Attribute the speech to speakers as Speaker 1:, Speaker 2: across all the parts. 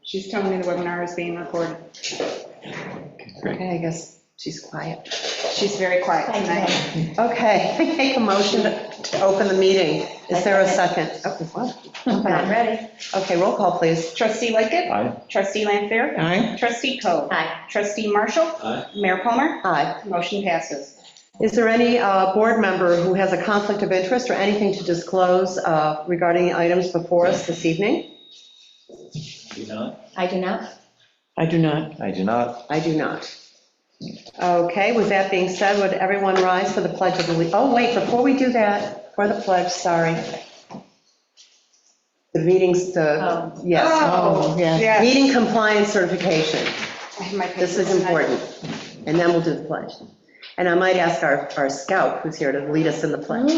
Speaker 1: She's telling me the webinar is being recorded.
Speaker 2: Okay, I guess she's quiet.
Speaker 1: She's very quiet tonight.
Speaker 2: Okay, I make a motion to open the meeting. Is there a second? Oh, what?
Speaker 3: I'm ready.
Speaker 2: Okay, roll call, please.
Speaker 1: Trustee Lickett.
Speaker 4: Aye.
Speaker 1: Trustee Lanfair.
Speaker 2: Aye.
Speaker 1: Trustee Coe.
Speaker 3: Aye.
Speaker 1: Trustee Marshall.
Speaker 4: Aye.
Speaker 1: Mayor Palmer.
Speaker 2: Aye.
Speaker 1: Motion passes.
Speaker 2: Is there any board member who has a conflict of interest or anything to disclose regarding items before us this evening?
Speaker 4: Do not.
Speaker 3: I do not.
Speaker 2: I do not.
Speaker 4: I do not.
Speaker 2: I do not. Okay, with that being said, would everyone rise for the Pledge of Allegiance? Oh, wait, before we do that, for the pledge, sorry. The meetings, yes.
Speaker 1: Oh, yes.
Speaker 2: Meeting compliance certification.
Speaker 1: I have my
Speaker 2: This is
Speaker 1: papers tonight.
Speaker 2: important. And then we'll do the pledge. And I might ask our scout who's here to lead us in the pledge.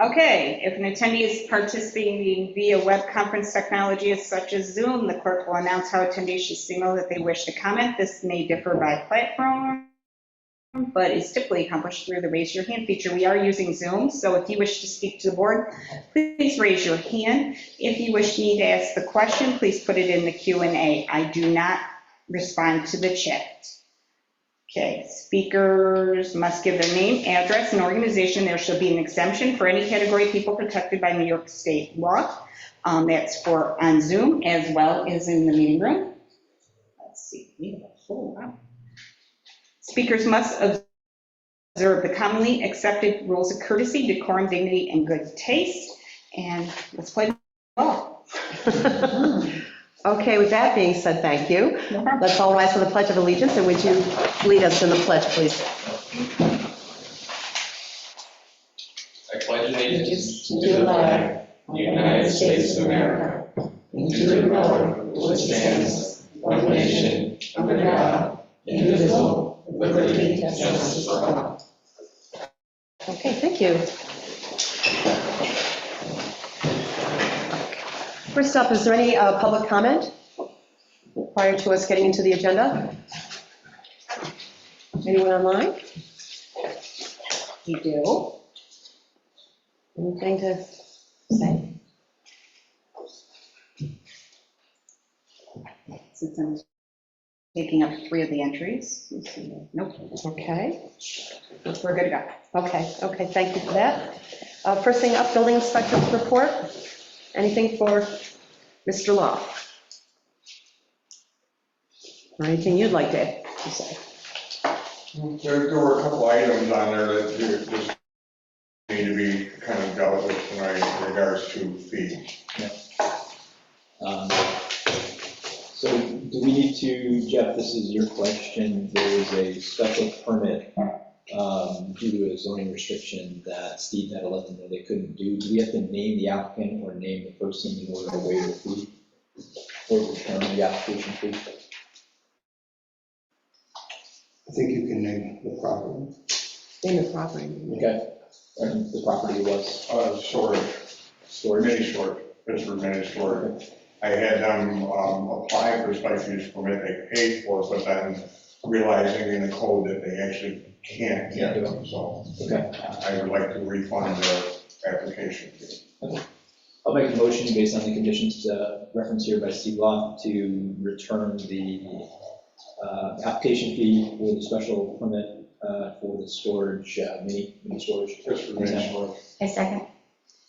Speaker 1: Okay, if an attendee is participating via web conference technology such as Zoom, the clerk will announce how attendees should signal that they wish to comment. This may differ by platform, but is typically accomplished through the raise your hand feature. We are using Zoom, so if you wish to speak to the board, please raise your hand. If you wish me to ask the question, please put it in the Q&A. I do not respond to the chat. Okay, speakers must give their name, address, and organization. There shall be an exemption for any category of people protected by New York State law. That's for on Zoom as well as in the meeting room. Let's see, we have a full round. Speakers must observe the commonly accepted rules of courtesy, decorum, dignity, and good taste. And let's play ball.
Speaker 2: Okay, with that being said, thank you.
Speaker 1: No problem.
Speaker 2: Let's all rise for the Pledge of Allegiance, and would you lead us in the pledge, please?
Speaker 5: I pledge allegiance to the flag of the United States of America, and to the republic which stands, one nation, under God, indivisible, with liberty and justice for all.
Speaker 2: Okay, thank you. First up, is there any public comment prior to us getting into the agenda? Anyone online?
Speaker 1: You do.
Speaker 2: Anything to say?
Speaker 1: Since I'm taking up 3 of the entries. Nope,
Speaker 2: Okay,
Speaker 1: we're good to go.
Speaker 2: okay, thank you for that. First thing up, building inspector's report. Anything for Mr. Law? Or anything you'd like to say?
Speaker 6: There were a couple items on there that just need to be kind of dealt with tonight in regards to fees.
Speaker 4: So do we need to, Jeff, this is your question, there was a special permit due to a zoning restriction that Steve had to let them know they couldn't do. Do we have to name the applicant or name the person in order to waive the fee? Or return the application fee?
Speaker 6: I think you can name the property.
Speaker 2: In the property.
Speaker 4: Okay, and the property was
Speaker 6: Storage,
Speaker 4: storage?
Speaker 6: mini storage, Pittsburgh mini storage. I had them apply for a special use permit, they paid for it, but then realizing in the code that they actually can't get them, so
Speaker 4: Okay,
Speaker 6: I would like to refund their application fee.
Speaker 4: I'll make a motion based on the conditions referenced here by Steve Law to return the application fee for the special permit for the storage, mini storage.
Speaker 6: Pittsburgh mini storage.
Speaker 3: I second.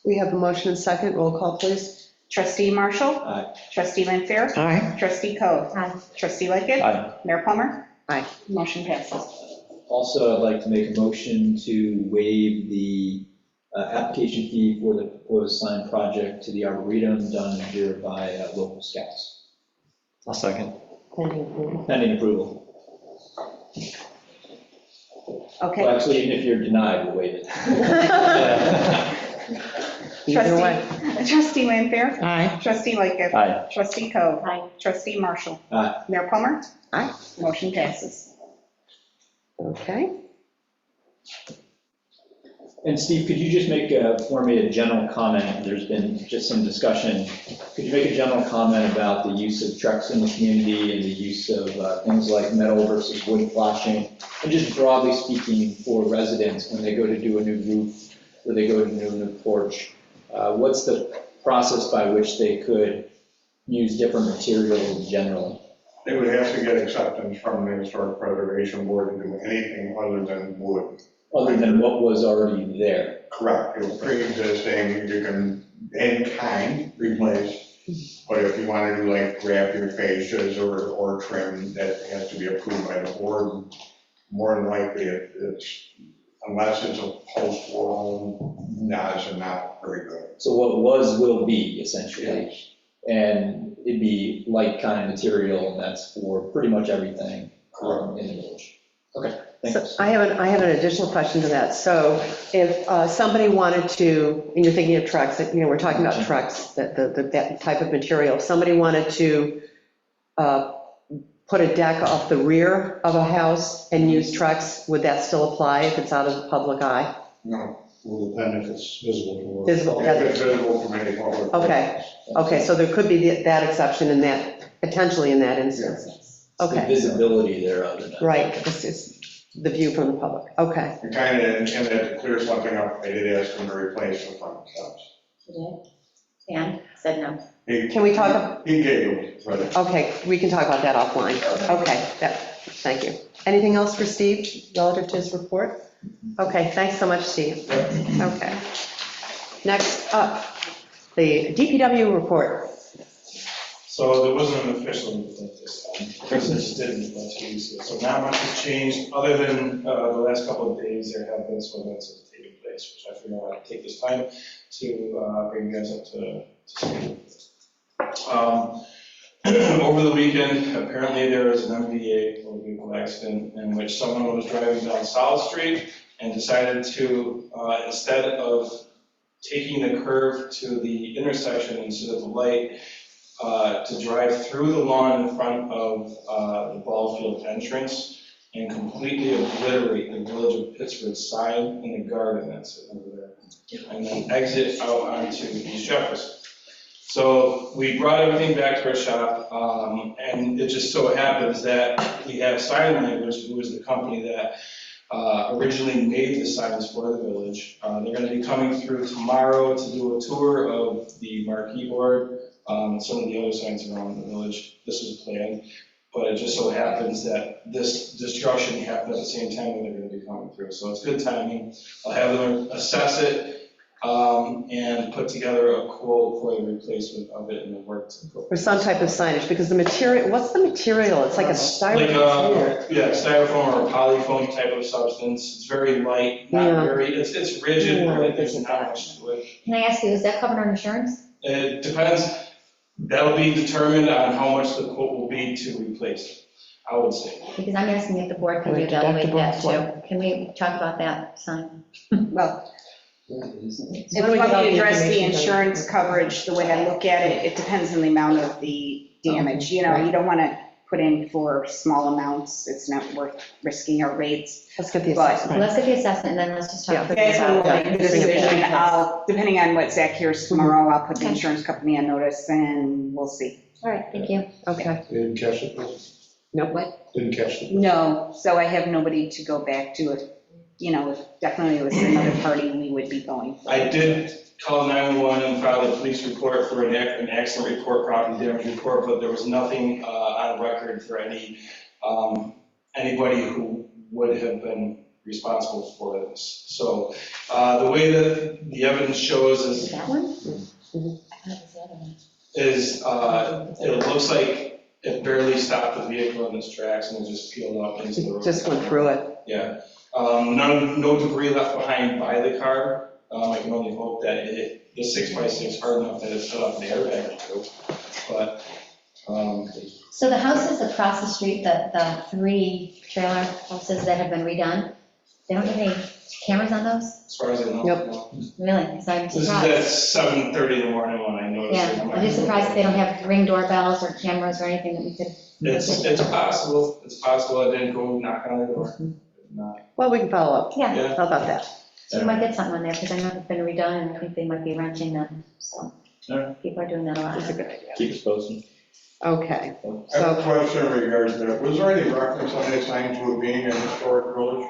Speaker 2: We have a motion and second. Roll call, please.
Speaker 1: Trustee Marshall.
Speaker 4: Aye.
Speaker 1: Trustee Lanfair.
Speaker 2: Aye.
Speaker 1: Trustee Coe.
Speaker 3: Aye.
Speaker 1: Trustee Lickett.
Speaker 4: Aye.
Speaker 1: Mayor Palmer.
Speaker 2: Aye.
Speaker 1: Motion passes.
Speaker 4: Also, I'd like to make a motion to waive the application fee for the proposed sign project to the Arboretum done here by local scouts.
Speaker 5: I'll second.
Speaker 2: Pending approval.
Speaker 4: Pending approval.
Speaker 1: Okay.
Speaker 4: Well, actually, even if you're denied, we'll waive it.
Speaker 2: Either way.
Speaker 1: Trustee Lanfair.
Speaker 2: Aye.
Speaker 1: Trustee Lickett.
Speaker 4: Aye.
Speaker 1: Trustee Coe.
Speaker 3: Aye.
Speaker 1: Trustee Marshall.
Speaker 4: Aye.
Speaker 1: Mayor Palmer.
Speaker 2: Aye.
Speaker 1: Motion passes.
Speaker 2: Okay.
Speaker 4: And Steve, could you just make for me a general comment? There's been just some discussion. Could you make a general comment about the use of trucks in the community and the use of things like metal versus wood flashing? And just broadly speaking for residents when they go to do a new roof or they go to do a new porch, what's the process by which they could use different materials generally?
Speaker 6: They would have to get acceptance from the Historic Preservation Board to do anything other than wood.
Speaker 4: Other than what was already there?
Speaker 6: Correct, it was pre-existing, you can, in kind, replace, but if you want to do like grab your fascias or trim, that has to be approved by the board. More than likely, it's, unless it's a post-war home, it's not very good.
Speaker 4: So what was will be essentially,
Speaker 6: Yes.
Speaker 4: and it'd be like kind of material, and that's for pretty much everything in the village. Okay,
Speaker 2: So
Speaker 4: thanks.
Speaker 2: I have an additional question to that. So if somebody wanted to, and you're thinking of trucks, we're talking about trucks, that type of material, if somebody wanted to put a deck off the rear of a house and use trucks, would that still apply if it's out of the public eye?
Speaker 6: No,
Speaker 3: Will depend if it's visible.
Speaker 2: Visible,
Speaker 6: if it's visible from any public.
Speaker 2: Okay. Okay, so there could be that exception in that, potentially in that instance.
Speaker 4: The
Speaker 2: Okay,
Speaker 4: visibility there other than.
Speaker 2: right, this is the view from the public. Okay.
Speaker 6: And kind of, and to clear something up, I did ask him to replace the front steps.
Speaker 7: You did? And said no.
Speaker 2: Can we talk,
Speaker 6: He gave them, but
Speaker 2: okay, we can talk about that offline. Okay, thank you. Anything else for Steve relative to his report? Okay, thanks so much, Steve. Okay. Next up, the DPW report.
Speaker 8: So there wasn't an official meeting this time, because it just didn't last 2 weeks ago. So not much has changed, other than the last couple of days, there have been some events that have taken place, which I figured I'd take this time to bring you guys up to speed. Over the weekend, apparently there was an MVA, motor vehicle accident, in which someone was driving down South Street and decided to, instead of taking the curve to the intersection instead of the light, to drive through the lawn in front of the ball field entrance and completely obliterate the Village of Pittsburgh sign in the garden that's over there, and then exit out onto East Jefferson. So we brought everything back to our shop, and it just so happens that we have Sign Language, who is the company that originally made the signs for the village. They're going to be coming through tomorrow to do a tour of the marquee board, some of the other signs around the village. This was planned, but it just so happens that this destruction happened at the same time when they're going to be coming through. So it's good timing. I'll have them assess it and put together a quote for the replacement of it and the work to go.
Speaker 2: Or some type of signage, because the material, what's the material? It's like a
Speaker 8: Like,
Speaker 2: styrofoam.
Speaker 8: yeah, styrofoam or a polyfoam type of substance. It's very light, not
Speaker 2: Yeah.
Speaker 8: very, it's rigid,
Speaker 2: Yeah,
Speaker 8: but there's
Speaker 2: it's
Speaker 8: not much to it.
Speaker 7: Can I ask you, is that covered under insurance?
Speaker 8: It depends, that'll be determined on how much the quote will be to replace it, I would say.
Speaker 7: Because I'm asking if the board can
Speaker 2: Or
Speaker 7: evaluate that
Speaker 2: deductible,
Speaker 7: too. Can we talk about that sign?
Speaker 1: Well,
Speaker 2: If
Speaker 1: if we want to address the insurance coverage, the way I look at it, it depends on the amount of the damage. You don't want to put in for small amounts. It's not worth risking our rates.
Speaker 2: Let's get the
Speaker 1: But-
Speaker 2: assessment.
Speaker 7: Let's get the assessment, and then let's just
Speaker 2: Yeah.
Speaker 7: talk
Speaker 1: You guys will
Speaker 7: about
Speaker 1: make a decision. Depending on what Zach hears tomorrow, I'll put the
Speaker 7: Okay.
Speaker 1: insurance company on notice and we'll see.
Speaker 7: All right, thank you.
Speaker 2: Okay.
Speaker 3: Didn't catch it?
Speaker 2: Nope.
Speaker 3: Didn't catch it?
Speaker 1: No, so I have nobody to go back to. If definitely it was another party, we would be going.
Speaker 8: I did call 911 and file a police report for an accident report, property damage report, but there was nothing on record for anybody who would have been responsible for this. So the way that the evidence shows
Speaker 7: Is that one?
Speaker 2: Mhm.
Speaker 7: I thought it was the other one.
Speaker 8: it looks like it barely stopped the vehicle in its tracks and it just peeled up into the road.
Speaker 2: Just went through it.
Speaker 8: Yeah. No debris left behind by the car. I can only hope that the 6x6 is hard enough that it's cut off the airbag too. But,
Speaker 7: So the houses across the street, the 3 trailer houses that have been redone, they don't have any cameras on those?
Speaker 8: as far as I know.
Speaker 2: Nope.
Speaker 8: no.
Speaker 7: Really? Because I'm
Speaker 8: This is
Speaker 7: surprised.
Speaker 8: at 7:30 in the morning when I noticed it.
Speaker 7: Yeah,
Speaker 8: I'm like,
Speaker 7: I'm just surprised that they don't have Ring doorbells or cameras or anything that we could.
Speaker 8: It's possible. It's possible I didn't go knock on the door. No.
Speaker 2: Well, we can follow up.
Speaker 7: Yeah,
Speaker 8: Yeah.
Speaker 2: How about that?
Speaker 7: so we might get something on there, because I know it's been redone, and I think they might be renting them, so.
Speaker 8: Yeah.
Speaker 7: People are doing that a lot.
Speaker 2: That's a good idea.
Speaker 4: Keep us posted.
Speaker 2: Okay.
Speaker 6: I have a
Speaker 2: So,
Speaker 6: question in regards to that. Was there any reference on that sign to it being a historic village?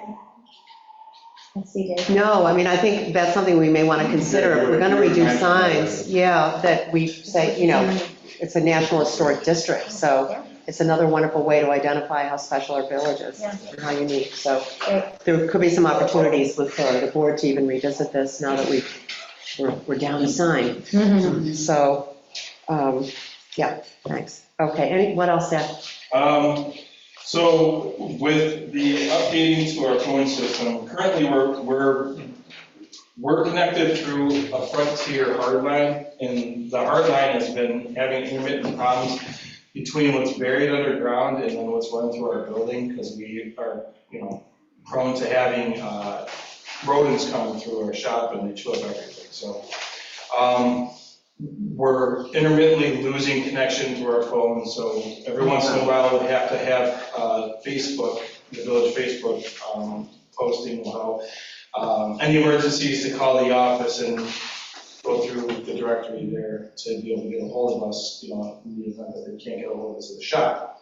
Speaker 7: Yes, you did.
Speaker 2: No, I mean, I think that's something we may want to consider. If we're going to redo signs, yeah, that we say, it's a National Historic District, so it's another wonderful way to identify how special our village is
Speaker 7: Yeah.
Speaker 2: and how unique. So
Speaker 7: Great.
Speaker 2: there could be some opportunities with the board to even revisit this now that we're down the sign. So, yeah, thanks. Okay, what else, Seth?
Speaker 8: So with the updating to our phone system, currently we're connected through a Frontier hardline, and the hardline has been having intermittent problems between what's buried underground and then what's run through our building, because we are, prone to having rodents coming through our shop and they chew up everything. So we're intermittently losing connection to our phones, so every once in a while we have to have Facebook, the village Facebook, posting about any emergencies to call the office and go through the directory there to be able to get a hold of us, in the event that they can't get a hold of us at the shop.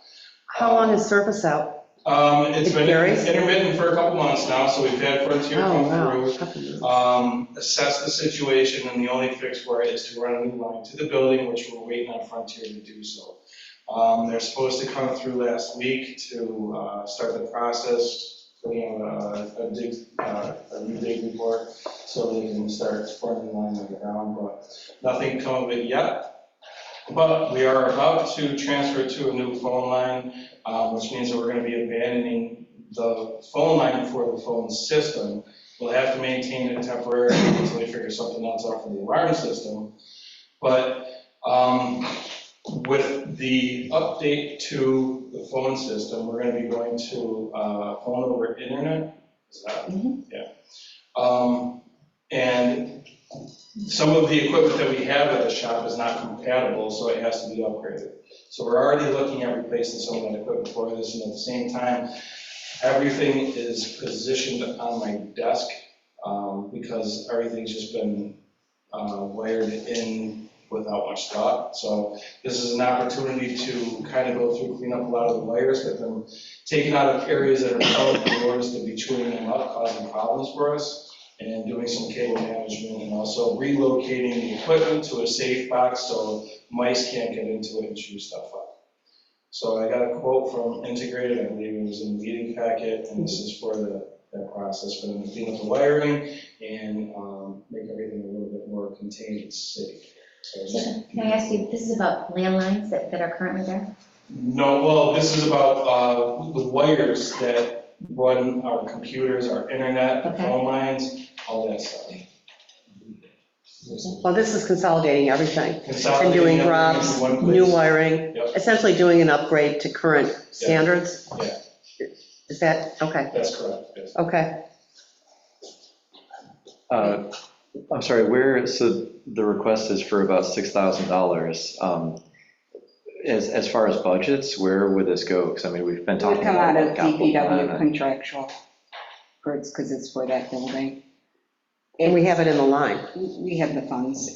Speaker 2: How long is service out?
Speaker 8: It's
Speaker 2: It
Speaker 8: been
Speaker 2: varies?
Speaker 8: intermittent for a couple months now, so we've had Frontier
Speaker 2: Oh,
Speaker 8: come
Speaker 2: wow.
Speaker 8: through, assess the situation, and the only fix for it is to run a new line to the building, which we're waiting on Frontier to do so. They're supposed to come through last week to start the process, putting a new dig report, so they can start running the line on the ground, but nothing come of it yet. But we are about to transfer to a new phone line, which means that we're going to be abandoning the phone line for the phone system. We'll have to maintain it temporarily until we figure something else out for the alarm system. But with the update to the phone system, we're going to be going to phone over internet. Is that? Yeah. And some of the equipment that we have at the shop is not compatible, so it has to be upgraded. So we're already looking at replacing some of that equipment for this, and at the same time, everything is positioned on my desk because everything's just been wired in without much thought. So this is an opportunity to kind of go through, clean up a lot of the wires, get them taken out of areas that are prone for doors to be chewing them up, causing problems for us, and doing some cable management, and also relocating the equipment to a safe box so mice can't get into it and chew stuff up. So I got a quote from Integrated, I believe it was in the meeting packet, and this is for that process, for them to clean up the wiring and make everything a little bit more contained and safe. So,
Speaker 7: Can I ask you, this is about landlines that are currently there?
Speaker 8: no, well, this is about the wires that run our computers, our internet, the
Speaker 7: Okay.
Speaker 8: phone lines, all that stuff.
Speaker 2: Well, this is consolidating everything and
Speaker 8: Consolidating
Speaker 2: doing
Speaker 8: everything
Speaker 2: drops,
Speaker 8: into one place.
Speaker 2: new wiring,
Speaker 8: Yep.
Speaker 2: essentially doing an upgrade to current standards?
Speaker 8: Yeah.
Speaker 2: Is that, okay,
Speaker 8: That's correct, yes.
Speaker 2: okay.
Speaker 9: I'm sorry, so the request is for about $6,000. As far as budgets, where would this go? Because I mean, we've been
Speaker 1: It would
Speaker 9: talking
Speaker 1: come
Speaker 9: about
Speaker 1: out of
Speaker 9: capital
Speaker 1: DPW
Speaker 9: plan.
Speaker 1: contractual, because it's for that building.
Speaker 2: And we have it in the line.
Speaker 1: We have the funds.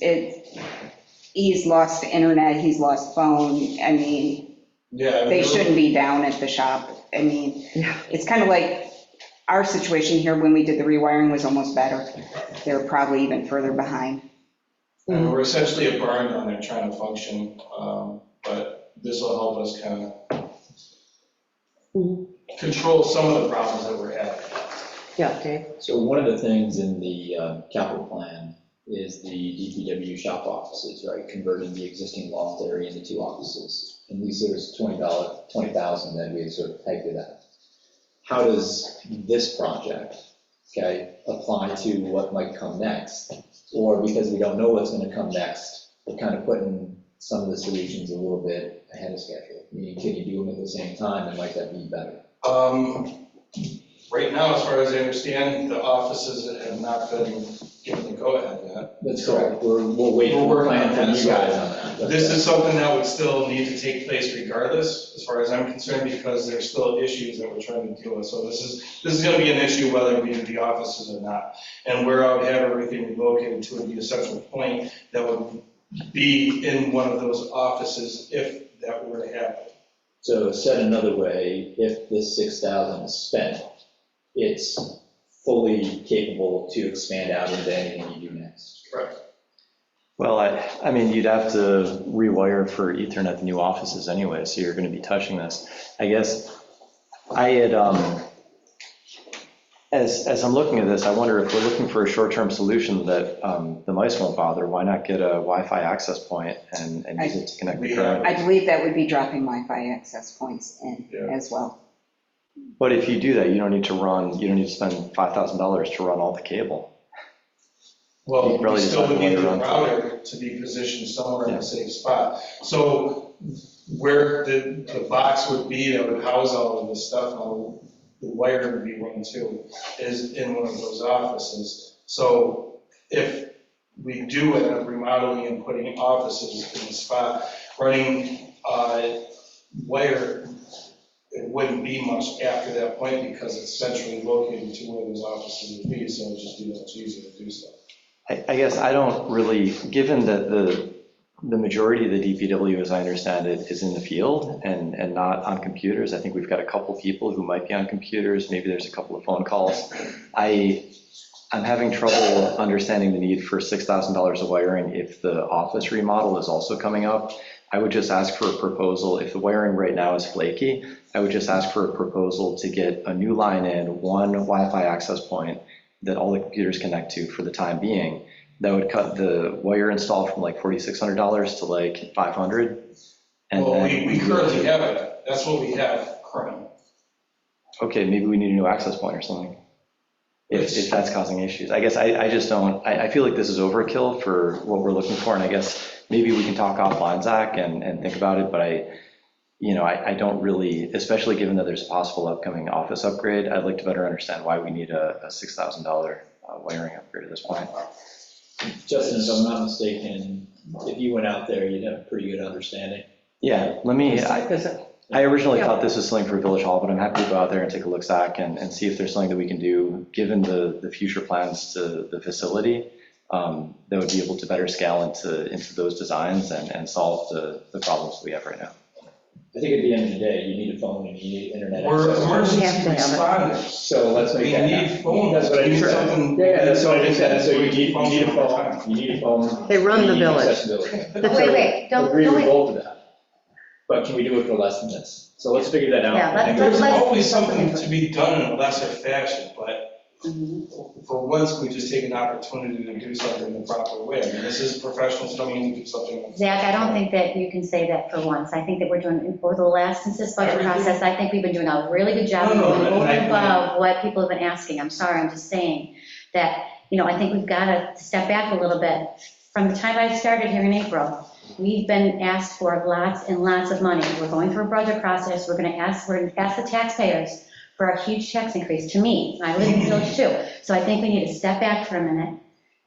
Speaker 1: He's lost internet, he's lost phone. I mean,
Speaker 8: Yeah.
Speaker 1: they shouldn't be down at the shop. I mean,
Speaker 2: Yeah.
Speaker 1: it's kind of like our situation here when we did the rewiring was almost better. They're probably even further behind.
Speaker 8: And we're essentially a barn down there trying to function, but this will help us kind of control some of the problems that we're having.
Speaker 2: Yeah, Dave?
Speaker 4: So one of the things in the capital plan is the DPW shop offices, right? Converting the existing loft area into 2 offices. And we said there's $20,000 that we had sort of pegged it at. How does this project, okay, apply to what might come next? Or because we don't know what's going to come next, we're kind of putting some of the solutions a little bit ahead of schedule. I mean, can you do them at the same time, and might that be better?
Speaker 8: Right now, as far as I understand, the offices have not been given the go-ahead yet.
Speaker 4: That's correct. We'll wait
Speaker 8: We're
Speaker 4: for the
Speaker 8: working
Speaker 4: plan
Speaker 8: on
Speaker 4: from
Speaker 8: that,
Speaker 4: you
Speaker 8: so
Speaker 4: guys on that. That's
Speaker 8: This
Speaker 4: right.
Speaker 8: is something that would still need to take place regardless, as far as I'm concerned, because there's still issues that we're trying to deal with. So this is going to be an issue whether we do the offices or not. And where I would have everything relocated to would be a central point that would be in one of those offices if that were to happen.
Speaker 4: So said another way, if this 6,000 is spent, it's fully capable to expand out into anything you do next.
Speaker 8: Correct.
Speaker 9: Well, I mean, you'd have to rewire for Ethernet the new offices anyway, so you're going to be touching this. I guess I had, as I'm looking at this, I wonder if we're looking for a short-term solution that the mice won't bother, why not get a Wi-Fi access point and use it to connect the current?
Speaker 1: I believe that would be dropping Wi-Fi access points in as well.
Speaker 9: But if you do that, you don't need to spend $5,000 to run all the cable.
Speaker 8: Well,
Speaker 9: You
Speaker 8: we
Speaker 9: probably just
Speaker 8: still
Speaker 9: have
Speaker 8: would
Speaker 9: to
Speaker 8: need the
Speaker 9: run around.
Speaker 8: router to be positioned somewhere in a safe spot. So where the box would be that would house all of this stuff, all the wire would be run to, is in one of those offices. So if we do end up remodeling and putting offices in the spot, running wire, it wouldn't be much after that point because it's centrally located to where those offices would be, so it'd just be much easier to do so.
Speaker 9: I guess I don't really, given that the majority of the DPW, as I understand it, is in the field and not on computers. I think we've got a couple people who might be on computers. Maybe there's a couple of phone calls. I'm having trouble understanding the need for $6,000 of wiring if the office remodel is also coming up. I would just ask for a proposal. If the wiring right now is flaky, I would just ask for a proposal to get a new line in, one Wi-Fi access point that all the computers connect to for the time being. That would cut the wire install from like $4,600 to like $500. And
Speaker 8: Well,
Speaker 9: then,
Speaker 8: we currently have it. That's what we have currently.
Speaker 9: okay, maybe we need a new access point or something. If that's causing issues. I guess I just don't, I feel like this is overkill for what we're looking for. And I guess maybe we can talk offline, Zach, and think about it. But I don't really, especially given that there's a possible upcoming office upgrade, I'd like to better understand why we need a $6,000 wiring upgrade at this point.
Speaker 4: Justin, if I'm not mistaken, if you went out there, you'd have a pretty good understanding.
Speaker 9: Yeah, I originally thought this was something for Village Hall, but I'm happy to go out there and take a look, Zach, and see if there's something that we can do, given the future plans to the facility, that would be able to better scale into those designs and solve the problems we have right now.
Speaker 4: I think at the end of the day, you need a phone and you need internet
Speaker 8: We're
Speaker 4: access.
Speaker 8: emergency
Speaker 2: We have to have it.
Speaker 8: responders.
Speaker 4: So let's make
Speaker 8: We
Speaker 4: that
Speaker 8: need
Speaker 4: happen.
Speaker 8: phones.
Speaker 4: That's what I
Speaker 8: We need
Speaker 4: said.
Speaker 8: something-
Speaker 4: Yeah, that's what I said, so you
Speaker 8: We
Speaker 4: need a phone, you need a phone.
Speaker 2: They run the
Speaker 4: you need
Speaker 2: village.
Speaker 4: accessibility.
Speaker 7: Wait, don't,
Speaker 4: Agree
Speaker 7: don't
Speaker 4: with
Speaker 7: wait.
Speaker 4: both of that. But can we do it for less than this? So let's figure that out.
Speaker 7: Yeah, let's-
Speaker 4: And
Speaker 8: There's
Speaker 7: let's-
Speaker 8: always something to be done in a lesser fashion, but
Speaker 7: Mhm.
Speaker 8: for once, we just take an opportunity to do something the proper way. I mean, this is professionals coming in to do something.
Speaker 7: Zach, I don't think that you can say that for once. I think that we're doing, over the last, since this budget
Speaker 8: Everything-
Speaker 7: process, I think we've been doing a really good job of
Speaker 8: No,
Speaker 7: going over
Speaker 8: I-
Speaker 7: and above what people have been asking. I'm sorry, I'm just saying that, I think we've got to step back a little bit. From the time I started here in April, we've been asked for lots and lots of money. We're going through a budget process. We're going to ask the taxpayers for a huge tax increase, to me. I live in the village too. So I think we need to step back for a minute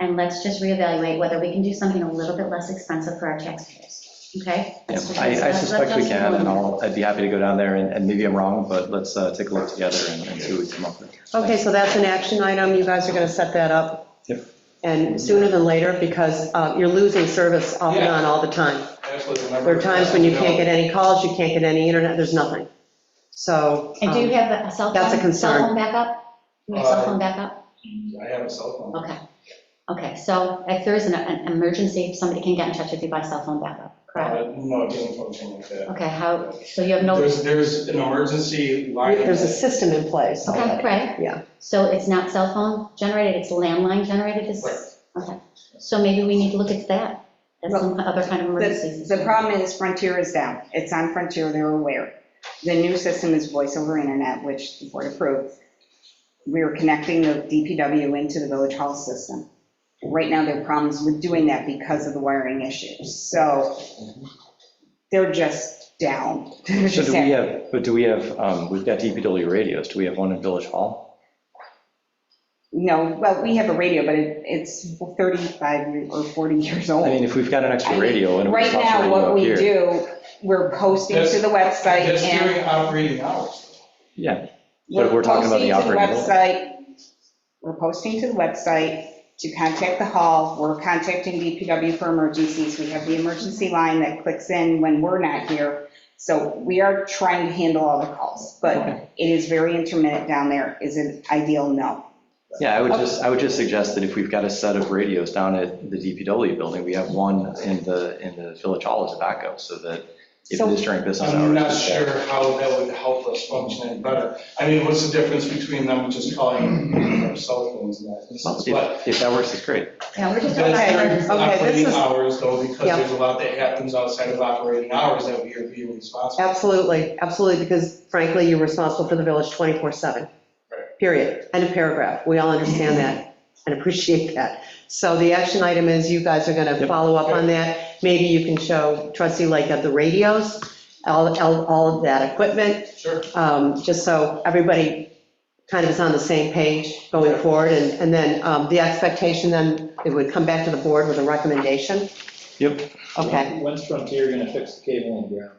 Speaker 7: and let's just reevaluate whether we can do something a little bit less expensive for our taxpayers, okay?
Speaker 9: Yeah,
Speaker 7: Let's just-
Speaker 9: I
Speaker 7: let's
Speaker 9: suspect we
Speaker 7: just
Speaker 9: can,
Speaker 7: move
Speaker 9: and
Speaker 7: on.
Speaker 9: I'd be happy to go down there, and maybe I'm wrong, but let's take a look together and see what we come up with.
Speaker 2: Okay, so that's an action item. You guys are going to set that up.
Speaker 9: Yep.
Speaker 2: And sooner than later, because you're losing service off and on all the time.
Speaker 8: Absolutely. Remember-
Speaker 2: There are times when you can't get any calls, you can't get any internet, there's nothing. So.
Speaker 7: And do you have a cell phone?
Speaker 2: That's a concern.
Speaker 7: Cell phone backup? You have cell phone backup?
Speaker 8: I have a cell phone.
Speaker 7: Okay, so if there's an emergency, somebody can get in touch with you by cell phone backup, correct?
Speaker 8: No, it doesn't function like that.
Speaker 7: Okay, so you have no,
Speaker 8: There's an emergency line.
Speaker 2: There's a system in place
Speaker 7: okay,
Speaker 2: already.
Speaker 7: right?
Speaker 2: Yeah.
Speaker 7: So it's not cell phone generated, it's landline generated? Okay, so maybe we need to look at that. That's some other kind of emergency.
Speaker 1: The problem is Frontier is down. It's on Frontier, they're aware. The new system is voice over internet, which the board approved. We are connecting the DPW into the Village Hall system. Right now, there are problems with doing that because of the wiring issues. So they're just down. They're
Speaker 9: So
Speaker 1: just
Speaker 9: do we
Speaker 1: down.
Speaker 9: have, but do we have, we've got DPW radios, do we have one in Village Hall?
Speaker 1: No, well, we have a radio, but it's 35 or 40 years old.
Speaker 9: I mean, if we've got an extra radio and it was
Speaker 1: Right
Speaker 9: also
Speaker 1: now,
Speaker 9: radio
Speaker 1: what
Speaker 9: up
Speaker 1: we
Speaker 9: here.
Speaker 1: do, we're posting to the website
Speaker 8: That's
Speaker 1: and.
Speaker 8: during operating hours.
Speaker 9: Yeah, but we're talking about the operating
Speaker 1: Posting to the website. We're posting to the website to contact the hall. We're contacting DPW for emergencies. We have the emergency line that clicks in when we're not here. So we are trying to handle all the calls, but it is very intermittent down there. Is it ideal? No.
Speaker 9: Yeah, I would just suggest that if we've got a set of radios down at the DPW building, we have one in the village hall as a backup, so that if it is during business hours.
Speaker 8: I'm not sure how that would help us function any better. I mean, what's the difference between them just calling our cell phones and that?
Speaker 9: Well,
Speaker 8: But
Speaker 9: if that works, it's great.
Speaker 7: Yeah, we're just.
Speaker 8: that's during
Speaker 2: Okay, this
Speaker 8: operating
Speaker 2: is-
Speaker 8: hours though, because
Speaker 2: Yeah.
Speaker 8: there's a lot that happens outside of operating hours that we are being responsible.
Speaker 2: Absolutely, absolutely, because frankly, you're responsible for the village 24/7. Period. End of paragraph. We all understand that and appreciate that. So the action item is you guys are going to
Speaker 9: Yep.
Speaker 2: follow up on that. Maybe you can show trustee Lake at the radios, all of that equipment,
Speaker 8: Sure.
Speaker 2: just so everybody kind of is on the same page going forward. And then the expectation then, it would come back to the board with a recommendation.
Speaker 9: Yep.
Speaker 2: Okay.
Speaker 4: When's Frontier gonna fix the cable in the ground?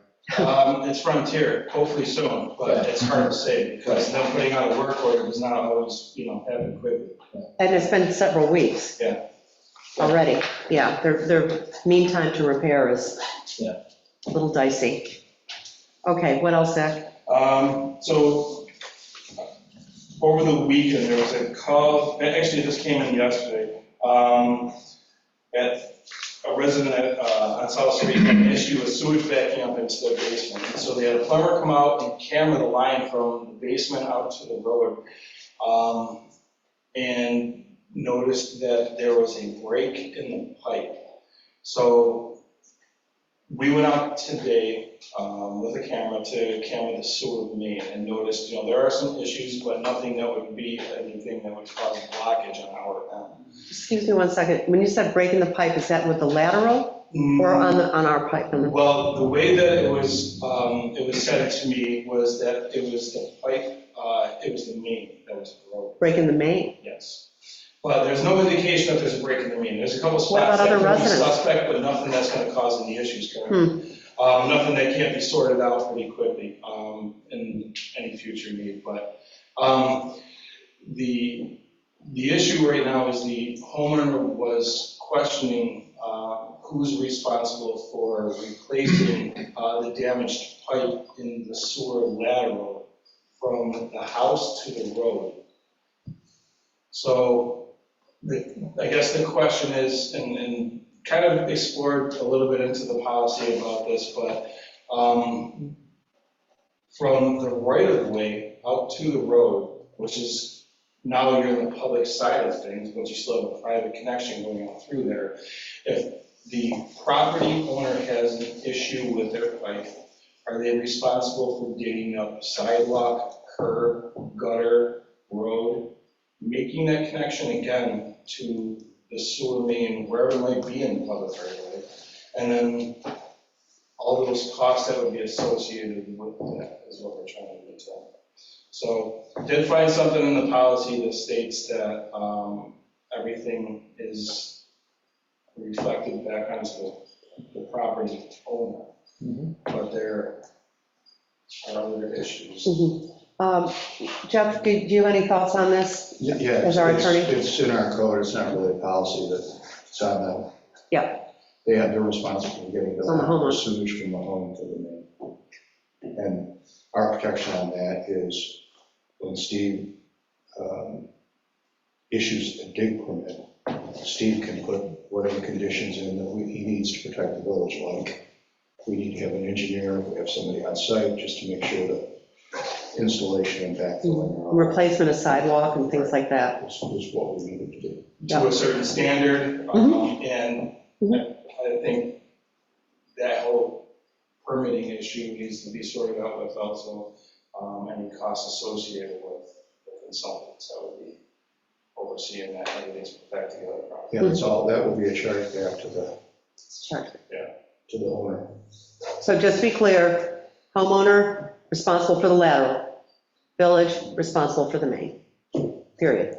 Speaker 8: It's Frontier, hopefully soon, but it's hard to say because them putting out a work order does not always, happen quickly.
Speaker 2: And it's been several weeks.
Speaker 8: Yeah.
Speaker 2: Already, yeah, their mean time to repair is
Speaker 4: Yeah.
Speaker 2: a little dicey. Okay, what else, Zach?
Speaker 8: So over the weekend, there was a call, actually this came in yesterday, at a resident on South Street had an issue with sewage backing up into their basement. And so they had a plumber come out and camera the line from the basement out to the road. And noticed that there was a break in the pipe. So we went out today with a camera to camera the sewer main and noticed, there are some issues, but nothing that would be anything that would cause blockage on our end.
Speaker 2: Excuse me one second. When you said breaking the pipe, is that with the lateral or on our pipe?
Speaker 8: Well, the way that it was said to me was that it was the pipe, it was the main that was broken.
Speaker 2: Breaking the main?
Speaker 8: Yes. But there's no indication that there's a break in the main. There's a couple
Speaker 2: What about
Speaker 8: spots that
Speaker 2: other
Speaker 8: could be
Speaker 2: residents?
Speaker 8: suspect, but nothing that's going to cause any issues currently. Nothing that can't be sorted out pretty quickly in any future need. But the issue right now is the homeowner was questioning who's responsible for replacing the damaged pipe in the sewer lateral from the house to the road. So I guess the question is, and kind of explored a little bit into the policy about this, but from the right of way out to the road, which is now you're on the public side of things, but you still have a private connection going out through there. If the property owner has an issue with their pipe, are they responsible for digging up sidewalk, curb, gutter, road, making that connection again to the sewer main, wherever it might be in the public right of way, and then all those costs that would be associated with that is what we're trying to get to. So did find something in the policy that states that everything is reflected back onto the property owner, but there are other issues.
Speaker 2: Jeff, do you have any thoughts on this?
Speaker 3: Yeah,
Speaker 2: As our attorney?
Speaker 3: it's in our code, it's not really a policy that it's on them.
Speaker 2: Yeah.
Speaker 3: They're responsible for getting
Speaker 2: On the homeowner.
Speaker 3: the sewage from the home to the main. And our protection on that is when Steve issues a dig permit, Steve can put whatever conditions in that he needs to protect the village, like we need to have an engineer, we have somebody on site just to make sure that installation and backfilling are all-
Speaker 2: Replacement of sidewalk and things like that.
Speaker 3: is what we needed to do.
Speaker 8: To a certain standard, and I think that whole permitting issue needs to be sorted out with also any costs associated with the consultants that would be overseeing that, everything's back together properly.
Speaker 3: Yeah, that's all, that would be a charge back to the
Speaker 2: Sure.
Speaker 3: owner.
Speaker 2: So just to be clear, homeowner responsible for the lateral, village responsible for the main, period.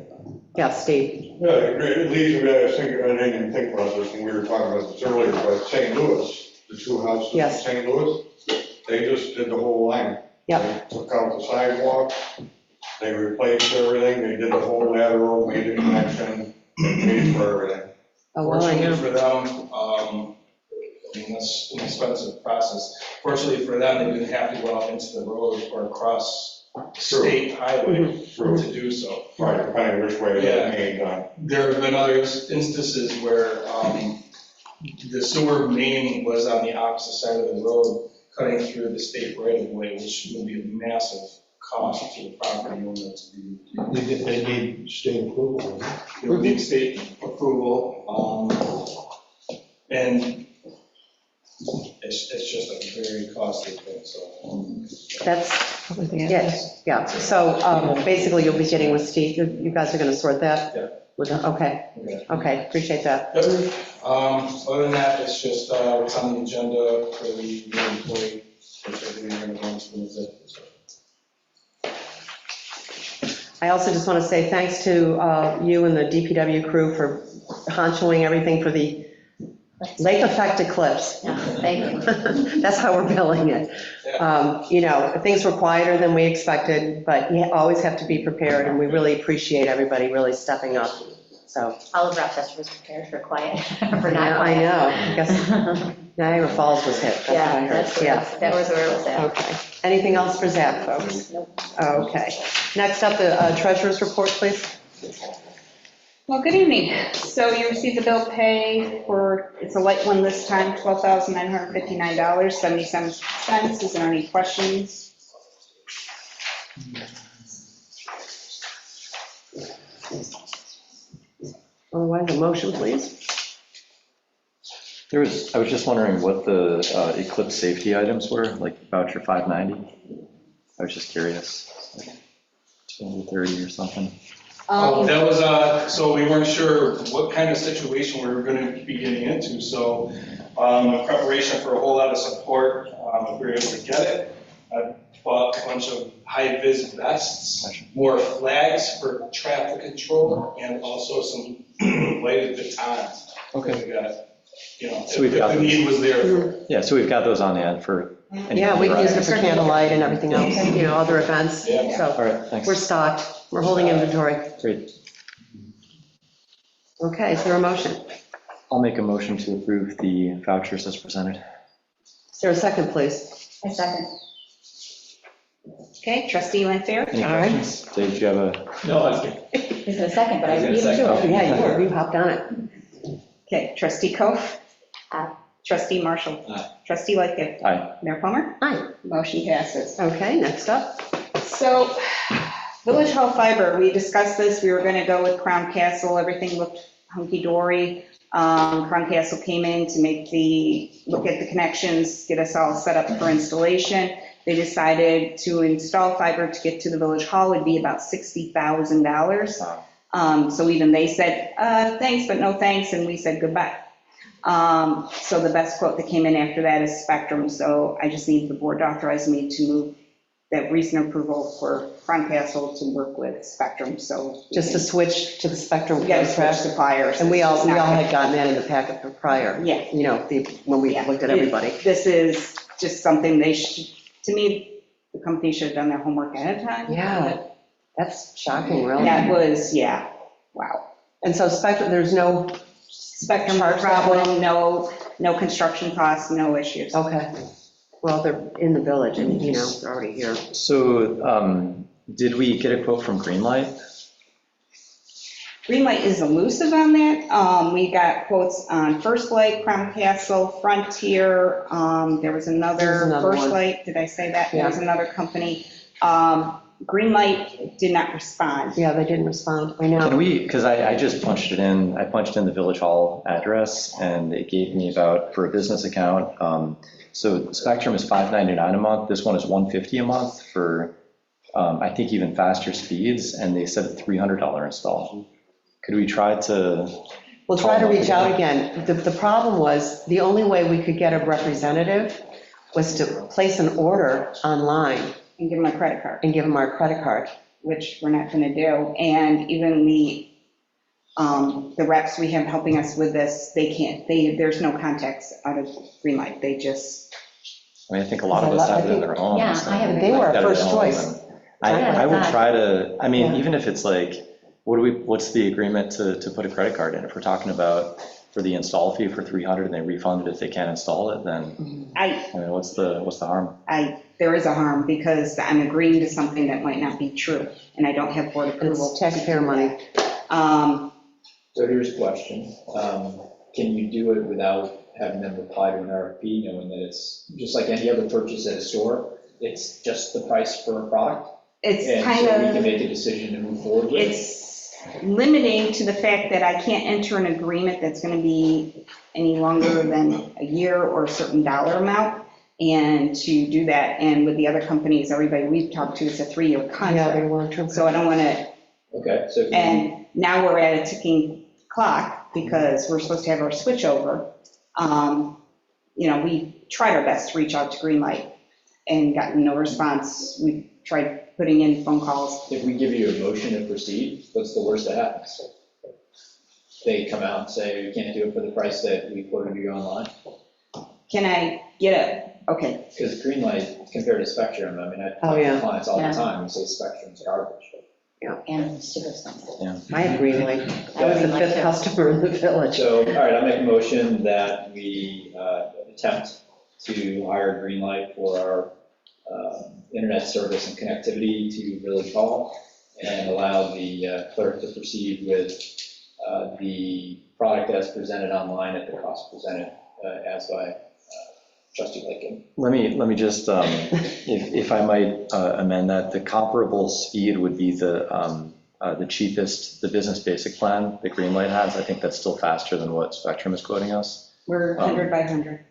Speaker 2: Yeah, Steve?
Speaker 6: Yeah, it leads me, I was thinking, I didn't even think about this when we were talking about this earlier, but St. Louis, the two houses in
Speaker 2: Yes.
Speaker 6: St. Louis, they just did the whole line.
Speaker 2: Yep.
Speaker 6: They took out the sidewalk, they replaced everything, they did the whole lateral, made a connection, paid for everything.
Speaker 2: Oh, well, I
Speaker 8: Fortunately
Speaker 2: know.
Speaker 8: for them, that's an expensive process. Fortunately for them, they didn't have to go out into the road or across state highway
Speaker 6: True.
Speaker 8: to do so.
Speaker 6: Right, depending which way
Speaker 8: Yeah.
Speaker 6: that may go.
Speaker 8: There have been other instances where the sewer main was on the opposite side of the road, cutting through the state right of way, which would be a massive cost to the property owner to do.
Speaker 3: They need state approval.
Speaker 8: It would need state approval, and it's just a very costly thing, so.
Speaker 2: That's, yeah. So basically, you'll be getting with Steve. You guys are going to sort that?
Speaker 8: Yeah.
Speaker 2: Okay, okay, appreciate that.
Speaker 8: Yep. Other than that, it's just what's on the agenda for the new employee, which I think we're going to go smooth it.
Speaker 2: I also just want to say thanks to you and the DPW crew for honchoing everything for the lake effect eclipse.
Speaker 7: Yeah, thank you.
Speaker 2: That's how we're billing it. You know, things were quieter than we expected, but you always have to be prepared, and we really appreciate everybody really stepping up, so.
Speaker 7: All of Rochester was prepared for quiet, for
Speaker 2: Yeah,
Speaker 7: not
Speaker 2: I
Speaker 7: quiet.
Speaker 2: know, I guess Niagara Falls was hit, that's what I
Speaker 7: Yeah,
Speaker 2: heard.
Speaker 7: that's where, that was where it was at.
Speaker 2: Okay, anything else for Zach, folks?
Speaker 7: Nope.
Speaker 2: Okay, next up, the treasurer's report, please.
Speaker 1: Well, good evening. So you received the bill pay for, it's a light one this time, $12,959.77. Is there any questions?
Speaker 2: Otherwise, a motion, please.
Speaker 9: I was just wondering what the Eclipse safety items were, like voucher 590. I was just curious, like 230 or something.
Speaker 8: That was, so we weren't sure what kind of situation we were going to be getting into, so in preparation for a whole lot of support, if we were able to get it, I bought a bunch of high-vis vests, more flags for traffic control, and also some lighted batons.
Speaker 9: Okay.
Speaker 8: We got, you know,
Speaker 9: So we've
Speaker 8: if
Speaker 9: got
Speaker 8: the need was there.
Speaker 9: Yeah, so we've got those on hand for. any
Speaker 2: Yeah, we can use it
Speaker 9: variety.
Speaker 2: for candlelight and everything else, you know, other events.
Speaker 8: Yeah.
Speaker 2: So
Speaker 9: All right, thanks.
Speaker 2: we're stocked, we're holding inventory.
Speaker 9: Great.
Speaker 2: Okay, is there a motion?
Speaker 9: I'll make a motion to approve the vouchers as presented.
Speaker 2: Is there a second, please?
Speaker 7: A second.
Speaker 1: Okay, trustee Lanfair?
Speaker 9: Any
Speaker 2: All right.
Speaker 9: questions? Dave, do you have a?
Speaker 4: No, I think,
Speaker 7: Is it a second, but I beat him to
Speaker 2: Oh,
Speaker 7: it.
Speaker 2: yeah, you hopped on it.
Speaker 1: Okay, trustee Coe?
Speaker 7: Aye.
Speaker 1: Trustee Marshall?
Speaker 4: Aye.
Speaker 1: Trustee Lightgev?
Speaker 9: Aye.
Speaker 1: Mayor Plummer?
Speaker 2: Aye.
Speaker 1: Motion passes.
Speaker 2: Okay, next up.
Speaker 1: So, Village Hall Fiber, we discussed this, we were gonna go with Crown Castle, everything looked hunky-dory. Crown Castle came in to look at the connections, get us all set up for installation. They decided to install fiber to get to the Village Hall would be about $60,000. So even they said, thanks, but no thanks, and we said goodbye. So the best quote that came in after that is Spectrum, so I just need the board to authorize me to move that recent approval for Crown Castle to work with Spectrum, so.
Speaker 2: Just to switch to the Spectrum
Speaker 1: We got to switch
Speaker 2: contract.
Speaker 1: suppliers.
Speaker 2: And we all
Speaker 1: It's not gonna-
Speaker 2: had gotten that in the packet prior.
Speaker 1: Yeah.
Speaker 2: You know, when we
Speaker 1: Yeah.
Speaker 2: looked at everybody.
Speaker 1: This is just something they should, to me, the company should have done their homework ahead of time.
Speaker 2: Yeah, that's shocking, really.
Speaker 1: That was, yeah, wow.
Speaker 2: And so Spectrum, there's no,
Speaker 1: Spectrum problem, no construction costs, no issues.
Speaker 2: okay. Well, they're in the village and, you know, they're already here.
Speaker 9: So did we get a quote from Greenlight?
Speaker 1: Greenlight is elusive on that. We got quotes on First Light, Crown Castle, Frontier. There was
Speaker 2: There's
Speaker 1: another,
Speaker 2: another
Speaker 1: First
Speaker 2: one.
Speaker 1: Light, did I say that? There
Speaker 2: Yeah.
Speaker 1: was another company. Greenlight did not respond.
Speaker 2: Yeah, they didn't respond, I
Speaker 9: Can
Speaker 2: know.
Speaker 9: we, because I just punched it in, I punched in the Village Hall address, and it gave me about, for a business account, so Spectrum is $599 a month, this one is $150 a month for, I think, even faster speeds, and they said a $300 install. Could we try to?
Speaker 2: We'll try to reach out again. The problem was, the only way we could get a representative was to place an order online
Speaker 1: And give them a credit card,
Speaker 2: and give them our credit card.
Speaker 1: which we're not going to do. And even the reps we have helping us with this, they can't, there's no contacts out of Greenlight. They just,
Speaker 9: I mean, I think a lot of us have it in their homes.
Speaker 7: Yeah, I have it.
Speaker 2: They were our
Speaker 9: Got it
Speaker 2: first
Speaker 9: at home,
Speaker 2: choice.
Speaker 9: and I would
Speaker 7: Yeah.
Speaker 9: try to, I mean,
Speaker 2: Yeah.
Speaker 9: even if it's like, what's the agreement to put a credit card in? If we're talking about for the install fee for 300 and they refund it if they can't install it, then,
Speaker 1: I,
Speaker 9: I mean, what's the harm?
Speaker 1: there is a harm because I'm agreeing to something that might not be true, and I don't have board
Speaker 2: And
Speaker 1: approval.
Speaker 2: it's taxpayer money.
Speaker 4: So here's a question. Can you do it without having them reply to an RFP, knowing that it's just like any other purchase at a store? It's just the price for a product?
Speaker 1: It's
Speaker 4: And
Speaker 1: kind
Speaker 4: so we can
Speaker 1: of,
Speaker 4: make a decision to move forward with it?
Speaker 1: it's limiting to the fact that I can't enter an agreement that's going to be any longer than a year or a certain dollar amount. And to do that, and with the other companies, everybody we've talked to, it's a 3-year
Speaker 2: Yeah, they're
Speaker 1: contract.
Speaker 2: long-term.
Speaker 1: So I don't want to,
Speaker 4: Okay, so if you-
Speaker 1: and now we're at a ticking clock because we're supposed to have our switch over. We tried our best to reach out to Greenlight and gotten no response. We tried putting in phone calls.
Speaker 4: if we give you a motion to proceed, what's the worst that happens? They come out and say, we can't do it for the price that we quoted you online?
Speaker 1: Can I get a, okay,
Speaker 4: Because Greenlight compared to Spectrum, I mean, I
Speaker 2: Oh,
Speaker 4: talk
Speaker 2: yeah.
Speaker 4: to clients all the
Speaker 7: Yeah.
Speaker 4: time and say Spectrum's garbage.
Speaker 7: And super expensive.
Speaker 2: I agree, like, I was the 5th customer in the village.
Speaker 4: So, all right, I'll make a motion that we attempt to hire Greenlight for our internet service and connectivity to Village Hall and allow the clerk to proceed with the product as presented online at the cost presented as by trustee Lincoln.
Speaker 9: Let me just, if I might amend that, the comparable speed would be the cheapest, the business basic plan that Greenlight has. I think that's still faster than what Spectrum is quoting us.
Speaker 1: we're 100 by 100.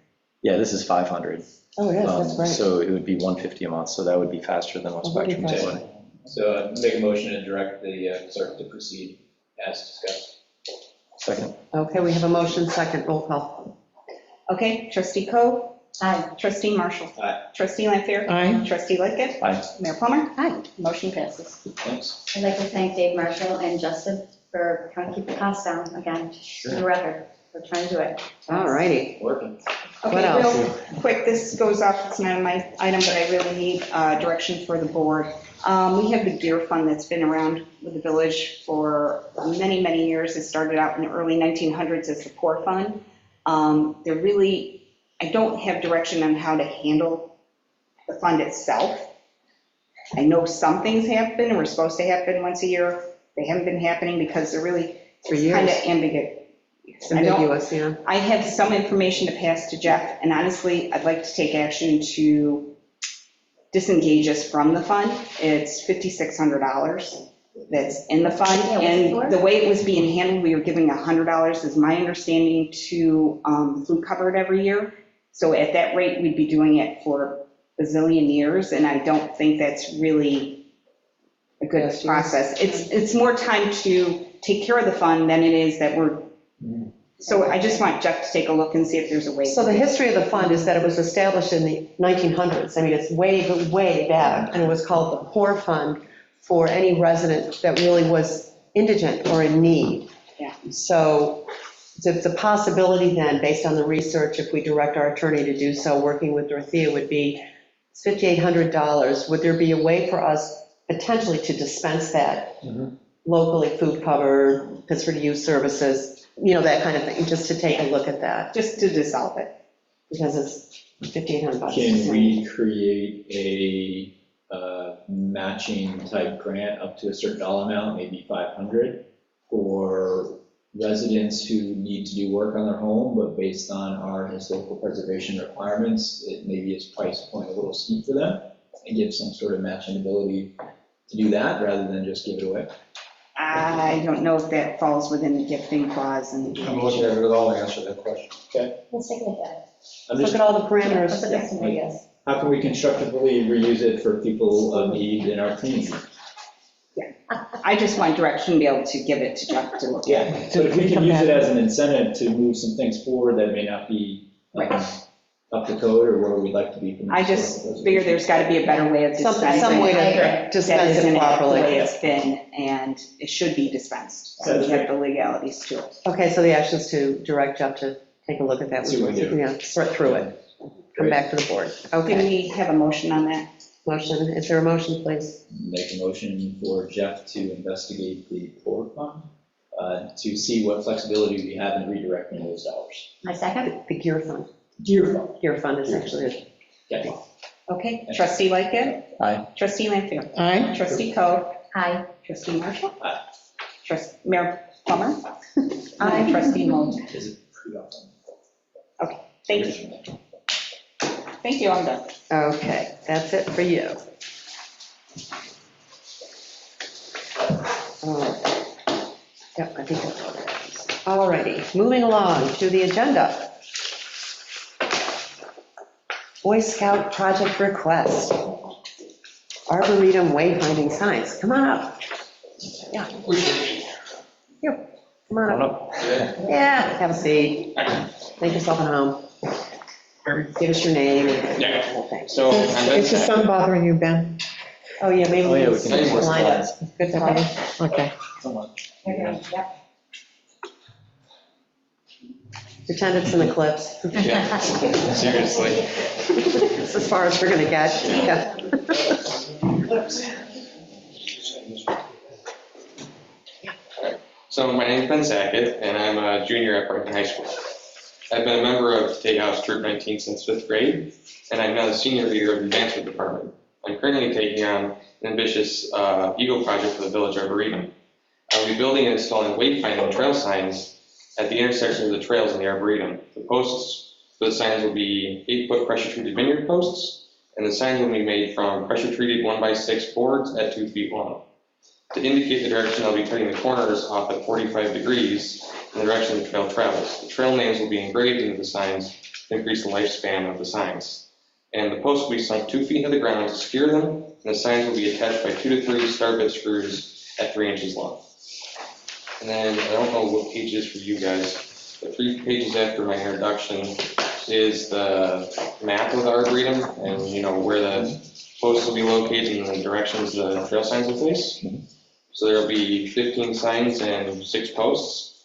Speaker 9: Yeah, this is 500.
Speaker 2: Oh, yes, that's right.
Speaker 9: So it would be 150 a month, so that would be faster than what
Speaker 2: Oh, that'd be
Speaker 9: Spectrum is
Speaker 2: faster.
Speaker 9: quoting.
Speaker 4: So make a motion to direct the clerk to proceed as discussed.
Speaker 9: Second.
Speaker 2: Okay, we have a motion, second, roll call.
Speaker 1: Okay, trustee Coe,
Speaker 7: Aye.
Speaker 1: trustee Marshall.
Speaker 4: Aye.
Speaker 1: Trustee Lanfair.
Speaker 2: Aye.
Speaker 1: Trustee Lickett.
Speaker 9: Aye.
Speaker 1: Mayor Plummer.
Speaker 7: Aye.
Speaker 1: Motion passes.
Speaker 4: Thanks.
Speaker 7: I'd like to thank Dave Marshall and Justin for trying to keep the costs down again, for the record, for trying to do it.
Speaker 2: All righty.
Speaker 4: Working.
Speaker 2: What
Speaker 1: Okay,
Speaker 2: else?
Speaker 1: real quick, this goes off, it's not on my item, but I really need direction for the board. We have the Deer Fund that's been around with the village for many, many years. It started out in the early 1900s as the Poor Fund. I don't have direction on how to handle the fund itself. I know some things happen, and we're supposed to happen once a year. They haven't been happening because they're really
Speaker 2: For years.
Speaker 1: kind of ambiguous.
Speaker 2: It's
Speaker 1: I don't-
Speaker 2: ambiguous, yeah.
Speaker 1: I have some information to pass to Jeff, and honestly, I'd like to take action to disengage us from the fund. It's $5,600 that's in the fund,
Speaker 7: Yeah, what's it
Speaker 1: and
Speaker 7: for?
Speaker 1: the way it was being handled, we were giving $100, is my understanding, to food cupboard every year. So at that rate, we'd be doing it for a bazillion years, and I don't think that's really a good
Speaker 2: Yes, yes.
Speaker 1: process. It's more time to take care of the fund than it is that we're, so I just want Jeff to take a look and see if there's a way.
Speaker 2: So the history of the fund is that it was established in the 1900s. I mean, it's way, way back, and it was called the Poor Fund for any resident that really was indigent or in need.
Speaker 1: Yeah.
Speaker 2: So it's a possibility then, based on the research, if we direct our attorney to do so, working with Dorothea, would be it's $5,800. Would there be a way for us potentially to dispense that locally, food cupboard, Pittsburgh Youth Services, that kind of thing, just to take a look at that,
Speaker 1: Just to dissolve it.
Speaker 2: because it's $5,800.
Speaker 4: Can we create a matching type grant up to a certain dollar amount, maybe 500, for residents who need to do work on their home, but based on our historical preservation requirements, it maybe is price point a little steep for them, and give some sort of matching ability to do that rather than just give it away?
Speaker 1: I don't know if that falls within the gifting clause and.
Speaker 3: I'm looking at it all to answer that question.
Speaker 7: Let's take a look at it.
Speaker 4: I'm
Speaker 2: Look
Speaker 4: just,
Speaker 2: at all the
Speaker 7: Let's
Speaker 2: parameters.
Speaker 7: look at some ideas.
Speaker 4: how can we constructively reuse it for people of need in our community?
Speaker 1: I just want direction to be able to give it to Jeff to look at.
Speaker 4: Yeah, so if we can use it as an incentive to move some things forward that may not be up to code or where we'd like to be. from
Speaker 1: I just figure there's got to be a better way of dispensing.
Speaker 2: Some way
Speaker 7: I
Speaker 2: to
Speaker 1: That
Speaker 2: dispense
Speaker 1: isn't
Speaker 2: it
Speaker 1: the
Speaker 2: properly.
Speaker 1: way it's been, and it should be dispensed. So we have the legalities to it.
Speaker 2: Okay, so the action is to direct Jeff to take a look at that.
Speaker 4: See what we do.
Speaker 2: Yeah, sort through it, come back to the board.
Speaker 1: Can
Speaker 2: Okay,
Speaker 1: we have a motion on that?
Speaker 2: motion, is there a motion, please?
Speaker 4: Make a motion for Jeff to investigate the Poor Fund to see what flexibility we have in redirecting those dollars.
Speaker 7: My second?
Speaker 2: The gear fund.
Speaker 4: Gear fund.
Speaker 2: Is actually,
Speaker 4: Yeah.
Speaker 1: Okay, trustee Lightgev.
Speaker 9: Aye.
Speaker 1: Trustee Lanfair.
Speaker 2: Aye.
Speaker 1: Trustee Coe.
Speaker 7: Aye.
Speaker 1: Trustee Marshall.
Speaker 4: Aye.
Speaker 1: Mayor Plummer. Aye. Trustee Mold.
Speaker 4: Is it pre-owned?
Speaker 1: Thank you. Thank you, I'm done.
Speaker 2: okay, that's it for you. Yep, I think that's all that is. All righty, moving along to the agenda. Boy Scout project request. Arboretum wayfinding signs. Come on up. Yeah, come on
Speaker 9: Coming
Speaker 2: up.
Speaker 9: up.
Speaker 2: Yeah, have a seat. Make yourself at home. Give us your name.
Speaker 5: Yeah.
Speaker 2: Okay.
Speaker 5: So,
Speaker 10: Is your son bothering you, Ben?
Speaker 2: Oh, yeah, maybe
Speaker 9: Oh, yeah,
Speaker 2: we
Speaker 9: we
Speaker 2: can
Speaker 9: can
Speaker 2: just line up.
Speaker 10: Good to have you. Okay.
Speaker 4: Someone.
Speaker 7: Yep.
Speaker 2: Pretend it's in the clips.
Speaker 5: Yeah, seriously.
Speaker 2: It's as far as we're gonna get. Yeah.
Speaker 5: So my name's Ben Sackett, and I'm a junior at Brighton High School. I've been a member of State House Troop 19 since 5th grade, and I'm now the senior leader of the advancement department. I'm currently taking on an ambitious Eagle project for the Village Arboretum. I'll be building and installing wayfinding trail signs at the intersection of the trails in the Arboretum. The posts for the signs will be 8-foot pressure-treated vineyard posts, and the signs will be made from pressure-treated 1x6 boards at 2 feet long. To indicate the direction, I'll be cutting the corners off at 45 degrees in the direction the trail travels. The trail names will be engraved into the signs to increase the lifespan of the signs. And the posts will be sunk 2 feet into the ground to secure them, and the signs will be attached by 2 to 3 star bit screws at 3 inches long. And then, I don't know what page it is for you guys, but 3 pages after my introduction is the map of the Arboretum and, you know, where the posts will be located and the directions the trail signs will face. So there'll be 15 signs and 6 posts.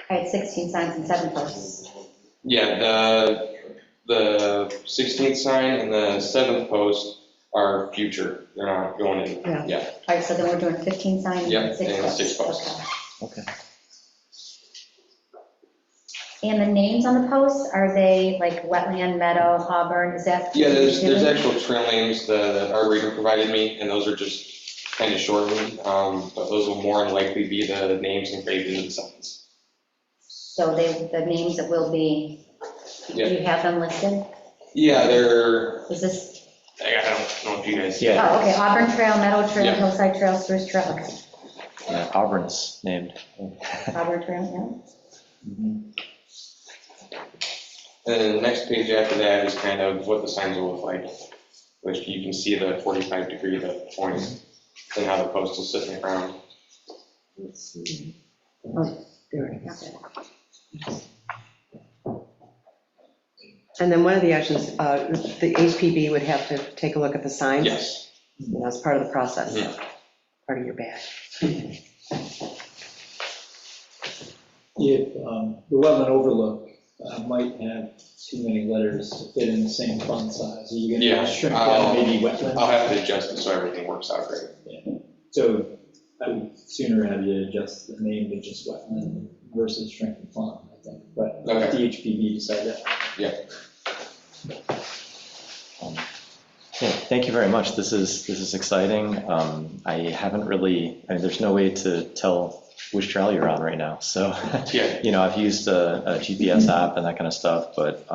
Speaker 7: I had 16 signs and 7 posts.
Speaker 5: Yeah, the 16th sign and the 7th post are future. They're not going in
Speaker 2: Yeah.
Speaker 5: yet.
Speaker 7: All right, so then we're doing 15 signs
Speaker 5: Yep,
Speaker 7: and 6
Speaker 5: and
Speaker 7: posts.
Speaker 5: 6 posts.
Speaker 7: Okay.
Speaker 9: Okay.
Speaker 7: And the names on the posts, are they like wetland, meadow, Auburn, is that?
Speaker 5: Yeah, there's actual trail names that Arboretum provided me, and those are just kind of shortened, but those will more than likely be the names engraved into the signs.
Speaker 7: So the names that will be, do
Speaker 5: Yeah.
Speaker 7: you have them listed?
Speaker 5: Yeah, they're,
Speaker 7: Is this,
Speaker 5: I don't know if you guys.
Speaker 9: Yeah.
Speaker 7: oh, okay, Auburn Trail, Meadow Trail,
Speaker 5: Yeah.
Speaker 7: Hillside Trail, Spruce Trail, okay.
Speaker 9: Yeah, Auburn's named.
Speaker 7: Auburn Trail,
Speaker 5: And then the next page after that is kind of what the signs will look like, which you can see the 45 degree, the point, and how the post will sit in the ground.
Speaker 2: Let's see. Oh, there it is. And then one of the actions, the HPB would have to take a look at the signs?
Speaker 5: Yes.
Speaker 2: That's part of the process,
Speaker 5: Yeah.
Speaker 2: part of your bag.
Speaker 4: If the wetland overlook might have too many letters to fit in the same font size, are you going
Speaker 5: Yeah,
Speaker 4: to shrink down maybe
Speaker 5: I'll
Speaker 4: wetland?
Speaker 5: have to adjust it so everything works out great.
Speaker 4: So I would sooner have you adjust the name to just wetland versus shrink the font, I think. But let the HPB decide that.
Speaker 9: Yeah, thank you very much. This is exciting. I haven't really, I mean, there's no way to tell which trail you're on right now. So,
Speaker 5: Yeah.
Speaker 9: you know, I've used a GPS app and that kind of stuff, but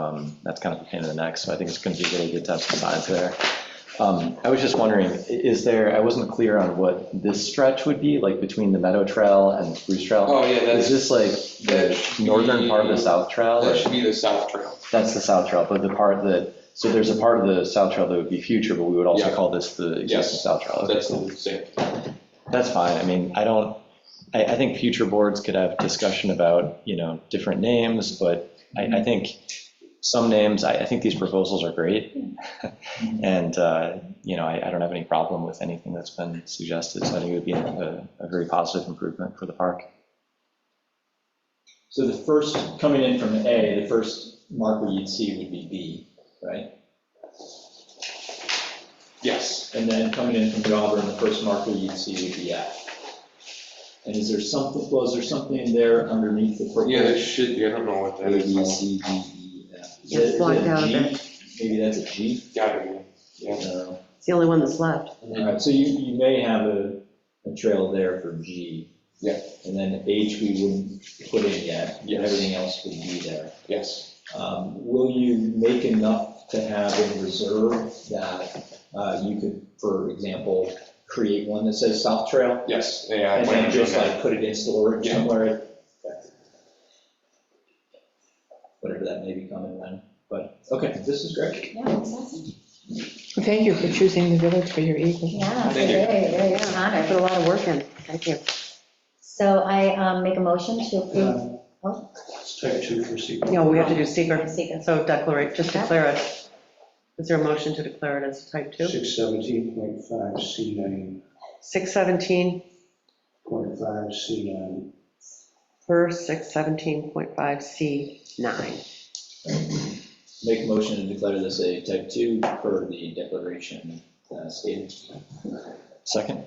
Speaker 9: that's kind of a pain in the neck. So I think it's going to be really good to have some signs there. I was just wondering, I wasn't clear on what this stretch would be, like between the Meadow Trail and the Spruce Trail.
Speaker 5: Oh, yeah,
Speaker 9: Is this like the northern part of the South Trail?
Speaker 5: That
Speaker 9: or-
Speaker 5: should be the South Trail.
Speaker 9: That's the South Trail, but the part that, so there's a part of the South Trail that would be future, but we would also
Speaker 5: Yeah.
Speaker 9: call this the existing
Speaker 5: Yes.
Speaker 9: South Trail. Okay,
Speaker 5: That's
Speaker 9: cool.
Speaker 5: the same.
Speaker 9: That's fine. I mean, I think future boards could have discussion about, you know, different names, but I think some names, I think these proposals are great. And, you know, I don't have any problem with anything that's been suggested. So I think it would be a very positive improvement for the park.
Speaker 4: So the first, coming in from A, the first marker you'd see would be B, right?
Speaker 5: Yes.
Speaker 4: And then coming in from the Auburn, the first marker you'd see would be F. And is there something, was there something there underneath the purple?
Speaker 5: Yeah, there should be, I don't know what that
Speaker 4: A,
Speaker 5: is.
Speaker 4: B, C, D, E, F. Is
Speaker 2: It's
Speaker 4: it
Speaker 2: blocked
Speaker 4: a
Speaker 2: out a
Speaker 4: G?
Speaker 2: bit.
Speaker 4: Maybe that's a G?
Speaker 5: Gotta be, yeah.
Speaker 4: No.
Speaker 2: It's the only one that's left.
Speaker 4: All right, so you may have a trail there for G.
Speaker 5: Yeah.
Speaker 4: And then H we wouldn't put in yet, but
Speaker 5: Yes.
Speaker 4: everything else would be there.
Speaker 5: Yes.
Speaker 4: Will you make enough to have in reserve that you could, for example, create one that says South Trail?
Speaker 5: Yes, yeah. I
Speaker 4: And
Speaker 5: plan
Speaker 4: then
Speaker 5: on
Speaker 4: just
Speaker 5: doing that.
Speaker 4: like put it in storage
Speaker 5: Yeah.
Speaker 4: somewhere? Whatever that may become in then, but, okay, this is great.
Speaker 7: Yeah, that's awesome.
Speaker 10: Well, thank you for choosing the village for your eagle.
Speaker 7: Yeah, it's
Speaker 5: Thank you.
Speaker 7: very
Speaker 2: Put a
Speaker 7: honored.
Speaker 2: lot of work in. Thank you.
Speaker 7: So I make a motion to approve.
Speaker 3: It's type 2 for secret.
Speaker 2: No, we have to do secret.
Speaker 7: Secret.
Speaker 2: So declare, just declare it. Is there a motion to declare it as type 2?
Speaker 3: 617.5 C9,
Speaker 2: 617
Speaker 3: .5 C9.
Speaker 2: per 617.5 C9.
Speaker 4: Make a motion to declare this a type 2 per the declaration stated.
Speaker 9: Second?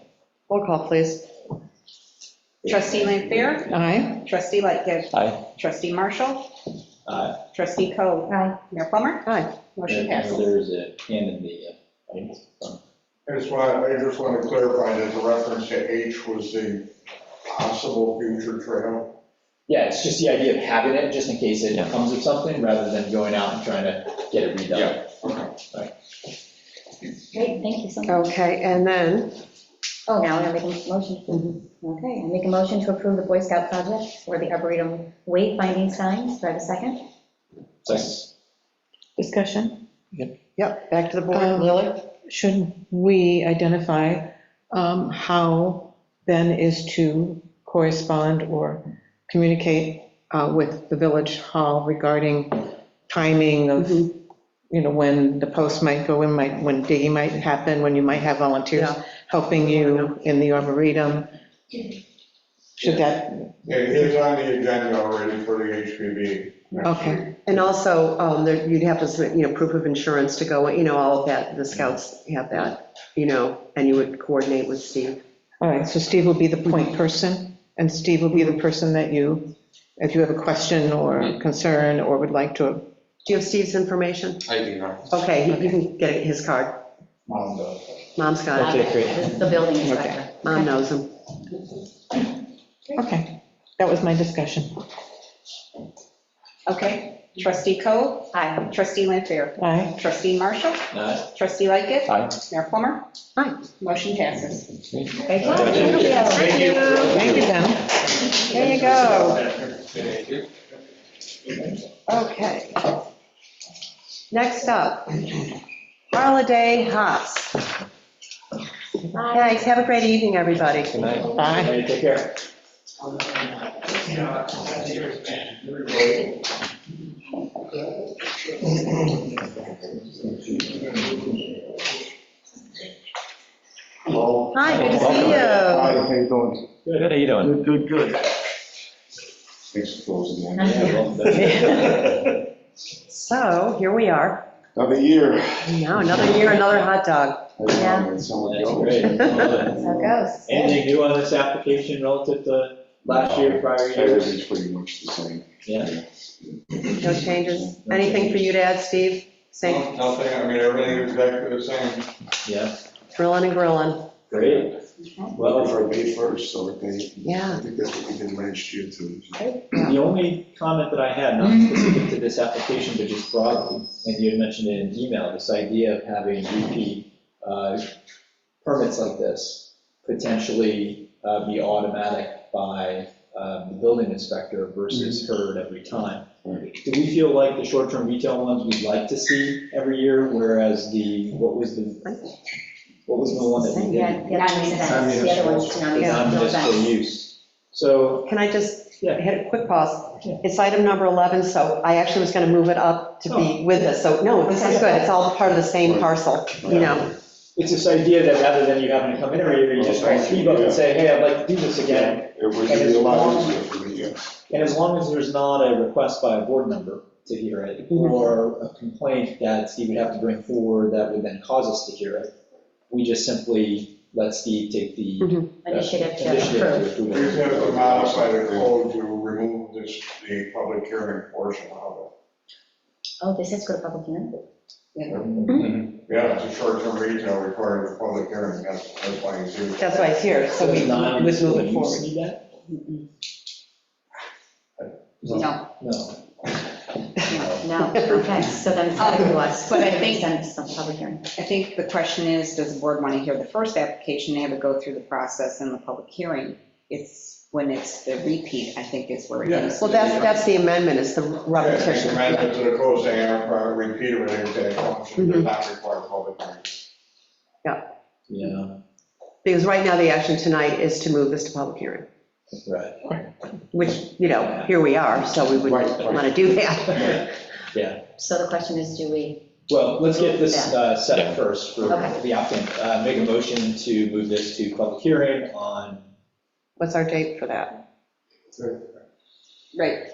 Speaker 2: Roll call, please.
Speaker 1: Trustee Lampier,
Speaker 10: Aye.
Speaker 1: trustee Lightgev,
Speaker 9: Aye.
Speaker 1: trustee Marshall,
Speaker 4: Aye.
Speaker 1: trustee Coe,
Speaker 7: Aye.
Speaker 1: Mayor Plummer,
Speaker 2: Aye.
Speaker 1: motion
Speaker 4: And
Speaker 1: passes.
Speaker 4: there's a hand in the audience.
Speaker 6: I just want to clarify that the reference to H was the possible future trail.
Speaker 4: Yeah, it's just the idea of having it, just in case it
Speaker 9: Yeah.
Speaker 4: comes with something, rather than going out and trying to get it redone.
Speaker 5: Yeah.
Speaker 7: Great, thank you so much.
Speaker 2: Okay, and then,
Speaker 7: Oh, now we're gonna make a motion. Okay, I make a motion to approve the Boy Scout project for the Arboretum wayfinding signs. Do I have a second?
Speaker 4: Second.
Speaker 10: Discussion?
Speaker 2: yep, back to the board.
Speaker 10: Lily? Should we identify how Ben is to correspond or communicate with the village hall regarding timing of, when the post might go in, when digging might happen, when you might have volunteers
Speaker 2: Yeah.
Speaker 10: helping you in the arboretum? Should that,
Speaker 6: It is on the agenda already for the HPV next
Speaker 10: Okay.
Speaker 6: week.
Speaker 2: And also, you'd have to submit, proof of insurance to go, all of that, the scouts have that, and you would coordinate with Steve.
Speaker 10: all right, so Steve will be the point person, and Steve will be the person that you, if you have a question or concern or would like to,
Speaker 2: Do you have Steve's information?
Speaker 5: I do not.
Speaker 2: Okay, you can get his card.
Speaker 6: Mom does.
Speaker 2: Mom's got it.
Speaker 4: Okay, great.
Speaker 7: This is the building inspector.
Speaker 2: Mom knows him.
Speaker 10: okay, that was my discussion.
Speaker 1: Okay, trustee Coe,
Speaker 7: Aye.
Speaker 1: trustee Lampier,
Speaker 10: Aye.
Speaker 1: trustee Marshall,
Speaker 4: Aye.
Speaker 1: trustee Lightgev,
Speaker 9: Aye.
Speaker 1: Mayor Plummer,
Speaker 2: Aye.
Speaker 1: motion passes.
Speaker 7: Great job.
Speaker 4: Thank you.
Speaker 2: Thank you.
Speaker 10: Thank you, Ben.
Speaker 2: There you go.
Speaker 5: Thank you.
Speaker 2: Okay. Next up, Holiday Hops. Thanks, have a great evening, everybody.
Speaker 9: Good night.
Speaker 10: Bye.
Speaker 4: Hey, take care.
Speaker 3: Hello.
Speaker 2: Hi, good to see you.
Speaker 3: Hi, how you doing?
Speaker 9: Good, how you doing?
Speaker 3: Good. Thanks for closing that.
Speaker 4: Yeah, well, that's-
Speaker 2: So, here we are.
Speaker 3: Another year.
Speaker 2: Now, another year, another hot dog.
Speaker 7: Yeah.
Speaker 3: Someone
Speaker 4: That's
Speaker 3: goes.
Speaker 4: great. Love it.
Speaker 7: That's how it goes.
Speaker 4: Anything new on this application relative to last year, prior years?
Speaker 3: Everything's pretty much the same.
Speaker 4: Yeah.
Speaker 2: No changes. Anything for you to add, Steve? Same,
Speaker 6: Nothing, everything is exactly the same.
Speaker 4: Yeah,
Speaker 2: drilling and grilling.
Speaker 4: great.
Speaker 3: Looking
Speaker 4: Well,
Speaker 3: for a May 1st, so I
Speaker 2: Yeah.
Speaker 3: think that's what we did last year too.
Speaker 4: the only comment that I had, not specific to this application, but just broadly, and you had mentioned it in an email, this idea of having repeat permits like this potentially be automatic by the building inspector versus heard every time. Do we feel like the short-term retail ones we'd like to see every year, whereas what was the one that we
Speaker 7: Yeah,
Speaker 4: did?
Speaker 7: the non-residents, the other one's
Speaker 4: Non-municipal use. So,
Speaker 2: Can I just
Speaker 4: Yeah.
Speaker 2: hit a quick pause?
Speaker 4: Yeah.
Speaker 2: It's item number 11, so I actually was going to move it up to be with this. So, no, this is good. It's all part of the same parcel,
Speaker 4: it's this idea that rather than you having to come in every year, you just call Steve up and say, hey, I'd like to do this again.
Speaker 3: It would be a lot easier for me, yeah.
Speaker 4: And as long as there's not a request by a board member to hear it, or a complaint that Steve would have to bring forward that would then cause us to hear it, we just simply let Steve take the
Speaker 7: Initiative to
Speaker 4: initiative to
Speaker 7: approve.
Speaker 4: approve
Speaker 6: We're
Speaker 4: it.
Speaker 6: going to modify the code to remove this, the public hearing portion of
Speaker 7: Oh, this is for the public hearing?
Speaker 6: it. Yeah, it's a short-term retail required for public hearing, that's why he's here.
Speaker 2: That's why it's here, so we would move it forward.
Speaker 4: See that?
Speaker 1: No.
Speaker 4: No.
Speaker 7: No, okay, so then it's not to us.
Speaker 1: But I think-
Speaker 7: Then it's the public hearing.
Speaker 1: I think the question is, does the board want to hear the first application, have it go through the process and the public hearing? It's when it's the repeat, I think is where it is.
Speaker 2: Well, that's the amendment, it's the repetition.
Speaker 6: Amendment to the code saying, repeat of an exact function, does not require public hearing.
Speaker 4: Yeah,
Speaker 2: Because right now, the action tonight is to move this to public hearing,
Speaker 4: right.
Speaker 2: which, here we are, so we would
Speaker 3: Right.
Speaker 2: want to do that.
Speaker 4: Yeah.
Speaker 7: So the question is, do we,
Speaker 4: Well, let's get this set
Speaker 9: Yeah.
Speaker 4: up first for
Speaker 7: Okay.
Speaker 4: the applicant. Make a motion to move this to public hearing on,
Speaker 2: What's our date for that?
Speaker 1: Right,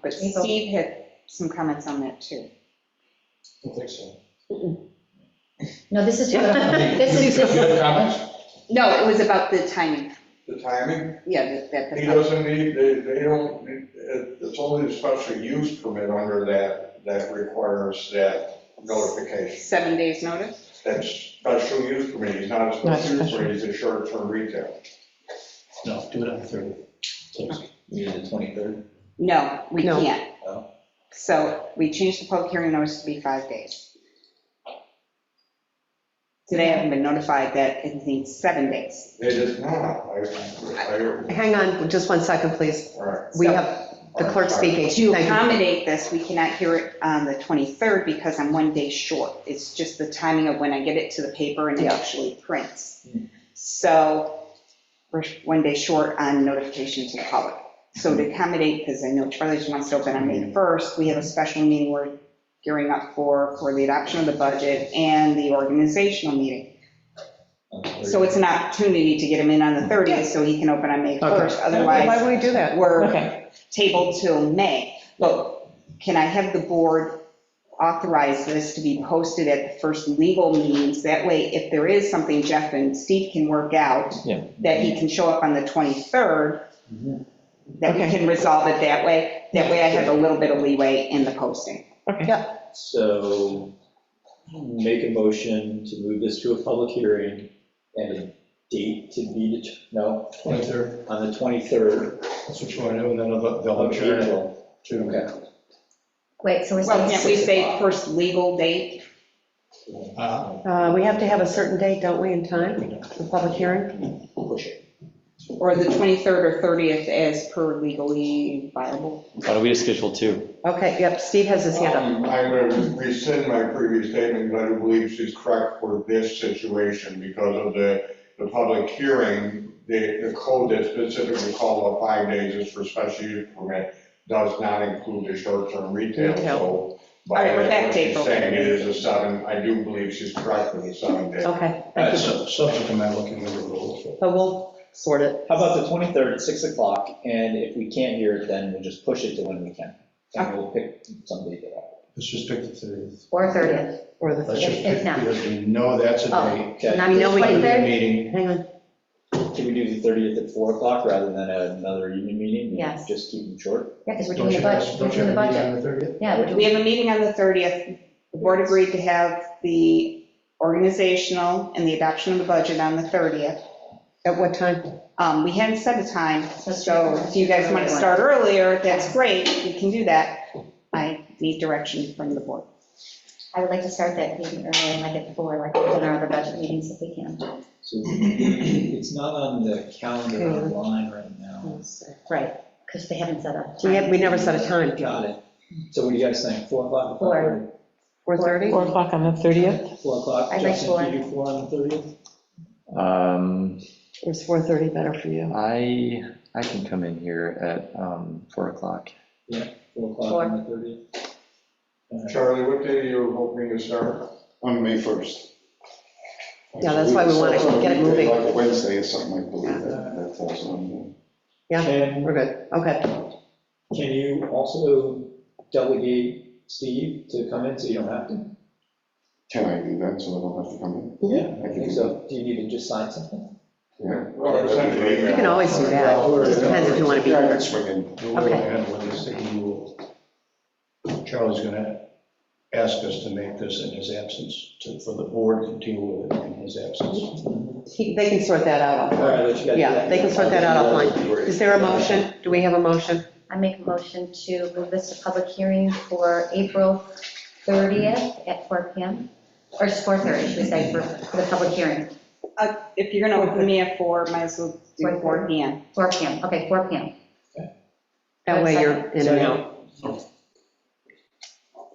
Speaker 1: but Steve had some comments on that too.
Speaker 3: I don't think so.
Speaker 7: no, this is, this is,
Speaker 6: Comments?
Speaker 1: No, it was about the timing.
Speaker 6: The timing?
Speaker 1: Yeah, that.
Speaker 6: He doesn't need, they don't, it's only the special use permit under that requires that notification.
Speaker 1: 7 days notice?
Speaker 6: That's special use permit, he's not a special use permit, he's a short-term retail.
Speaker 3: No, do it on the 30th. Please.
Speaker 4: you know, the 23rd.
Speaker 1: No, we
Speaker 2: No.
Speaker 1: can't.
Speaker 4: Oh.
Speaker 1: So we changed the public hearing notice to be 5 days. Today I haven't been notified that it needs 7 days.
Speaker 6: It is not,
Speaker 2: Hang on, just 1 second, please.
Speaker 6: all right.
Speaker 2: We have the clerk speaking.
Speaker 1: To
Speaker 2: Thank you.
Speaker 1: accommodate this, we cannot hear it on the 23rd because I'm 1 day short. It's just the timing of when I get it to the paper and it
Speaker 2: Yeah.
Speaker 1: actually prints. So we're 1 day short on notification to the public. So to accommodate, because I know Charlie's wants to open on May 1st, we have a special meeting we're gearing up for the adoption of the budget and the organizational meeting. So it's an opportunity to get him in on the 30th so he can open on May 1st.
Speaker 10: Why
Speaker 1: Otherwise,
Speaker 10: would we do that?
Speaker 1: we're
Speaker 10: Okay.
Speaker 1: tabled till May. But can I have the board authorize this to be posted at the first legal meetings? That way, if there is something Jeff and Steve can work out,
Speaker 9: Yeah.
Speaker 1: that he can show up on the 23rd,
Speaker 4: Mhm.
Speaker 1: that we
Speaker 10: Okay.
Speaker 1: can resolve it that way. That way I have a little bit of leeway in the posting.
Speaker 4: So make a motion to move this to a public hearing and a date to be,
Speaker 3: 23rd,
Speaker 4: on the 23rd
Speaker 3: that's what you want to do, and then they'll
Speaker 4: of
Speaker 3: adjourn it
Speaker 4: April.
Speaker 3: to.
Speaker 4: Okay.
Speaker 7: wait, so we're
Speaker 1: Well,
Speaker 7: saying,
Speaker 1: can't we say first legal date?
Speaker 2: We have to have a certain date, don't we, in time, for public hearing?
Speaker 4: Push it.
Speaker 1: Or the 23rd or 30th as per legally viable?
Speaker 9: Why don't we just schedule 2?
Speaker 2: Okay, yep, Steve has his hand up.
Speaker 6: I'm going to rescind my previous statement, because I do believe she's correct for this situation because of the public hearing. The code that specifically called out 5 days is for special use permit, does not include the short-term retail, so.
Speaker 1: All right, we're back to April.
Speaker 6: Saying it is a 7, I do believe she's correct for the 7 days.
Speaker 2: Okay, thank you.
Speaker 3: Subject to my looking at the rules.
Speaker 2: But we'll sort it.
Speaker 4: How about the 23rd at 6 o'clock, and if we can't hear it, then we'll just push it to when we can. And we'll pick some date that.
Speaker 3: Let's just pick the 30th.
Speaker 7: or 30th,
Speaker 2: Or the,
Speaker 3: Let's just
Speaker 7: If
Speaker 3: pick,
Speaker 7: not.
Speaker 3: because we know that's a
Speaker 7: Oh.
Speaker 3: date.
Speaker 4: Okay,
Speaker 7: not
Speaker 2: We
Speaker 7: the
Speaker 2: know we can do
Speaker 7: 23rd?
Speaker 3: Meeting,
Speaker 2: hang on.
Speaker 4: can we do the 30th at 4 o'clock rather than another evening meeting?
Speaker 7: Yes.
Speaker 4: Just keep them short?
Speaker 7: Yeah, because we're
Speaker 3: don't
Speaker 7: doing
Speaker 3: you
Speaker 7: the
Speaker 3: have,
Speaker 7: budget, we're
Speaker 3: don't you
Speaker 7: doing the
Speaker 3: have a meeting
Speaker 7: budget.
Speaker 3: on the 30th?
Speaker 7: Yeah, we're
Speaker 1: We
Speaker 7: doing,
Speaker 1: have a meeting on the 30th. The board agreed to have the organizational and the adoption of the budget on the 30th.
Speaker 2: At what time?
Speaker 1: We hadn't set a time, so if you guys want to start earlier, that's great, we can do that. I need direction from the board.
Speaker 7: I would like to start that meeting early, like at 4, like we've done our other budget meetings if we can.
Speaker 4: So it's not on the calendar online right now.
Speaker 7: Right, because they haven't set up.
Speaker 2: We never set a time.
Speaker 4: Got it. So what do you guys think, 4 o'clock?
Speaker 7: 4.
Speaker 2: 4:30?
Speaker 10: 4 o'clock on the 30th?
Speaker 4: 4 o'clock?
Speaker 7: I'd like
Speaker 4: Justin,
Speaker 7: 4.
Speaker 4: can you do 4 on the 30th?
Speaker 2: Or is 4:30 better for you?
Speaker 9: I can come in here at 4 o'clock.
Speaker 4: 4 o'clock on the 30th?
Speaker 6: Charlie, what day are you hoping to start?
Speaker 11: On May 1st.
Speaker 2: Yeah, that's why we want to get it moving.
Speaker 11: Like a Wednesday or something, I believe that falls on.
Speaker 4: Can
Speaker 2: We're good, okay.
Speaker 4: can you also delegate Steve to come in so you don't have to?
Speaker 11: Can I do that so they don't have to come in?
Speaker 4: Yeah, I think so. Do you need to just sign something?
Speaker 11: Yeah.
Speaker 6: Or send an email.
Speaker 2: You can always do that. It just depends if you want to be
Speaker 11: Yeah, I
Speaker 2: here.
Speaker 11: can swing in.
Speaker 3: The way I handle it is that Charlie's going to ask us to make this in his absence, for the board to deal with it in his absence.
Speaker 2: They can sort that out
Speaker 4: All right,
Speaker 2: offline.
Speaker 4: let you guys do
Speaker 2: Yeah,
Speaker 4: that.
Speaker 2: they can sort that out offline. Is there a motion? Do we have a motion?
Speaker 7: I make a motion to move this to public hearing for April 30th at 4 PM, or it's 4:30, should we say, for the publibc hearing?
Speaker 1: If you're going to open me at 4, might as well do 4 PM.
Speaker 7: 4 PM, okay, 4 PM.
Speaker 2: That way you're in and out.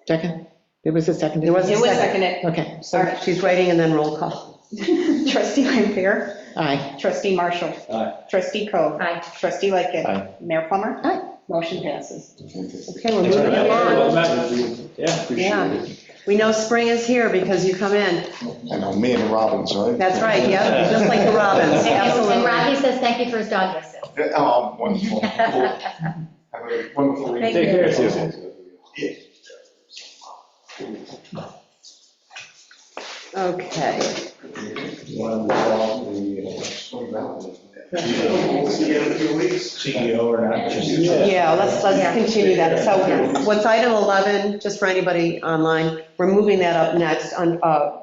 Speaker 10: Second? There was a second?
Speaker 2: There was a
Speaker 1: It was
Speaker 2: second.
Speaker 1: seconded.
Speaker 10: Okay,
Speaker 2: So she's writing and then roll call.
Speaker 1: Trustee Lampier,
Speaker 10: aye.
Speaker 1: trustee Marshall,
Speaker 4: Aye.
Speaker 1: trustee Coe,
Speaker 7: Aye.
Speaker 1: trustee Lightgev,
Speaker 9: Aye.
Speaker 1: Mayor Plummer.
Speaker 7: Aye.
Speaker 1: Motion passes.
Speaker 2: Okay, we're moving along.
Speaker 4: Yeah.
Speaker 2: Yeah. We know spring is here because you come in.
Speaker 11: I know, me and the Robins, right?
Speaker 2: That's right, yeah, just like the Robins,
Speaker 7: And
Speaker 2: absolutely.
Speaker 7: Rocky says thank you for his dog visit.
Speaker 11: Oh, wonderful. Cool. Have a wonderful week.
Speaker 7: Thank
Speaker 4: Take care,
Speaker 7: you.
Speaker 4: too.
Speaker 2: Okay.
Speaker 3: One call the CEO or not, just.
Speaker 2: Yeah, let's continue that. So what's item 11, just for anybody online, we're moving that up next on,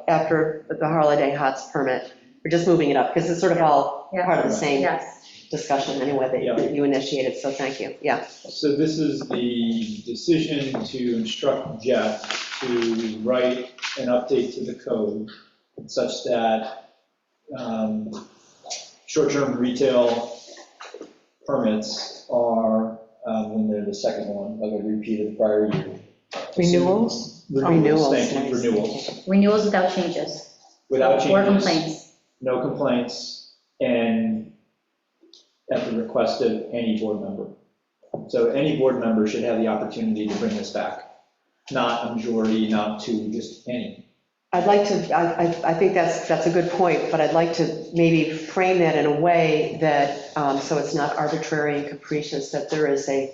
Speaker 2: after the holiday hots permit. We're just moving it up because it's sort of all part of the same
Speaker 7: Yes.
Speaker 2: discussion anyway that you initiated, so thank you. Yeah.
Speaker 4: So this is the decision to instruct Jeff to write an update to the code such that short-term retail permits are, when they're the second one, like a repeat of the prior year.
Speaker 10: Renewals?
Speaker 4: Renewals, thank you,
Speaker 2: Renewals,
Speaker 4: renewals.
Speaker 7: Renewals without changes.
Speaker 4: Without changes.
Speaker 7: Or complaints.
Speaker 4: No complaints, and at the request of any board member. So any board member should have the opportunity to bring this back. Not a majority, not two, just any.
Speaker 2: I'd like to, I think that's a good point, but I'd like to maybe frame that in a way that, so it's not arbitrary and capricious, that there is a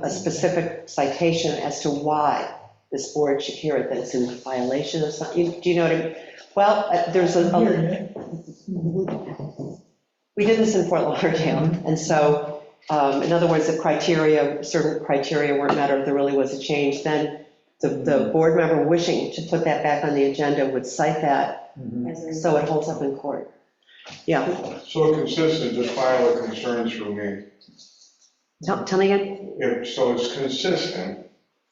Speaker 2: specific citation as to why this board should hear it, that it's in violation of something. Do you know what I mean? Well, there's we did this in Fort Lauderdale, and so, in other words, if certain criteria weren't met, or if there really was a change, then the board member wishing to put that back on the agenda would cite that, so it holds up in court. Yeah,
Speaker 6: So consistent, just file a concern through me.
Speaker 2: tell me again?
Speaker 6: If, so it's consistent,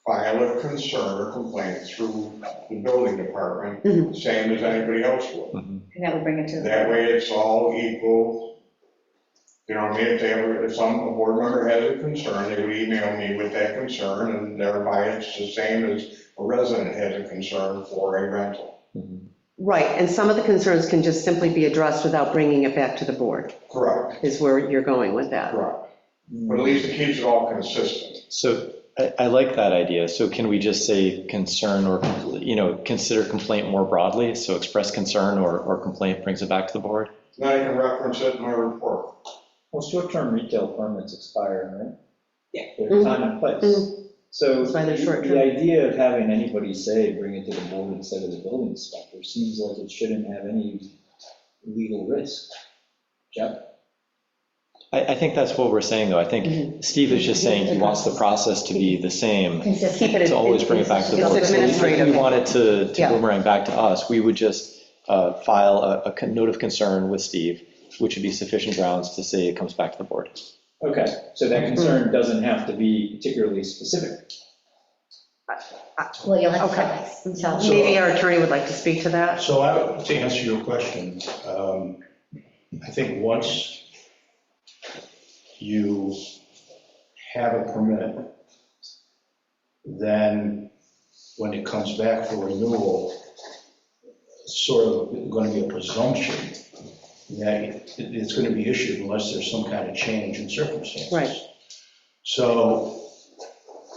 Speaker 6: file a concern or complaint through the building department,
Speaker 2: Mhm.
Speaker 6: same as anybody else would.
Speaker 7: And that would bring it to the.
Speaker 6: That way it's all equal. You know what I mean? If a board member has a concern, they would email me with that concern, and thereby it's the same as a resident has a concern for a rental.
Speaker 2: Right, and some of the concerns can just simply be addressed without bringing it back to the board,
Speaker 6: Correct,
Speaker 2: is where you're going with that.
Speaker 6: correct. But at least it keeps it all consistent.
Speaker 9: So I like that idea. So can we just say concern or, consider complaint more broadly? So express concern or complaint brings it back to the board?
Speaker 6: Then I can reference it in my report.
Speaker 4: Well, short-term retail permits expire, right?
Speaker 1: Yeah.
Speaker 4: There's time and place. So
Speaker 2: That's why they're short-term.
Speaker 4: the idea of having anybody say, bring it to the board instead of the building inspector seems like it shouldn't have any legal risk. Jeff?
Speaker 9: I think that's what we're saying, though. I think Steve is just saying he wants the process to be the same,
Speaker 7: Consistent.
Speaker 2: Keep it
Speaker 9: to always bring it back to the
Speaker 2: It's
Speaker 9: board. So
Speaker 2: administrative.
Speaker 9: if we wanted to
Speaker 2: Yeah.
Speaker 9: boomerang back to us, we would just file a note of concern with Steve, which would be sufficient grounds to say it comes back to the board.
Speaker 4: Okay, so that concern doesn't have to be particularly specific.
Speaker 7: Well, you'll have
Speaker 2: Okay.
Speaker 7: to tell.
Speaker 2: Maybe our attorney would like to speak to that.
Speaker 3: So to answer your question, I think once you have a permit, then when it comes back for renewal, it's sort of going to be a presumption that it's going to be issued unless there's some kind of change in circumstances.
Speaker 2: Right.
Speaker 3: So,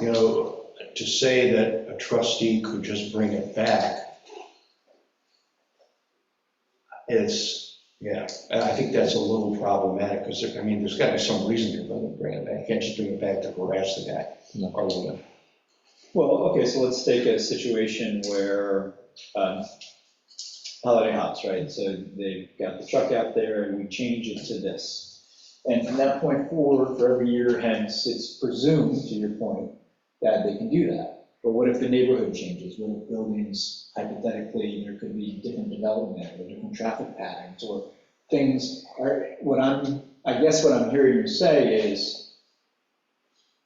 Speaker 3: to say that a trustee could just bring it back, I think that's a little problematic, because, there's got to be some reason to bring it back. You can't just bring it back to harass the guy or woman.
Speaker 4: Well, okay, so let's take a situation where, Holiday House, right? So they've got the truck out there and we change it to this. And from that point forward, for every year hence, it's presumed, to your point, that they can do that. But what if the neighborhood changes? What if buildings, hypothetically, there could be different development or different traffic patterns or things are, I guess what I'm hearing you say is,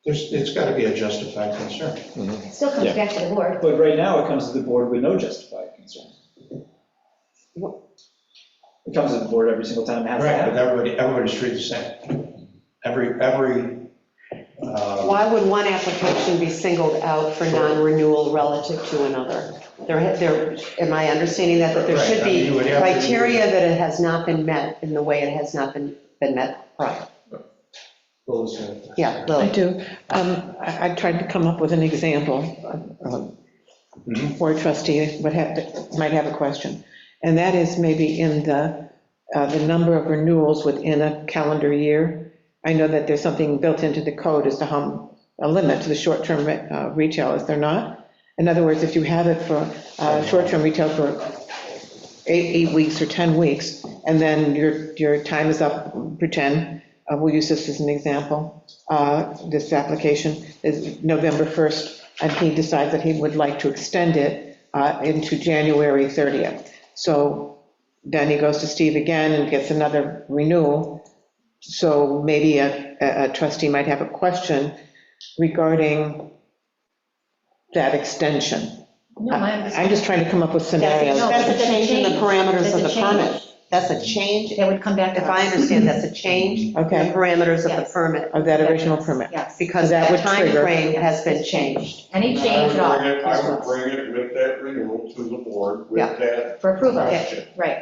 Speaker 3: It's got to be a justified concern.
Speaker 7: It still comes
Speaker 4: Yeah.
Speaker 7: back to the board.
Speaker 4: but right now it comes to the board with no justified concern. It comes to the board every single time it has to
Speaker 3: Right, but
Speaker 4: happen.
Speaker 3: everybody's treated the same. Every,
Speaker 2: Why would one application be singled out for non-renewal relative to another? Am I understanding that there
Speaker 3: Right,
Speaker 2: should
Speaker 3: I mean,
Speaker 2: be
Speaker 3: you would have to-
Speaker 2: criteria that it has not been met in the way it has not been met prior? Yeah,
Speaker 10: I
Speaker 2: Lily.
Speaker 10: do. I tried to come up with an example where a trustee might have a question. And that is maybe in the number of renewals within a calendar year. I know that there's something built into the code as to how, a limit to the short-term retail, is there not? In other words, if you have it for short-term retail for 8 weeks or 10 weeks, and then your time is up, pretend, we'll use this as an example, this application is November 1st, and he decides that he would like to extend it into January 30th. So then he goes to Steve again and gets another renewal. So maybe a trustee might have a question regarding that extension.
Speaker 7: No,
Speaker 10: I'm just trying to come up with scenarios.
Speaker 7: No,
Speaker 2: That's
Speaker 7: it's
Speaker 2: a change in the parameters
Speaker 7: That's
Speaker 2: of
Speaker 7: a
Speaker 2: the
Speaker 7: change.
Speaker 2: permit. That's a change,
Speaker 7: That would come back to
Speaker 2: if I
Speaker 7: us.
Speaker 2: understand, that's a change in the
Speaker 10: Okay.
Speaker 2: parameters of the
Speaker 7: Yes.
Speaker 2: permit,
Speaker 10: Of that original permit.
Speaker 7: Yes.
Speaker 2: because
Speaker 10: That
Speaker 2: that
Speaker 10: would
Speaker 2: time
Speaker 10: trigger-
Speaker 2: frame has been changed.
Speaker 7: Any change at all.
Speaker 6: I would bring it with that renewal to the board
Speaker 2: Yeah.
Speaker 6: with that
Speaker 7: For approval,
Speaker 6: question.
Speaker 7: right.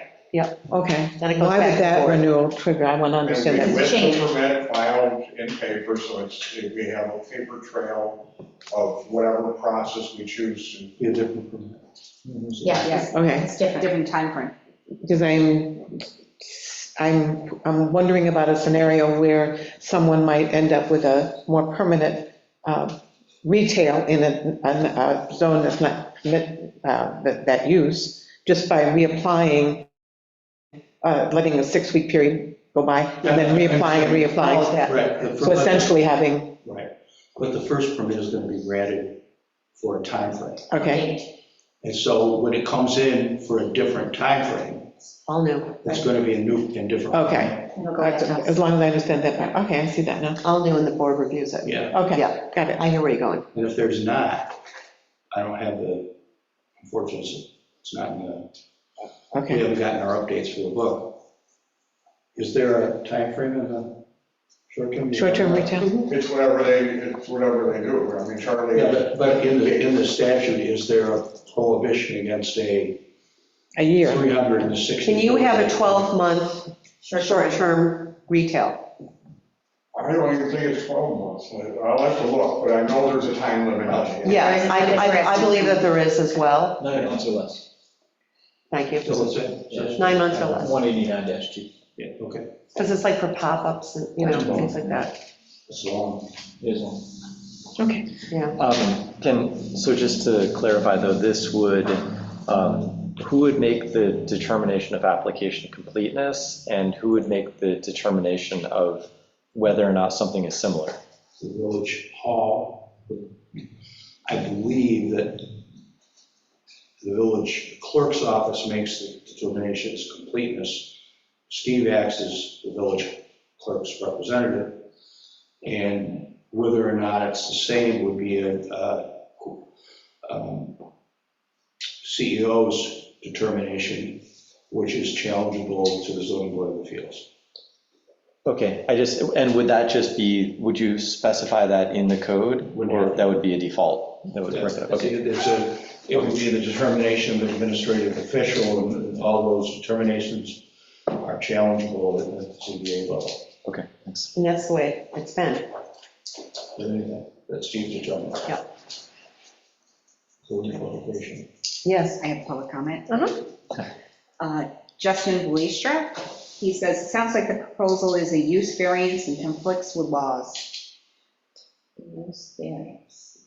Speaker 10: Okay.
Speaker 2: Then it goes
Speaker 10: Why
Speaker 2: back
Speaker 10: would
Speaker 2: to
Speaker 10: that
Speaker 2: board.
Speaker 10: renewal trigger? I want to
Speaker 6: And
Speaker 10: understand
Speaker 6: we
Speaker 10: that.
Speaker 6: with
Speaker 7: change.
Speaker 6: the permit filed in paper, so we have a paper trail of whatever process we choose to.
Speaker 3: Be a different permit.
Speaker 7: Yeah,
Speaker 1: Yes,
Speaker 10: Okay.
Speaker 7: it's different.
Speaker 1: different timeframe.
Speaker 10: Because I'm wondering about a scenario where someone might end up with a more permanent retail in a zone that's not permit that use, just by reapplying, letting a 6-week period go by, and then reapplying and
Speaker 2: All of
Speaker 10: reapplying.
Speaker 2: that.
Speaker 3: Right.
Speaker 10: So essentially having,
Speaker 3: Right, but the first permit is going to be granted for a time frame.
Speaker 10: okay,
Speaker 3: And so when it comes in for a different time frame,
Speaker 2: All new,
Speaker 3: it's going to be a new and different.
Speaker 10: okay.
Speaker 7: It'll go back to us.
Speaker 10: As long as I understand that part. Okay, I see that now.
Speaker 2: all new, and the board reviews it.
Speaker 3: Yeah,
Speaker 10: Okay,
Speaker 2: Yeah.
Speaker 10: got it.
Speaker 2: I hear where you're going.
Speaker 3: and if there's not, I don't have the, unfortunately, it's not in the, we
Speaker 10: Okay.
Speaker 3: haven't gotten our updates for the book. Is there a time frame in the short-term?
Speaker 10: Short-term retail?
Speaker 6: It's whatever they do. I mean, Charlie.
Speaker 3: Yeah, but in the statute, is there a prohibition against a
Speaker 10: A year.
Speaker 3: 360?
Speaker 2: Can you have a 12-month short-term retail?
Speaker 6: I don't even think it's 12 months. I'll have to look, but I know there's a time limit on it.
Speaker 2: Yes, I believe that there is as well.
Speaker 4: 9 months or less.
Speaker 2: Thank you.
Speaker 3: So what's that?
Speaker 2: 9 months or less.
Speaker 4: 189-2.
Speaker 3: Yeah, okay.
Speaker 2: Because it's like for pop-ups and, things like that.
Speaker 3: It's long.
Speaker 4: Is one.
Speaker 10: Okay.
Speaker 2: Yeah.
Speaker 9: So just to clarify though, this would, who would make the determination of application completeness, and who would make the determination of whether or not something is similar?
Speaker 3: The village hall. I believe that the village clerk's office makes the determination as completeness. Steve acts as the village clerk's representative, and whether or not it's the same would be a CEO's determination, which is challengeable to the zoning board of appeals.
Speaker 9: Okay, and would that just be, would you specify that in the code, or that would be a default? That would work out? Okay.
Speaker 3: It would be the determination of the administrative official, and all those determinations are challengeable at the CBA level.
Speaker 9: Okay, thanks.
Speaker 2: And that's the way it's been.
Speaker 3: That's Steve's determination.
Speaker 2: Yeah.
Speaker 3: Zoning qualification.
Speaker 2: Yes.
Speaker 1: I have public comment.
Speaker 2: Uh-huh.
Speaker 1: Justin Bleistra, he says, it sounds like the proposal is a use variance and conflicts with laws.
Speaker 7: Use variance.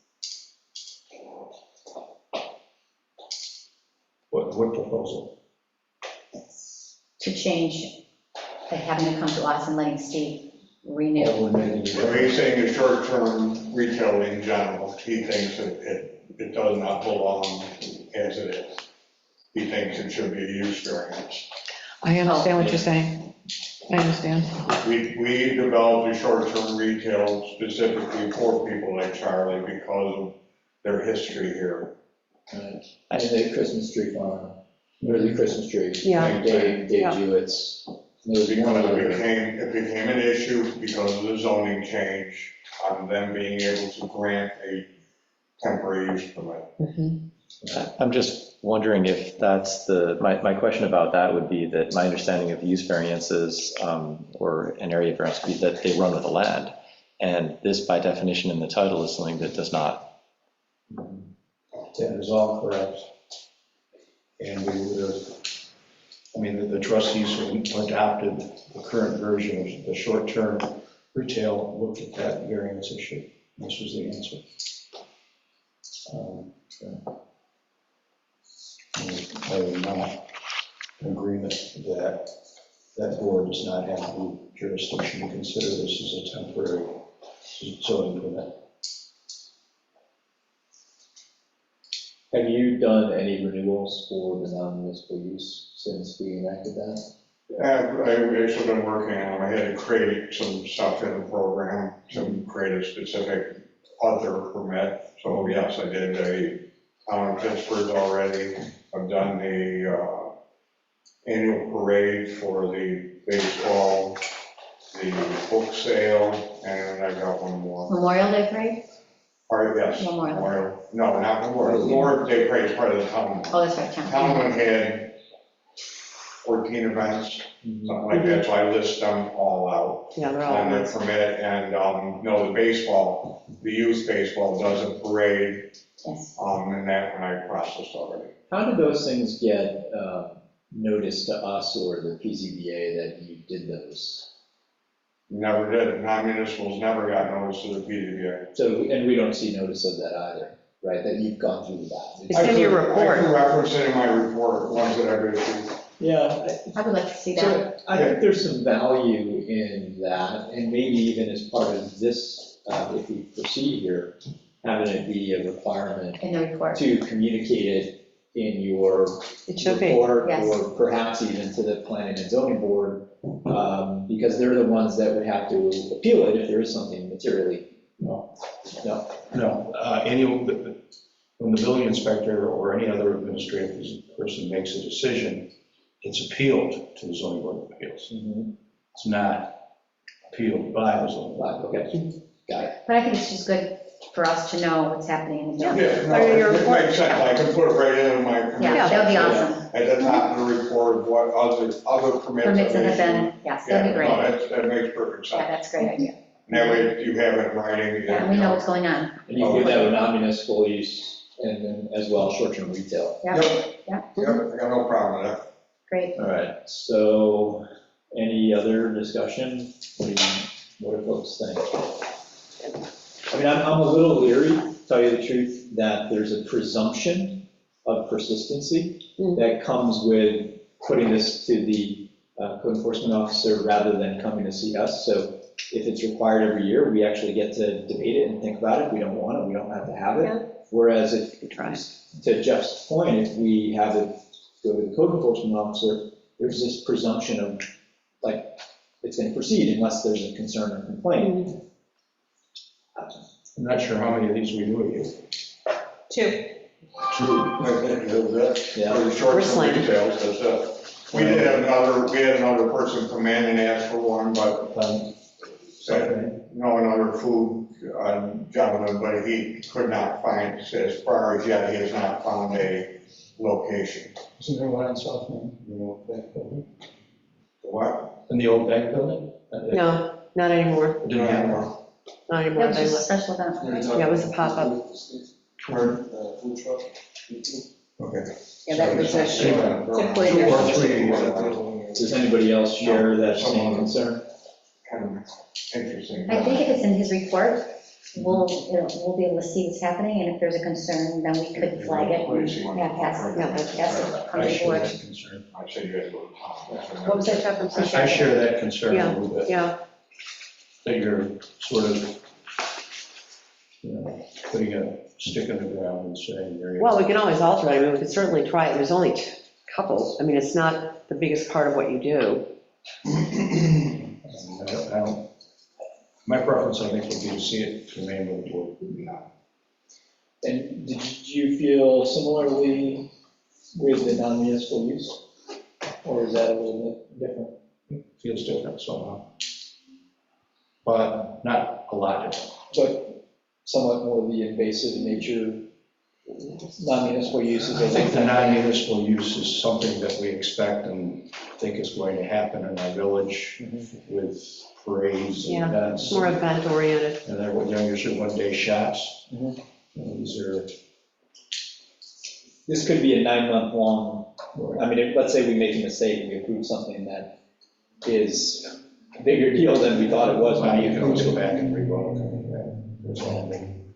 Speaker 3: What proposal?
Speaker 7: To change, like having to come to us and letting Steve renew.
Speaker 3: What we're making
Speaker 6: So he's saying the short-term retail in general, he thinks that it does not belong as it is. He thinks it should be a use variance.
Speaker 10: I understand what you're saying. I understand.
Speaker 6: We developed the short-term retail specifically for people like Charlie because of their history here.
Speaker 4: And the Christmas tree farm, or the Christmas tree.
Speaker 2: Yeah.
Speaker 4: Like Dave
Speaker 2: Yeah.
Speaker 4: Jewett. There was one
Speaker 6: Because
Speaker 4: other.
Speaker 6: it became an issue because of the zoning change on them being able to grant a temporary use permit.
Speaker 2: Mhm.
Speaker 9: I'm just wondering if that's my question about that would be that my understanding of use variances or an area variance would be that they run with the land. And this, by definition in the title, is something that does not.
Speaker 3: That is all correct. And we would have, I mean, the trustees who adopted the current version of the short-term retail looked at that variance issue. This was the answer. I am not in agreement that that board does not have the jurisdiction to consider this as a temporary zoning permit.
Speaker 4: Have you done any renewals for the non-municipal use since we enacted that?
Speaker 6: I've actually been working on, I had to create some stuff in the program to create a specific other permit. So yes, I did a town of Pittsburgh already. I've done the annual parade for the baseball, the book sale, and I got one more.
Speaker 7: Memorial Day parade?
Speaker 6: Or yes,
Speaker 7: Memorial.
Speaker 6: no, not Memorial. Memorial Day parade is part of the town.
Speaker 7: Oh, that's right, town.
Speaker 6: Town had 14 events, something like that, so I list them all out.
Speaker 2: Yeah, they're all.
Speaker 6: On the permit, and no, the baseball, the youth baseball does a parade,
Speaker 7: Yes.
Speaker 6: and that one I processed already.
Speaker 4: How did those things get noticed to us or the PZBA that you did those?
Speaker 6: Never did, non-municipals never got notice of the PDBA.
Speaker 4: So, and we don't see notice of that either, right, that you've gone through that?
Speaker 2: It's in your report.
Speaker 6: I can reference it in my report, ones that I've issued.
Speaker 4: Yeah.
Speaker 7: I would like to see that.
Speaker 4: So I think there's some value in that, and maybe even as part of this, if we proceed here, having it be a requirement
Speaker 7: In the report.
Speaker 4: to communicate it in your
Speaker 2: It should be.
Speaker 4: report,
Speaker 7: Yes.
Speaker 4: or perhaps even to the planning and zoning board, because they're the ones that would have to appeal it if there is something materially.
Speaker 3: No, when the building inspector or any other administrative person makes a decision, it's appealed to the zoning board of appeals. It's not appealed by the zoning board.
Speaker 4: Okay, got it.
Speaker 7: But I think it's just good for us to know what's happening in the building.
Speaker 6: Yeah, no,
Speaker 2: Part of your
Speaker 6: it
Speaker 2: report.
Speaker 6: makes sense, I can put it right in my.
Speaker 7: Yeah, that would be awesome.
Speaker 6: At the top of the report of what other permits.
Speaker 7: Permits that have
Speaker 6: I've issued.
Speaker 7: been, yes, that'd be
Speaker 6: Yeah, no,
Speaker 7: great.
Speaker 6: that makes perfect
Speaker 7: Yeah,
Speaker 6: sense.
Speaker 7: that's a great idea.
Speaker 6: And that way you have it in writing.
Speaker 7: Yeah, and we know what's going on.
Speaker 4: And you do that with non-municipal use and then as well short-term retail.
Speaker 7: Yeah,
Speaker 6: Yep,
Speaker 7: yeah,
Speaker 6: I got no problem with that.
Speaker 7: great.
Speaker 4: All right, so any other discussion? What do folks think? I mean, I'm a little leery, to tell you the truth, that there's a presumption of persistency that comes with putting this to the code enforcement officer rather than coming to see us. So if it's required every year, we actually get to debate it and think about it. If we don't want it, we don't have to have
Speaker 2: Yeah.
Speaker 4: it. Whereas if,
Speaker 2: We try.
Speaker 4: to Jeff's point, if we have it go to the code enforcement officer, there's this presumption of, like, it's going to proceed unless there's a concern or complaint.
Speaker 3: I'm not sure how many of these we do a year.
Speaker 1: 2.
Speaker 4: Yeah.
Speaker 6: For the short-term
Speaker 2: Bristling.
Speaker 6: retails, that's it. We had another person come in and ask for one, but said, no, another food gentleman, but he could not find, as far as yet, he has not found a location.
Speaker 3: Isn't there one on South Main, in the old bank building?
Speaker 6: What?
Speaker 3: In the old bank building?
Speaker 2: No, not anymore.
Speaker 3: Didn't have one.
Speaker 2: Not
Speaker 7: That
Speaker 2: anymore.
Speaker 7: was
Speaker 2: They
Speaker 7: just a
Speaker 2: let-
Speaker 7: special event.
Speaker 2: Yeah, it was a pop-up.
Speaker 11: Food truck.
Speaker 3: Okay.
Speaker 1: Yeah, that was a typically
Speaker 3: Two or
Speaker 1: there's
Speaker 3: three.
Speaker 4: Does anybody else share that same concern?
Speaker 6: Kind of interesting.
Speaker 7: I think if it's in his report, we'll be able to see what's happening, and if there's a concern, then we could flag it and pass it come
Speaker 3: I
Speaker 7: to
Speaker 3: share
Speaker 7: board.
Speaker 3: that concern.
Speaker 6: I said you had to go to town.
Speaker 2: What was that, Jeff? I'm sorry.
Speaker 3: I share that concern a little bit,
Speaker 2: Yeah,
Speaker 3: that you're sort of, putting a stick in the ground and saying, there you go.
Speaker 2: well, we can always alter it, I mean, we could certainly try it, there's only a couple, I mean, it's not the biggest part of what you do.
Speaker 3: I don't- My preference, I think, would be to see it remain with the board.
Speaker 4: And did you feel similarly with the non-municipal use? Or is that a little bit different?
Speaker 3: It feels different somehow. But not a lot different.
Speaker 4: But somewhat more the invasive nature, non-municipal uses?
Speaker 3: I think the non-municipal use is something that we expect and think is going to happen in our village with parades and
Speaker 2: Yeah,
Speaker 3: events.
Speaker 2: It's more event oriented.
Speaker 3: And they're usually one-day shots.
Speaker 4: Mhm.
Speaker 3: And these are,
Speaker 4: This could be a 9-month-long, I mean, let's say we make a mistake and we approve something that is a bigger deal than we thought it was.
Speaker 3: well, you can always go back and revoke. That's all I mean.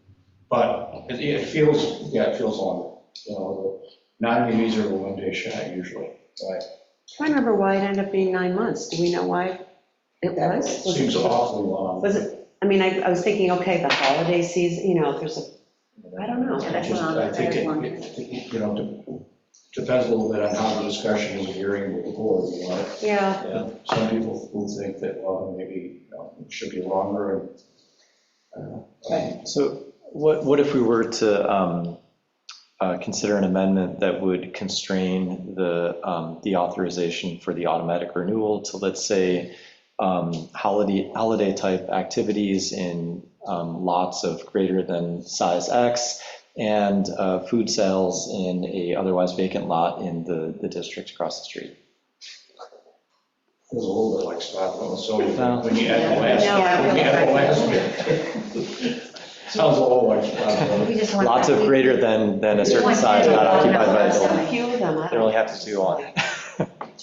Speaker 3: But it feels, yeah, it feels longer. You know, the non-munis are a one-day shot usually.
Speaker 2: I remember why it ended up being 9 months. Do we know why it was? Was
Speaker 3: Seems
Speaker 2: it-
Speaker 3: awfully long.
Speaker 2: Was it, I mean, I was thinking, okay, the holiday season, if there's I don't know.
Speaker 7: Yeah, that's
Speaker 3: Just,
Speaker 7: long,
Speaker 3: I think
Speaker 7: very long.
Speaker 3: depends a little bit on how the discussion is hearing with the board,
Speaker 2: Yeah,
Speaker 4: Yeah.
Speaker 3: Some people will think that, well, maybe it should be longer and.
Speaker 9: So what if we were to consider an amendment that would constrain the authorization for the automatic renewal to, let's say, holiday type activities in lots of greater than size X, and food sales in a otherwise vacant lot in the district across the street?
Speaker 3: Feels a little bit like Scotland, so
Speaker 9: No.
Speaker 3: when you add the last. Sounds a little like Scotland.
Speaker 7: We just want
Speaker 9: Lots of
Speaker 7: that.
Speaker 9: greater than a certain size not occupied by
Speaker 2: a
Speaker 9: adults.
Speaker 2: few of them, I
Speaker 9: They
Speaker 2: don't
Speaker 9: only have to do one.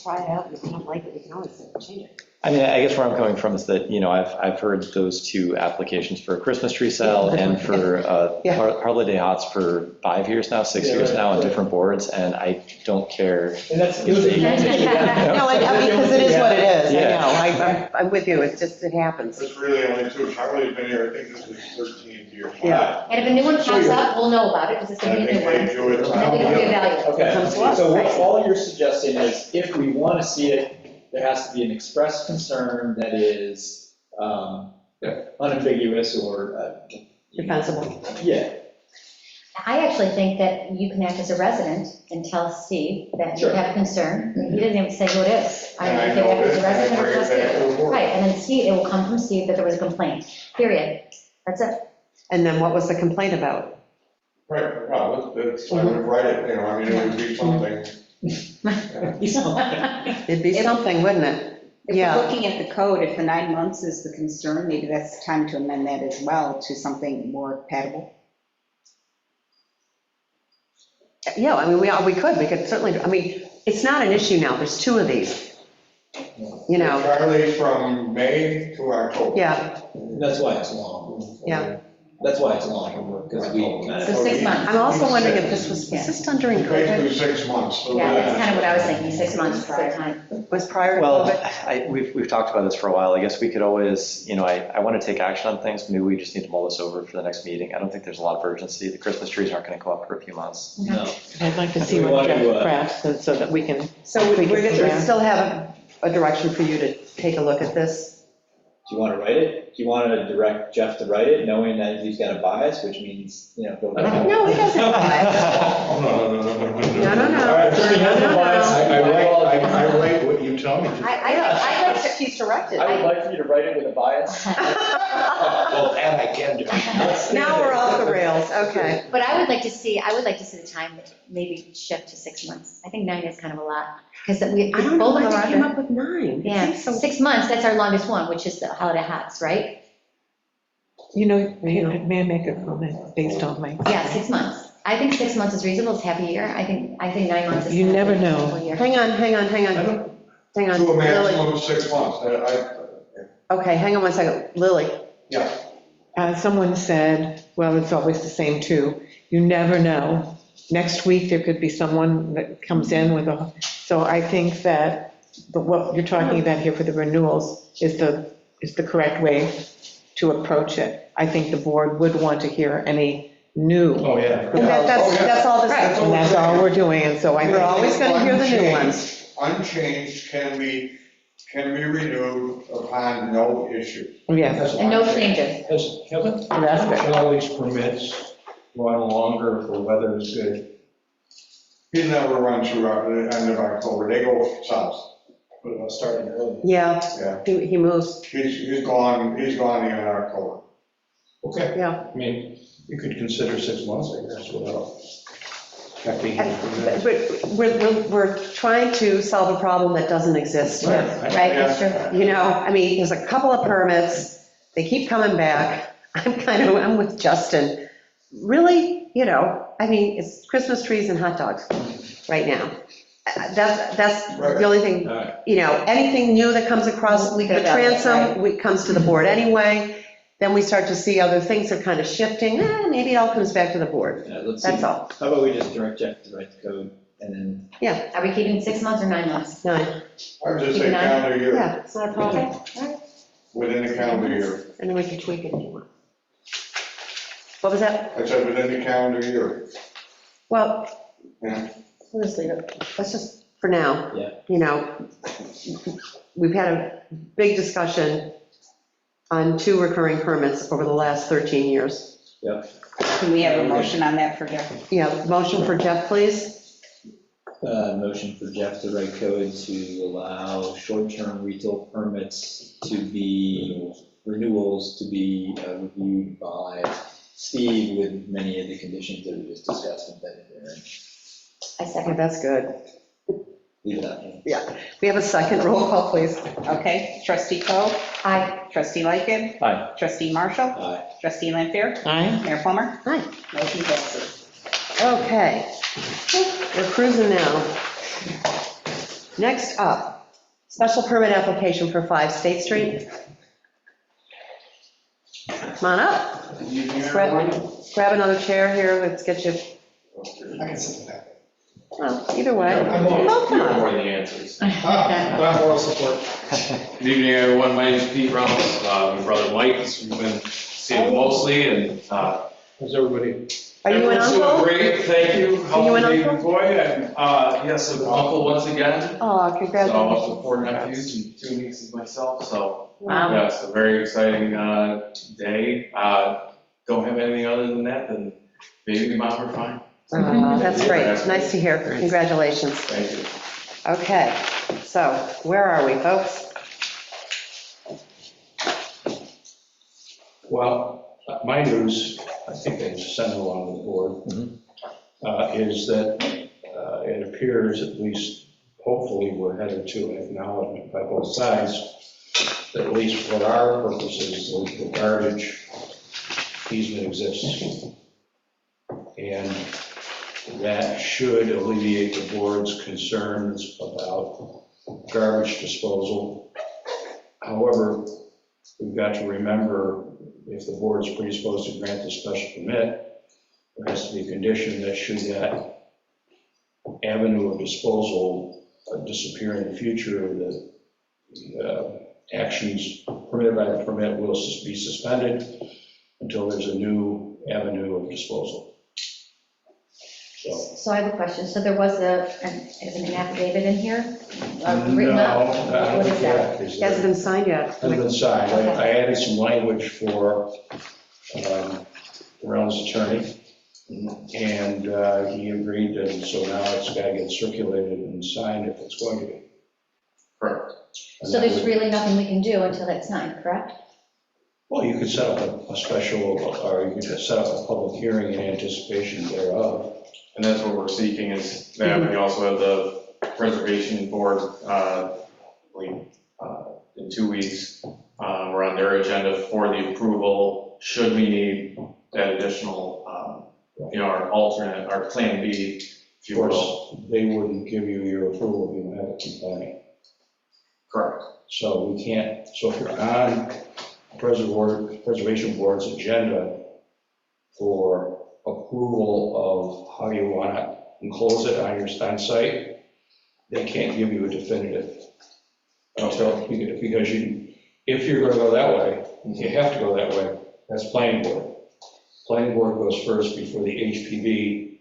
Speaker 2: try it out, and if you don't like it, you can always change it.
Speaker 9: I mean, I guess where I'm coming from is that, I've heard those two applications for a Christmas tree sale and for
Speaker 2: Yeah.
Speaker 9: holiday hots for 5 years now, 6 years now on different boards, and I don't care.
Speaker 4: And that's, it was a
Speaker 2: No, I mean, because it is what it is,
Speaker 9: Yeah.
Speaker 2: I know, I'm with you, it happens.
Speaker 6: It's really only two, Charlie's been here, I think this is 13th year.
Speaker 2: Yeah.
Speaker 7: And if a new one pops up, we'll know about it, because it's
Speaker 6: And
Speaker 7: going
Speaker 6: I
Speaker 7: to be a
Speaker 6: think
Speaker 7: new
Speaker 6: they
Speaker 7: one.
Speaker 6: do it.
Speaker 7: Then we can reevaluate.
Speaker 4: Okay,
Speaker 2: Comes to us.
Speaker 4: so what all you're suggesting is if we want to see it, there has to be an express concern that is unambiguous or,
Speaker 2: Defensible.
Speaker 4: yeah.
Speaker 7: I actually think that you can act as a resident and tell Steve that you
Speaker 4: Sure.
Speaker 7: have a concern. He doesn't even say who it is.
Speaker 6: And I
Speaker 7: You can
Speaker 6: know
Speaker 7: act as a
Speaker 6: this, and I
Speaker 7: resident or
Speaker 6: bring
Speaker 7: tell
Speaker 6: it back to the
Speaker 7: Steve.
Speaker 6: board.
Speaker 7: Right, and then Steve, it will come from Steve that there was a complaint, period. That's it.
Speaker 2: And then what was the complaint about?
Speaker 6: Right, well, that's, I would write it, I mean, it would be something.
Speaker 2: It'd be something, wouldn't it?
Speaker 1: If
Speaker 2: Yeah.
Speaker 1: we're looking at the code, if the 9 months is the concern, maybe that's time to amend that as well to something more compatible.
Speaker 2: Yeah, I mean, we could certainly, I mean, it's not an issue now, there's 2 of these,
Speaker 6: Charlie's from May to October.
Speaker 2: yeah,
Speaker 4: That's why it's long.
Speaker 2: yeah.
Speaker 4: That's why it's long, because we kind of.
Speaker 7: So 6 months.
Speaker 2: I'm also wondering if this was this done during
Speaker 6: Basically
Speaker 2: COVID?
Speaker 6: 6 months. so
Speaker 7: Yeah, that's kind of what I was thinking, 6 months is the time.
Speaker 2: Was prior to
Speaker 9: Well,
Speaker 2: COVID?
Speaker 9: we've talked about this for a while. I guess we could always, I want to take action on things. Maybe we just need to mull this over for the next meeting. I don't think there's a lot of urgency. The Christmas trees aren't going to come up for a few months.
Speaker 4: No.
Speaker 10: I'd like to see
Speaker 4: We
Speaker 10: what
Speaker 4: want to,
Speaker 10: Jeff crafts, so that we can,
Speaker 2: So we
Speaker 10: we can-
Speaker 2: still have a direction for you to take a look at this?
Speaker 4: Do you want to write it? Do you want to direct Jeff to write it, knowing that he's got a bias, which means, go.
Speaker 2: No, he doesn't bias.
Speaker 6: Oh, no.
Speaker 2: No, no, no.
Speaker 4: All right, so he has a bias.
Speaker 3: I write what you tell me to.
Speaker 2: I like that she's directed.
Speaker 4: I would like for you to write it with a bias.
Speaker 3: Well, that I can do.
Speaker 2: Now we're off the rails, okay.
Speaker 7: But I would like to see the time maybe shift to 6 months. I think 9 is kind of a lot, because we,
Speaker 2: I don't know
Speaker 7: both of
Speaker 2: why
Speaker 7: them
Speaker 2: they
Speaker 7: are.
Speaker 2: came up with 9. It
Speaker 7: Yeah,
Speaker 2: seems so-
Speaker 7: 6 months, that's our longest one, which is the holiday hots, right?
Speaker 10: may I make a comment based on my.
Speaker 7: Yeah, 6 months. I think 6 months is reasonable, it's half a year. I think 9 months is.
Speaker 10: You
Speaker 7: half
Speaker 10: never
Speaker 7: a
Speaker 10: know.
Speaker 7: full year.
Speaker 2: Hang on. Hang on.
Speaker 6: To a
Speaker 2: Lily.
Speaker 6: maximum of 6 months.
Speaker 2: Okay, hang on one second. Lily,
Speaker 6: Yeah,
Speaker 10: someone said, well, it's always the same too, you never know. Next week, there could be someone that comes in with a, so I think that what you're talking about here for the renewals is the correct way to approach it. I think the board would want to hear any new.
Speaker 3: Oh, yeah.
Speaker 2: And that's all this,
Speaker 10: And that's all we're doing, and so I
Speaker 2: we're
Speaker 10: think,
Speaker 2: always going to hear the new ones.
Speaker 6: Unchanged can be renewed upon no issue.
Speaker 10: yes,
Speaker 7: And no changes.
Speaker 3: Haven't
Speaker 10: that's good.
Speaker 3: all these permits run longer if the weather is good?
Speaker 6: He never runs through the end of October, they go south,
Speaker 8: What about starting early?
Speaker 2: Yeah,
Speaker 6: yeah.
Speaker 2: he moves,
Speaker 6: He's gone the end of October.
Speaker 3: Okay.
Speaker 2: yeah.
Speaker 3: I mean, you could consider 6 months, I guess, without affecting any permits.
Speaker 2: But we're trying to solve a problem that doesn't exist.
Speaker 10: Right,
Speaker 7: That's true.
Speaker 2: You know, I mean, there's a couple of permits, they keep coming back. I'm with Justin. Really, you know, I mean, it's Christmas trees and hot dogs right now. That's the only thing, you know, anything new that comes across the transom, comes to the board anyway. Then we start to see other things are kind of shifting, maybe it all comes back to the board.
Speaker 4: Yeah, let's see.
Speaker 2: That's all.
Speaker 4: How about we just direct Jeff to write the code and then,
Speaker 7: Are we keeping 6 months or 9 months?
Speaker 2: Nine,
Speaker 6: I would just say calendar year,
Speaker 2: yeah, it's not a problem.
Speaker 6: within the calendar year.
Speaker 2: And then we can tweak it if you want. What was that?
Speaker 6: I said within the calendar year.
Speaker 2: Well,
Speaker 6: Yeah.
Speaker 2: let's leave it. Let's just, for now.
Speaker 4: Yeah.
Speaker 2: You know, we've had a big discussion on 2 recurring permits over the last 13 years.
Speaker 1: Can we have a motion on that for Jeff?
Speaker 2: Yeah, motion for Jeff, please.
Speaker 4: motion for Jeff to write code to allow short-term retail permits to be, renewals to be reviewed by Steve with many of the conditions that we just discussed embedded there.
Speaker 7: I
Speaker 2: Okay,
Speaker 7: second.
Speaker 2: that's good.
Speaker 4: Leave that.
Speaker 2: Yeah, we have a second roll call, please.
Speaker 1: Okay, trustee Coe,
Speaker 7: Aye.
Speaker 1: trustee Lightgev,
Speaker 4: Aye.
Speaker 1: trustee Marshall,
Speaker 4: Aye.
Speaker 1: trustee Lampier,
Speaker 10: Aye.
Speaker 1: Mayor Plummer.
Speaker 2: Hi.
Speaker 1: Motion passes.
Speaker 2: Okay, we're cruising now. Next up, special permit application for 5 State Street. Come on up. Grab another chair here, let's get you,
Speaker 11: I can sit back.
Speaker 2: well, either way.
Speaker 11: I'm
Speaker 2: Oh, come
Speaker 5: More
Speaker 2: on.
Speaker 5: than the answers.
Speaker 11: Moral support.
Speaker 5: Good evening, everyone. My name is Pete Reynolds, my brother Mike. We've been seeing him mostly, and
Speaker 3: How's everybody?
Speaker 2: Are you an
Speaker 5: everyone's doing
Speaker 2: uncle?
Speaker 5: great, thank you.
Speaker 2: Are you an
Speaker 5: David
Speaker 2: uncle?
Speaker 5: Boy, and yes, I'm an uncle once again.
Speaker 2: Oh,
Speaker 5: So
Speaker 2: congratulations.
Speaker 5: I'm up to 4 nephews and 2 nieces myself, so
Speaker 7: Wow.
Speaker 5: yeah, it's a very exciting day. Don't have anything other than that, then baby and mom are fine.
Speaker 2: That's great, nice to hear, congratulations.
Speaker 5: Thank you.
Speaker 2: Okay, so where are we, folks?
Speaker 3: Well, my news, I think I sent it along to the board, is that it appears, at least hopefully, we're headed to an acknowledgement by both sides, that at least for our purposes, the garbage easement exists. And that should alleviate the board's concerns about garbage disposal. However, we've got to remember, if the board is predisposed to grant the special permit, there has to be a condition that should that avenue of disposal disappear in the future, the actions permitted by the permit will be suspended until there's a new avenue of disposal. So,
Speaker 7: So I have a question. So there was an affidavit in here?
Speaker 3: no,
Speaker 7: Written up?
Speaker 3: I
Speaker 7: What
Speaker 3: don't
Speaker 7: is
Speaker 3: think
Speaker 7: that?
Speaker 3: that is
Speaker 2: It hasn't
Speaker 3: there.
Speaker 2: been signed yet.
Speaker 3: Hasn't been signed. I added some language for Brown's attorney, and he agreed, and so now it's got to get circulated and signed if it's going to be.
Speaker 5: Correct.
Speaker 3: And
Speaker 7: So
Speaker 3: that
Speaker 7: there's
Speaker 3: would-
Speaker 7: really nothing we can do until that's signed, correct?
Speaker 3: Well, you could set up a special, or you could set up a public hearing in anticipation thereof.
Speaker 5: And that's what we're seeking is that. We also have the preservation board, in 2 weeks. We're on their agenda for the approval, should we need that additional, our alternate, our plan B, if you
Speaker 3: Of
Speaker 5: will.
Speaker 3: course, they wouldn't give you your approval if you don't have a complaint.
Speaker 5: Correct.
Speaker 3: So we can't, so if you're on Preservation Board's agenda for approval of how you want to enclose it on your site, they can't give you a definitive until, because if you're going to go that way, you have to go that way, that's planning board. Planning board goes first before the HPV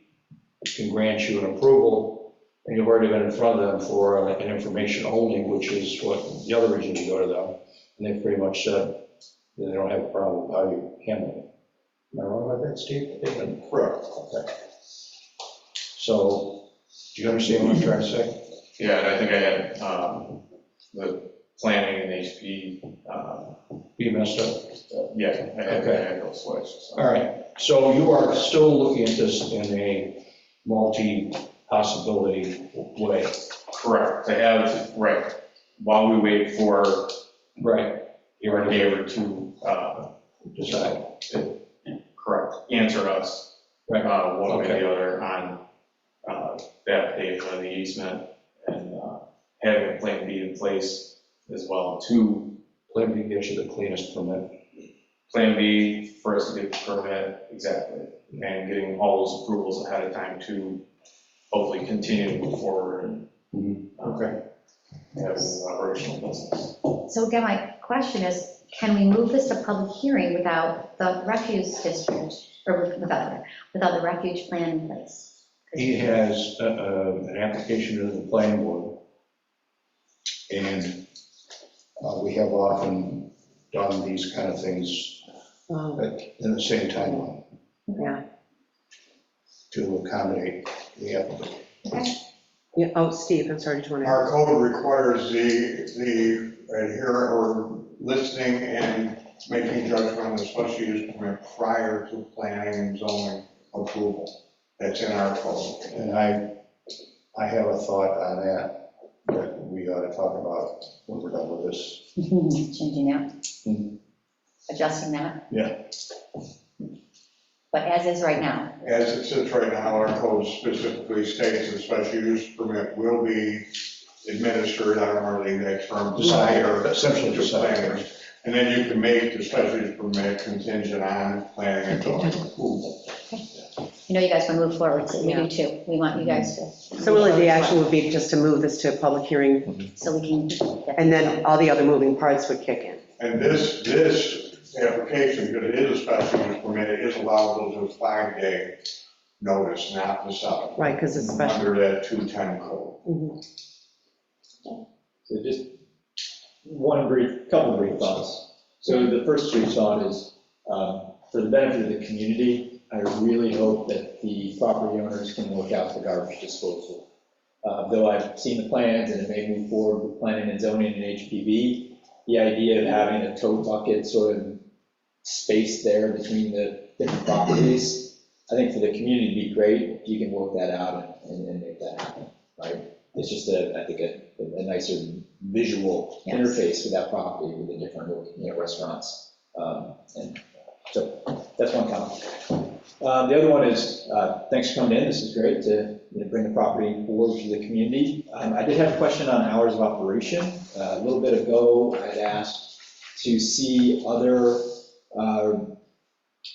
Speaker 3: can grant you an approval, and you've already been in front of them for an information only, which is what the other reason you go to them, and they pretty much said that they don't have a problem with how you handle it. Am I wrong about that, Steve?
Speaker 6: Correct.
Speaker 3: Okay. So, do you understand what I'm trying to say?
Speaker 5: Yeah, and I think I had the planning and HP,
Speaker 3: You messed up?
Speaker 5: yeah, I had those switched. So.
Speaker 3: All right, so you are still looking at this in a multi-possibility way?
Speaker 5: Correct, to have, right, while we wait for
Speaker 3: Right.
Speaker 5: your neighbor to,
Speaker 3: Decide.
Speaker 5: correct, answer us,
Speaker 3: Right.
Speaker 5: one way or
Speaker 3: Okay.
Speaker 5: the other on that date for the easement, and having a plan B in place as well to
Speaker 3: Plan B gets you the cleanest permit.
Speaker 5: Plan B for us to get the permit, exactly, and getting all those approvals ahead of time to hopefully continue to move forward and
Speaker 3: Okay.
Speaker 5: have an operational business.
Speaker 7: So again, my question is, can we move this to public hearing without the refuge district, or without the refuge plan in place?
Speaker 3: He has an application to the planning board, and we have often done these kind of things in the same timeline
Speaker 2: Yeah.
Speaker 3: to accommodate the applicant.
Speaker 2: Yeah, oh, Steve, I'm sorry, did you want to?
Speaker 6: Our code requires the adherent or listening and making judgment on the special use permit prior to planning and zoning approval. That's in our code.
Speaker 3: And I have a thought on that we ought to talk about when we're done with this.
Speaker 7: Changing that?
Speaker 3: Mhm.
Speaker 7: Adjusting that?
Speaker 3: Yeah.
Speaker 7: But as is right now?
Speaker 6: As it sits right now, our code specifically states the special use permit will be administered, I don't remember the exact term,
Speaker 3: Desire,
Speaker 6: desire,
Speaker 3: essentially
Speaker 6: to
Speaker 3: desire.
Speaker 6: planners. And then you can make the special use permit contingent on planning and zoning approval.
Speaker 7: You know you guys want to move forward, so we do too. We want you guys to.
Speaker 2: So really, the action would be just to move this to a public hearing,
Speaker 7: So we can.
Speaker 2: and then all the other moving parts would kick in.
Speaker 6: And this application, because it is a special use permit, it is allowable to a 5-day notice, not the 7.
Speaker 2: Right, because it's special.
Speaker 6: Under that 210 code.
Speaker 2: Mhm.
Speaker 4: So just couple brief thoughts. So the first brief thought is, for the benefit of the community, I really hope that the property owners can work out the garbage disposal. Though I've seen the plans and it may move forward with planning and zoning and HPV, the idea of having a tote bucket sort of spaced there between the different properties, I think for the community it'd be great if you can work that out and make that happen, right? It's just I think a nicer visual
Speaker 7: Yes.
Speaker 4: interface with that property with the different, restaurants. And so that's one comment. The other one is, thanks for coming in. This is great to bring the property forward to the community. I did have a question on hours of operation. A little bit ago, I had asked to see other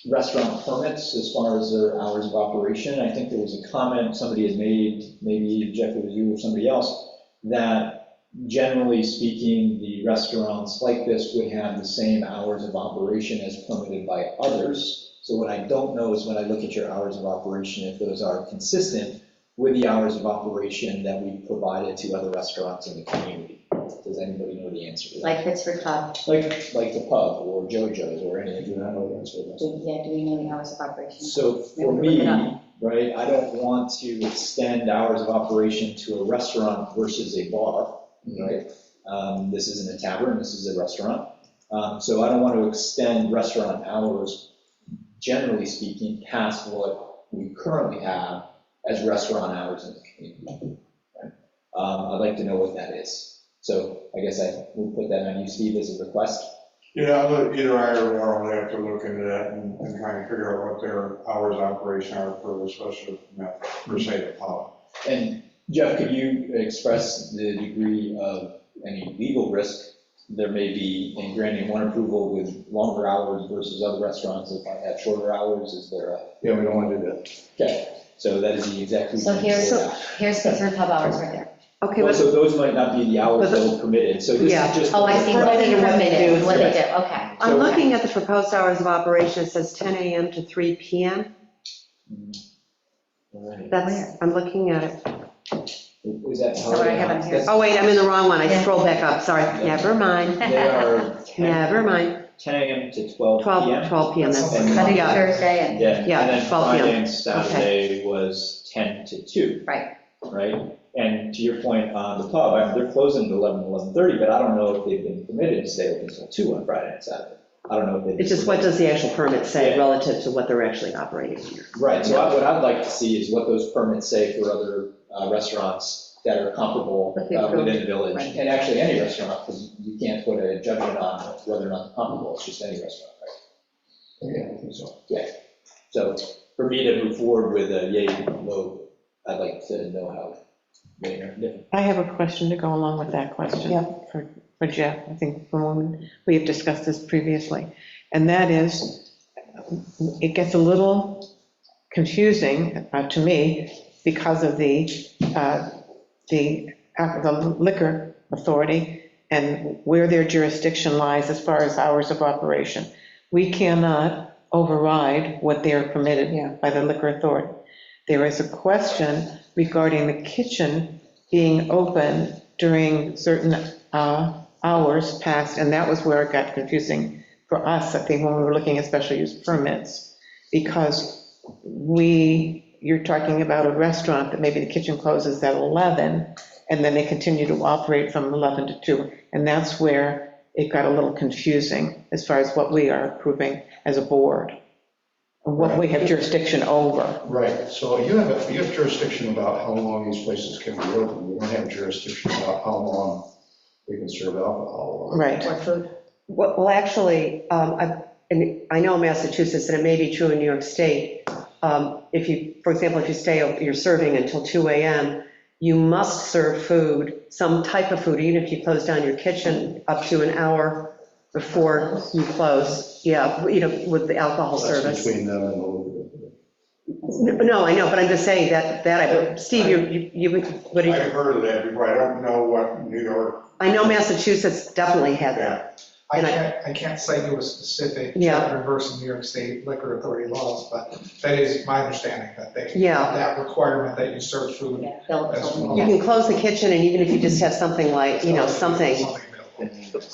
Speaker 4: restaurant permits as far as their hours of operation. I think there was a comment somebody had made, maybe Jeff, it was you or somebody else, that generally speaking, the restaurants like this would have the same hours of operation as permitted by others. So what I don't know is when I look at your hours of operation, if those are consistent with the hours of operation that we provided to other restaurants in the community. Does anybody know the answer to that?
Speaker 7: Like Pittsburgh Pub.
Speaker 4: Like the pub or JoJo's or anything?
Speaker 3: Do not know the answer to that.
Speaker 7: Do we know the hours of operation?
Speaker 4: So for me, right, I don't want to extend hours of operation to a restaurant versus a bar, right? This isn't a tavern, this is a restaurant. So I don't want to extend restaurant hours, generally speaking, past what we currently have as restaurant hours in the community. Right? I'd like to know what that is. So I guess I would put that on you, Steve, as a request.
Speaker 6: Yeah, either I or Laura will have to look into that and try and figure out what their hours of operation are for the special permit, per se, the pub.
Speaker 4: And Jeff, could you express the degree of any legal risk there may be, in granting one approval with longer hours versus other restaurants, if I have shorter hours, is there a,
Speaker 3: Yeah, we don't want to do that.
Speaker 4: okay, so that is the exact reason.
Speaker 7: So here's,
Speaker 4: for that.
Speaker 7: here's the through pub hours right there.
Speaker 2: Okay,
Speaker 4: Well,
Speaker 2: but,
Speaker 4: so those might not be the hours
Speaker 2: But the-
Speaker 4: that are permitted, so this
Speaker 2: Yeah.
Speaker 4: is just.
Speaker 7: Oh, I see, what they
Speaker 2: Permitted and what they
Speaker 7: permitted,
Speaker 2: do.
Speaker 7: what they do, okay.
Speaker 2: I'm looking at the proposed hours of operation, it says 10 AM to 3 PM.
Speaker 4: All right.
Speaker 2: That's, I'm looking at it.
Speaker 4: Is that how?
Speaker 7: So I have it here.
Speaker 2: Oh, wait, I'm in the wrong one, I
Speaker 7: Yeah.
Speaker 2: scrolled back up, sorry, never mind,
Speaker 4: They are 10
Speaker 2: never mind.
Speaker 4: 10 AM to 12
Speaker 2: 12,
Speaker 4: PM.
Speaker 2: 12 PM, that's,
Speaker 7: Monday to
Speaker 2: yeah,
Speaker 7: Thursday and,
Speaker 4: Yeah,
Speaker 2: Yeah,
Speaker 4: and then
Speaker 2: 12 PM.
Speaker 4: Friday and Saturday was 10 to 2.
Speaker 7: Right.
Speaker 4: Right? And to your point on the pub, I mean, they're closing at 11, 11:30, but I don't know if they've been permitted to stay open until 2 on Friday and Saturday. I don't know if they've.
Speaker 2: it's just what does the actual permit say
Speaker 4: Yeah.
Speaker 2: relative to what they're actually operating under?
Speaker 4: Right, so what I'd like to see is what those permits say for other restaurants that are comparable
Speaker 7: With the approved,
Speaker 4: within the village.
Speaker 7: right.
Speaker 4: And actually, any restaurant, because you can't put a judgment on whether or not they're comparable, it's just any restaurant, right?
Speaker 3: Yeah, I think so.
Speaker 4: So for me to move forward with a yay vote, I'd like to know how they are different.
Speaker 10: I have a question to go along with that question.
Speaker 2: Yeah.
Speaker 10: For Jeff, I think from when we have discussed this previously. And that is, it gets a little confusing to me because of the liquor authority and where their jurisdiction lies as far as hours of operation. We cannot override what they are permitted by the liquor authority. There is a question regarding the kitchen being open during certain hours past, and that was where it got confusing for us, I think, when we were looking at special use permits, because you're talking about a restaurant that maybe the kitchen closes at 11, and then they continue to operate from 11 to 2, and that's where it got a little confusing as far as what we are approving as a board, and what we have jurisdiction over.
Speaker 3: Right, so you have jurisdiction about how long these places can be open. You don't have jurisdiction about how long they can serve alcohol.
Speaker 10: Right.
Speaker 7: or food.
Speaker 2: Well, actually, and I know Massachusetts, and it may be true in New York State, if you, for example, if you stay, you're serving until 2 AM, you must serve food, some type of food, even if you close down your kitchen up to an hour before you close, with the alcohol
Speaker 3: That's
Speaker 2: service.
Speaker 3: between them and the local.
Speaker 2: No, I know, but I'm just saying that, Steve, you would,
Speaker 6: I've heard of that before, I don't know what New York.
Speaker 2: I know Massachusetts definitely had that.
Speaker 12: I can't cite you a specific
Speaker 2: Yeah.
Speaker 12: chapter and verse in New York State liquor authority laws, but that is my understanding, that they,
Speaker 2: Yeah.
Speaker 12: that requirement that you serve food.
Speaker 7: Yeah, Bill
Speaker 12: as
Speaker 7: told me.
Speaker 12: well.
Speaker 2: You can close the kitchen, and even if you just have something like, something
Speaker 12: available.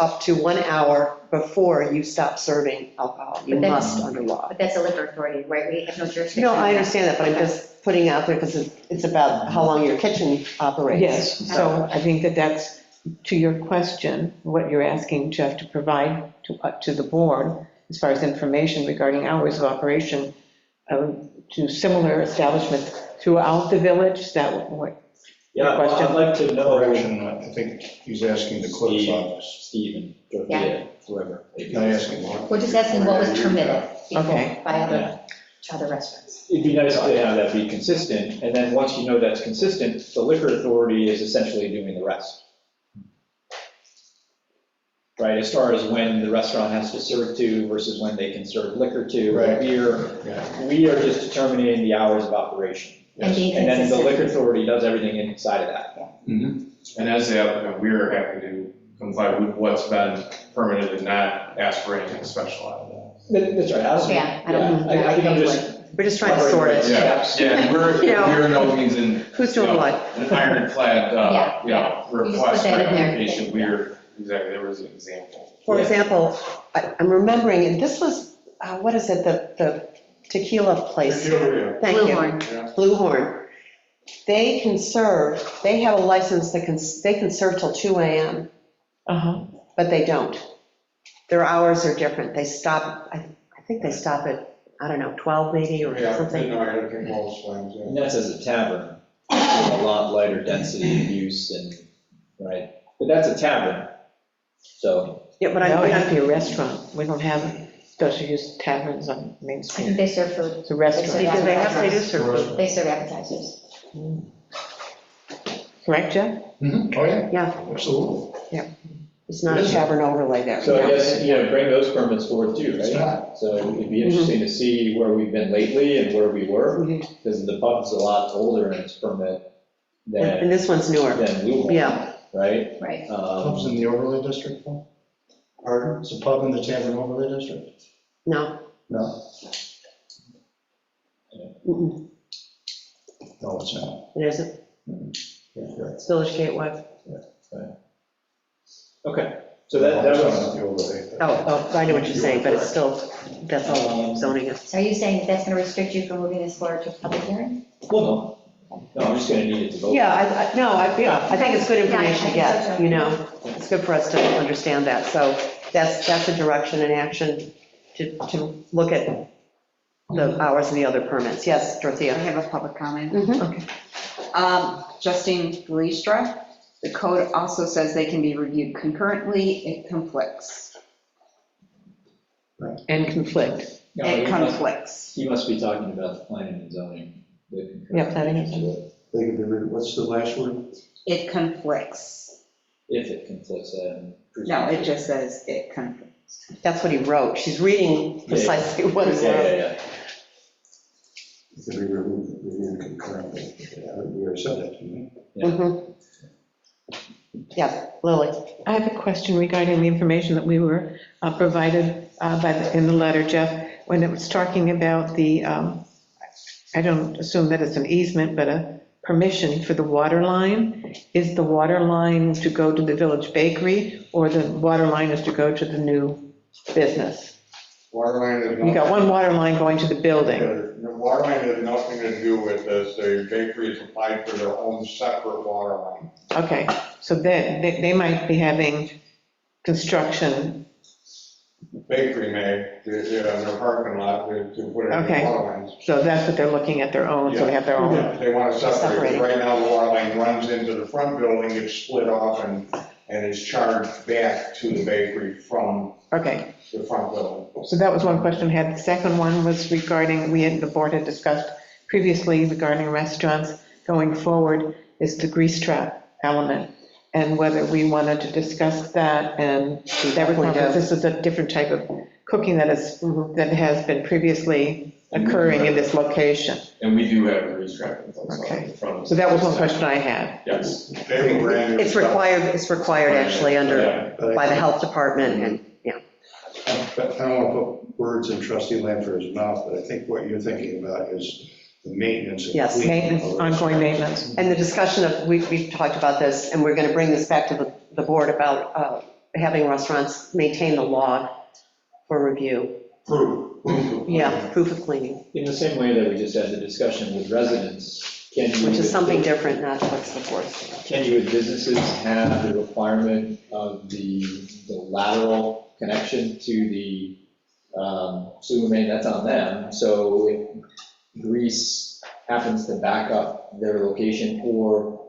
Speaker 2: up to 1 hour before you stop serving alcohol, you
Speaker 7: But that's-
Speaker 2: must under law.
Speaker 7: But that's a liquor authority, right? We have no jurisdiction.
Speaker 2: No, I understand that, but I'm just putting out there because it's about how long your kitchen operates.
Speaker 10: Yes, so I think that's, to your question, what you're asking Jeff to provide to the board as far as information regarding hours of operation to similar establishments throughout the village, is that what?
Speaker 4: Yeah, I'd like to know.
Speaker 3: Correction, I think he's asking the clerk's office.
Speaker 4: Stephen, Dorothea, whoever.
Speaker 3: Not asking what.
Speaker 7: We're just asking what was permitted before
Speaker 10: Okay.
Speaker 7: by other restaurants.
Speaker 4: It'd be nice to have that be consistent, and then once you know that's consistent, the liquor authority is essentially doing the rest. Right, as far as when the restaurant has to serve to versus when they can serve liquor to, or
Speaker 3: Right.
Speaker 4: beer.
Speaker 3: Yeah.
Speaker 4: We are just determining the hours of operation.
Speaker 7: And being
Speaker 4: And then the
Speaker 7: consistent.
Speaker 4: liquor authority does everything inside of that.
Speaker 5: And as the applicant, we are happy to comply with what's been permitted and not ask for anything special out of that.
Speaker 4: That's right. I don't-
Speaker 7: Yeah, I don't-
Speaker 4: I think I'm just.
Speaker 2: We're just trying to sort it.
Speaker 5: Yeah, and we're in no means in.
Speaker 2: Who's doing what?
Speaker 5: An ironclad,
Speaker 7: Yeah. We just put
Speaker 5: request for
Speaker 7: that in there.
Speaker 5: application, exactly, there was an example.
Speaker 2: For example, I'm remembering, and this was, what is it, the tequila place? Thank
Speaker 7: Blue
Speaker 2: you.
Speaker 7: Horn.
Speaker 2: Blue Horn. They can serve, they have a license that they can serve till 2 AM, but they don't. Their hours are different. They stop, I think they stop at, I don't know, 12 maybe or
Speaker 6: Yeah,
Speaker 2: something.
Speaker 6: no, I think most times, yeah.
Speaker 4: And that's as a tavern, a lot lighter density of use and, right? But that's a tavern, so.
Speaker 2: Yeah, but
Speaker 10: That would
Speaker 2: I'm,
Speaker 10: have to be a restaurant. We don't have special use taverns on Main
Speaker 7: I think
Speaker 10: Street.
Speaker 7: they serve food.
Speaker 10: It's a restaurant,
Speaker 2: because they do serve food.
Speaker 7: They serve appetizers.
Speaker 10: correct, Jeff?
Speaker 3: Oh, yeah,
Speaker 2: Yeah,
Speaker 3: absolutely.
Speaker 2: It's not a tavern overlay there.
Speaker 4: So I guess, bring those permits forward too,
Speaker 3: It's
Speaker 4: right?
Speaker 3: not.
Speaker 4: So it'd be interesting to see where we've been lately and where we were, because the pub's a lot older in its permit
Speaker 2: And
Speaker 4: than
Speaker 2: this one's newer.
Speaker 4: Blue Hole,
Speaker 2: Yeah.
Speaker 4: right?
Speaker 7: Right.
Speaker 3: Pub's in the overlay district, Paul? Pardon? It's a pub in the tavern overlay district?
Speaker 2: No.
Speaker 3: No,
Speaker 2: Mm-mm.
Speaker 3: no, it's not.
Speaker 2: It isn't.
Speaker 3: Yeah.
Speaker 2: It's Village Gateway.
Speaker 4: Okay, so that
Speaker 3: It's
Speaker 4: was,
Speaker 3: not the overlay.
Speaker 2: Oh, I know what you're saying, but it's still, that's all zoning is.
Speaker 7: So are you saying that's going to restrict you from moving this forward to public hearing?
Speaker 4: well, no, I'm just gonna need it to vote.
Speaker 2: Yeah, I think it's good information to
Speaker 7: Yeah, I think so,
Speaker 2: get,
Speaker 7: too.
Speaker 2: you know, it's good for us to understand that, so that's a direction and action to look at the hours of the other permits. Yes,
Speaker 1: I
Speaker 2: Dorothea?
Speaker 1: have a public comment.
Speaker 2: Mhm.
Speaker 1: Justine Leistra, the code also says they can be reviewed concurrently, it conflicts.
Speaker 10: And conflict.
Speaker 4: No,
Speaker 1: It
Speaker 4: he must-
Speaker 1: conflicts.
Speaker 4: He must be talking about the planning and zoning. the
Speaker 10: Yeah, planning and
Speaker 4: concurrent-
Speaker 3: They can be, what's the last word?
Speaker 1: It conflicts.
Speaker 4: If it conflicts,
Speaker 1: No, it just says it conflicts.
Speaker 2: That's what he wrote. She's reading precisely what he
Speaker 4: Yeah,
Speaker 2: wrote.
Speaker 4: yeah, yeah.
Speaker 3: It can be reviewed concurrently. We already said that, didn't we?
Speaker 2: Mhm. Yeah, Lily?
Speaker 10: I have a question regarding the information that we were provided in the letter, Jeff, when it was talking about the, I don't assume that it's an easement, but a permission for the water line. Is the water line to go to the Village Bakery, or the water line is to go to the new business?
Speaker 6: Water line is
Speaker 10: You got one water line going to the building.
Speaker 6: The water line has nothing to do with this, the bakery has applied for their own separate water line.
Speaker 10: Okay, so they might be having construction.
Speaker 6: Bakery may, their parking lot, to put in
Speaker 10: Okay.
Speaker 6: water lines.
Speaker 10: So that's what they're looking at, their own, so they have their own.
Speaker 6: Yeah, they want to separate,
Speaker 2: Separating.
Speaker 6: right now the water line runs into the front building, it's split off and is charged back to the bakery from
Speaker 10: Okay,
Speaker 6: the front building.
Speaker 10: so that was one question I had. The second one was regarding, the board had discussed previously regarding restaurants going forward, is the grease trap element, and whether we wanted to discuss that, and that
Speaker 2: definitely do.
Speaker 10: this is a different type of cooking that has been previously occurring in this location.
Speaker 11: And we do have a grease trap in place
Speaker 10: Okay.
Speaker 11: on the front.
Speaker 10: So that was one question I had.
Speaker 11: Yes.
Speaker 6: They have a brand new
Speaker 2: It's
Speaker 6: stuff.
Speaker 2: required actually under,
Speaker 11: Yeah.
Speaker 2: by the health department, and, yeah.
Speaker 3: But I don't want to put words in trustee Lanford's mouth, but I think what you're thinking about is the maintenance. and
Speaker 2: Yes,
Speaker 3: cleaning
Speaker 10: Maintenance,
Speaker 3: of those
Speaker 10: ongoing
Speaker 3: restaurants.
Speaker 10: maintenance.
Speaker 2: And the discussion of, we've talked about this, and we're going to bring this back to the board about having restaurants maintain the log for review.
Speaker 6: Proof.
Speaker 2: Yeah, proof of cleaning,
Speaker 4: In the same way that we just had the discussion with residents, can you?
Speaker 2: which is something different, not what's before us.
Speaker 4: Can you, with businesses, have the requirement of the lateral connection to the sewer main? That's on them. So if grease happens to back up their location, or,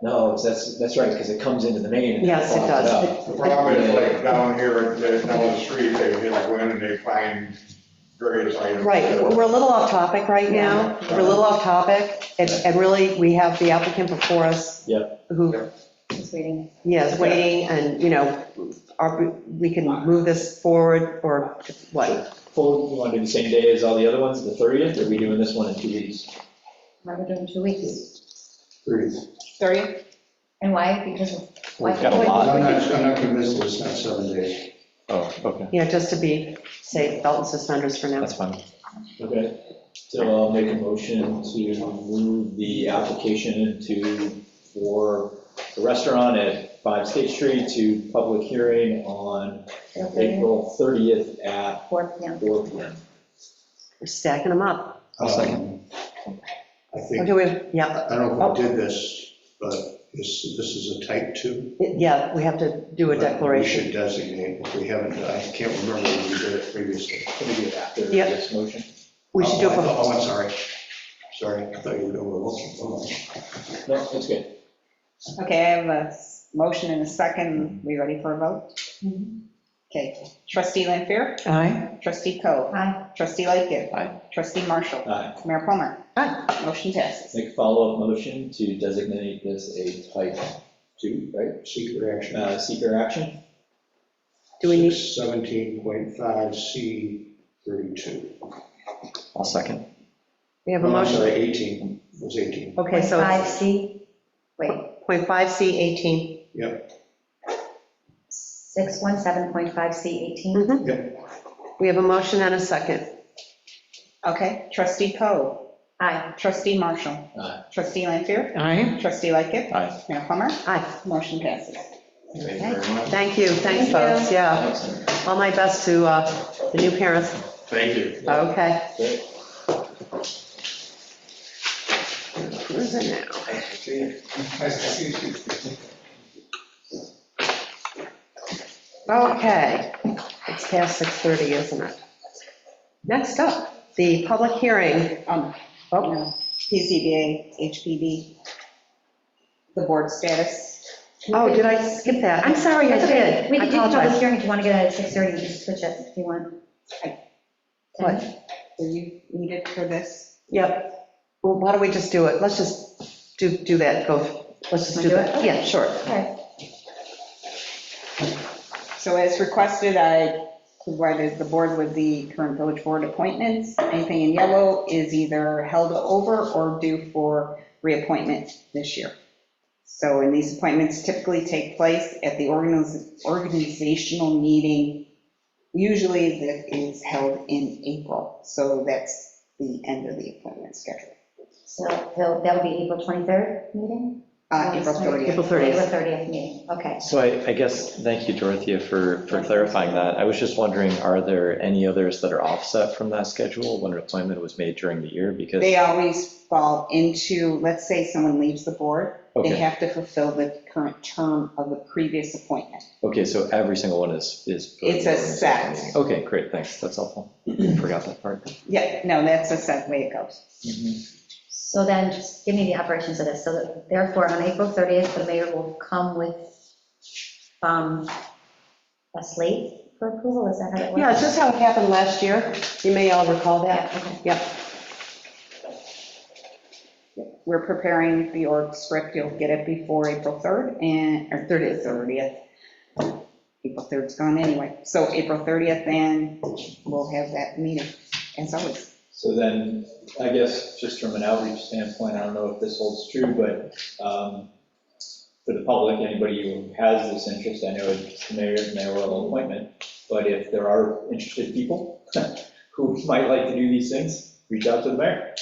Speaker 4: no, that's right, because it comes into the main. and
Speaker 2: Yes, it
Speaker 4: clogs
Speaker 2: does.
Speaker 4: up.
Speaker 6: The problem is like down here, down the street, they go in and they find various items.
Speaker 2: Right, we're a little off topic right now. We're a little off topic, and really, we have the applicant before us.
Speaker 4: Yep.
Speaker 2: Who,
Speaker 7: Just reading.
Speaker 2: yes, waiting, and, we can move this forward, or what?
Speaker 4: Full, you want to do the same day as all the other ones, the 30th, or are we doing this one in 2 weeks?
Speaker 7: Why are we doing 2 weeks?
Speaker 1: 30?
Speaker 7: And why? Because of, why?
Speaker 9: We've got a lot.
Speaker 3: I'm not convinced that it's not 7 days.
Speaker 9: Oh, okay,
Speaker 2: Just to be safe, belt and suspenders for now.
Speaker 9: that's fine.
Speaker 4: Okay, so I'll make a motion to move the application for the restaurant at 5 State Street to public hearing on April 30th at
Speaker 7: 4 p.m.
Speaker 4: 4 p.m.
Speaker 2: We're stacking them up.
Speaker 3: I
Speaker 2: Or
Speaker 3: think,
Speaker 2: do we, yeah,
Speaker 3: I don't know if we did this, but this is a type 2.
Speaker 2: yeah, we have to do a
Speaker 3: We
Speaker 2: declaration.
Speaker 3: should designate, if we haven't, I can't remember when we did it previously.
Speaker 4: Can we do it after
Speaker 2: Yep.
Speaker 4: this motion?
Speaker 2: We should do it
Speaker 3: Oh,
Speaker 2: for,
Speaker 3: I'm sorry. Sorry, I thought you were doing a motion.
Speaker 4: No, that's good.
Speaker 1: Okay, I have a motion and a second. We ready for a vote? Okay, trustee Lampier,
Speaker 10: Aye.
Speaker 1: trustee Coe,
Speaker 7: Aye.
Speaker 1: trustee Lightgev.
Speaker 9: Aye.
Speaker 1: Trustee Marshall.
Speaker 4: Aye.
Speaker 1: Mayor Plummer.
Speaker 2: Aye.
Speaker 1: Motion passes.
Speaker 4: Make a follow-up motion to designate this a type 2, right?
Speaker 3: Secret action.
Speaker 4: Seeker action.
Speaker 2: Do we need,
Speaker 3: 17.5C32.
Speaker 9: I'll second.
Speaker 2: we have a
Speaker 3: Oh, I'm
Speaker 2: motion?
Speaker 3: sorry, 18, it was 18.
Speaker 2: Okay, so
Speaker 7: 5C, wait,
Speaker 2: point 5C18.
Speaker 3: Yep,
Speaker 7: 617.5C18.
Speaker 2: Mhm.
Speaker 3: yep.
Speaker 2: We have a motion and a second.
Speaker 1: Okay, trustee Coe,
Speaker 7: Aye.
Speaker 1: trustee Marshall,
Speaker 4: Aye.
Speaker 1: trustee Lanfair,
Speaker 10: Aye.
Speaker 1: trustee Lightgev,
Speaker 9: Aye.
Speaker 1: Mayor Plummer,
Speaker 2: Aye.
Speaker 1: motion passes.
Speaker 5: Thank you very much.
Speaker 2: Thank you, thanks,
Speaker 7: Thank
Speaker 2: folks, yeah. All my best to the new parents.
Speaker 5: Thank you.
Speaker 2: Okay.
Speaker 4: Great.
Speaker 2: Cruising now.
Speaker 12: Nice to see you.
Speaker 2: Okay, it's past 6:30, isn't it? Next up, the public hearing.
Speaker 1: No, PZBA, HPD, the board status.
Speaker 2: Oh, did I skip that? I'm sorry, I
Speaker 7: That's okay.
Speaker 2: did.
Speaker 7: We
Speaker 2: I
Speaker 7: can do the public
Speaker 2: apologize.
Speaker 7: hearing if you want to get it at 6:30, you can switch it if you want.
Speaker 2: What?
Speaker 1: Do you need it for this?
Speaker 2: Yep. Well, why don't we just do it? Let's just do that, let's just do
Speaker 7: Do
Speaker 2: that.
Speaker 7: it?
Speaker 2: Yeah, sure.
Speaker 7: Okay.
Speaker 1: So as requested, I provided the board with the current village board appointments. Anything in yellow is either held over or due for reappointment this year. So, and these appointments typically take place at the organizational meeting, usually that is held in April. So that's the end of the appointment schedule.
Speaker 7: So that would be April 23rd meeting?
Speaker 1: April 30th.
Speaker 2: April 30th.
Speaker 7: April 30th meeting, okay.
Speaker 9: So I guess, thank you, Dorothea, for clarifying that. I was just wondering, are there any others that are offset from that schedule when an appointment was made during the year? Because,
Speaker 1: They always fall into, let's say someone leaves the board, they
Speaker 9: okay,
Speaker 1: have to fulfill the current term of the previous appointment.
Speaker 9: okay, so every single one is.
Speaker 1: It's a set.
Speaker 9: Okay, great, thanks, that's helpful. Forgot that part.
Speaker 1: Yeah, no, that's a set way it goes.
Speaker 7: So then just give me the operations of this. So that therefore, on April 30th, the mayor will come with a slate for approval, is that how it works?
Speaker 2: Yeah, it's just how it happened last year. You may all recall
Speaker 7: Yeah,
Speaker 2: that.
Speaker 7: okay.
Speaker 2: Yep.
Speaker 1: We're preparing the org script, you'll get it before April 3rd, or 30th. April 3rd's gone anyway. So April 30th, and we'll have that meeting, as always.
Speaker 4: So then, I guess, just from an outreach standpoint, I don't know if this holds true, but for the public, anybody who has this interest, I know it's the mayoral appointment, but if there are interested people who might like to do these things, reach out to the mayor.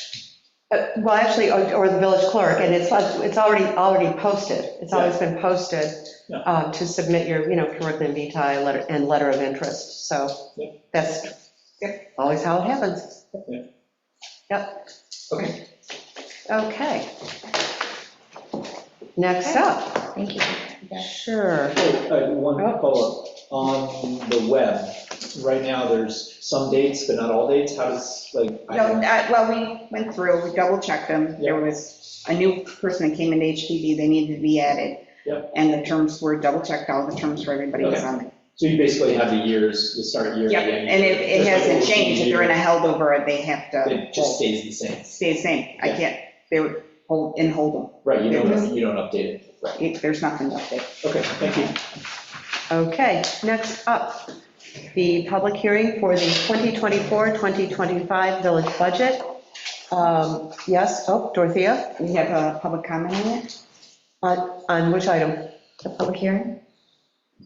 Speaker 2: Well, actually, or the village clerk, and it's already posted. It's always been posted to submit your, curriculum vitae and letter of interest. So
Speaker 4: Yeah.
Speaker 2: that's always how it happens.
Speaker 4: Yeah.
Speaker 2: Yep.
Speaker 4: Okay.
Speaker 2: Okay. Next up.
Speaker 7: Thank you.
Speaker 2: Sure.
Speaker 4: One follow-up. On the web, right now, there's some dates, but not all dates. How does,
Speaker 1: Well, we went through, we double checked them. There was a new person that came into HPD, they needed to be added.
Speaker 4: Yep.
Speaker 1: And the terms were double checked, all the terms for everybody was on it.
Speaker 4: so you basically have the years, the start year.
Speaker 1: Yep,
Speaker 4: the end
Speaker 1: and
Speaker 4: year.
Speaker 1: it
Speaker 4: Just like
Speaker 1: hasn't
Speaker 4: OCD
Speaker 1: changed. If they're in a
Speaker 4: year,
Speaker 1: held over, they have to.
Speaker 4: It just stays the same.
Speaker 1: Stay the same. I
Speaker 4: Yeah.
Speaker 1: can't, they would hold them.
Speaker 4: Right, you don't update it. Right.
Speaker 1: There's nothing up there.
Speaker 4: Okay, thank you.
Speaker 2: Okay, next up, the public hearing for the 2024-2025 village budget. Yes, Dorothea,
Speaker 1: We have a public comment on it.
Speaker 2: on which item?
Speaker 7: The public hearing?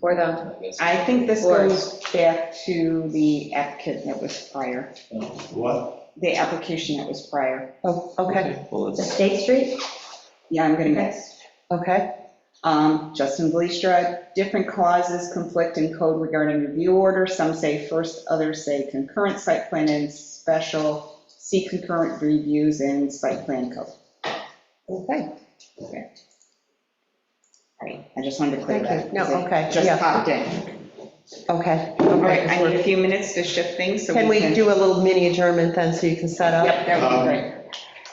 Speaker 7: Or the,
Speaker 1: I think this goes back to the applicant that was prior,
Speaker 3: What?
Speaker 1: the application that was prior.
Speaker 2: Oh, okay,
Speaker 9: Well,
Speaker 7: the
Speaker 9: it's,
Speaker 7: State Street?
Speaker 1: Yeah, I'm gonna guess.
Speaker 2: okay.
Speaker 1: Justin Bleestra, different clauses conflict in code regarding review order. Some say first, others say concurrent site plan and special, see concurrent reviews in site plan code.
Speaker 2: Okay,
Speaker 1: Okay. All right, I just wanted to clear
Speaker 2: Thank
Speaker 1: that.
Speaker 2: you. No,
Speaker 1: because it
Speaker 2: okay,
Speaker 1: Just
Speaker 2: yeah.
Speaker 1: popped in.
Speaker 2: okay.
Speaker 1: All right, I need a few minutes to shift things so
Speaker 2: Can
Speaker 1: we
Speaker 2: we
Speaker 1: can.
Speaker 2: do a little mini adjournment then so you can set up?
Speaker 1: Yep, that would be great.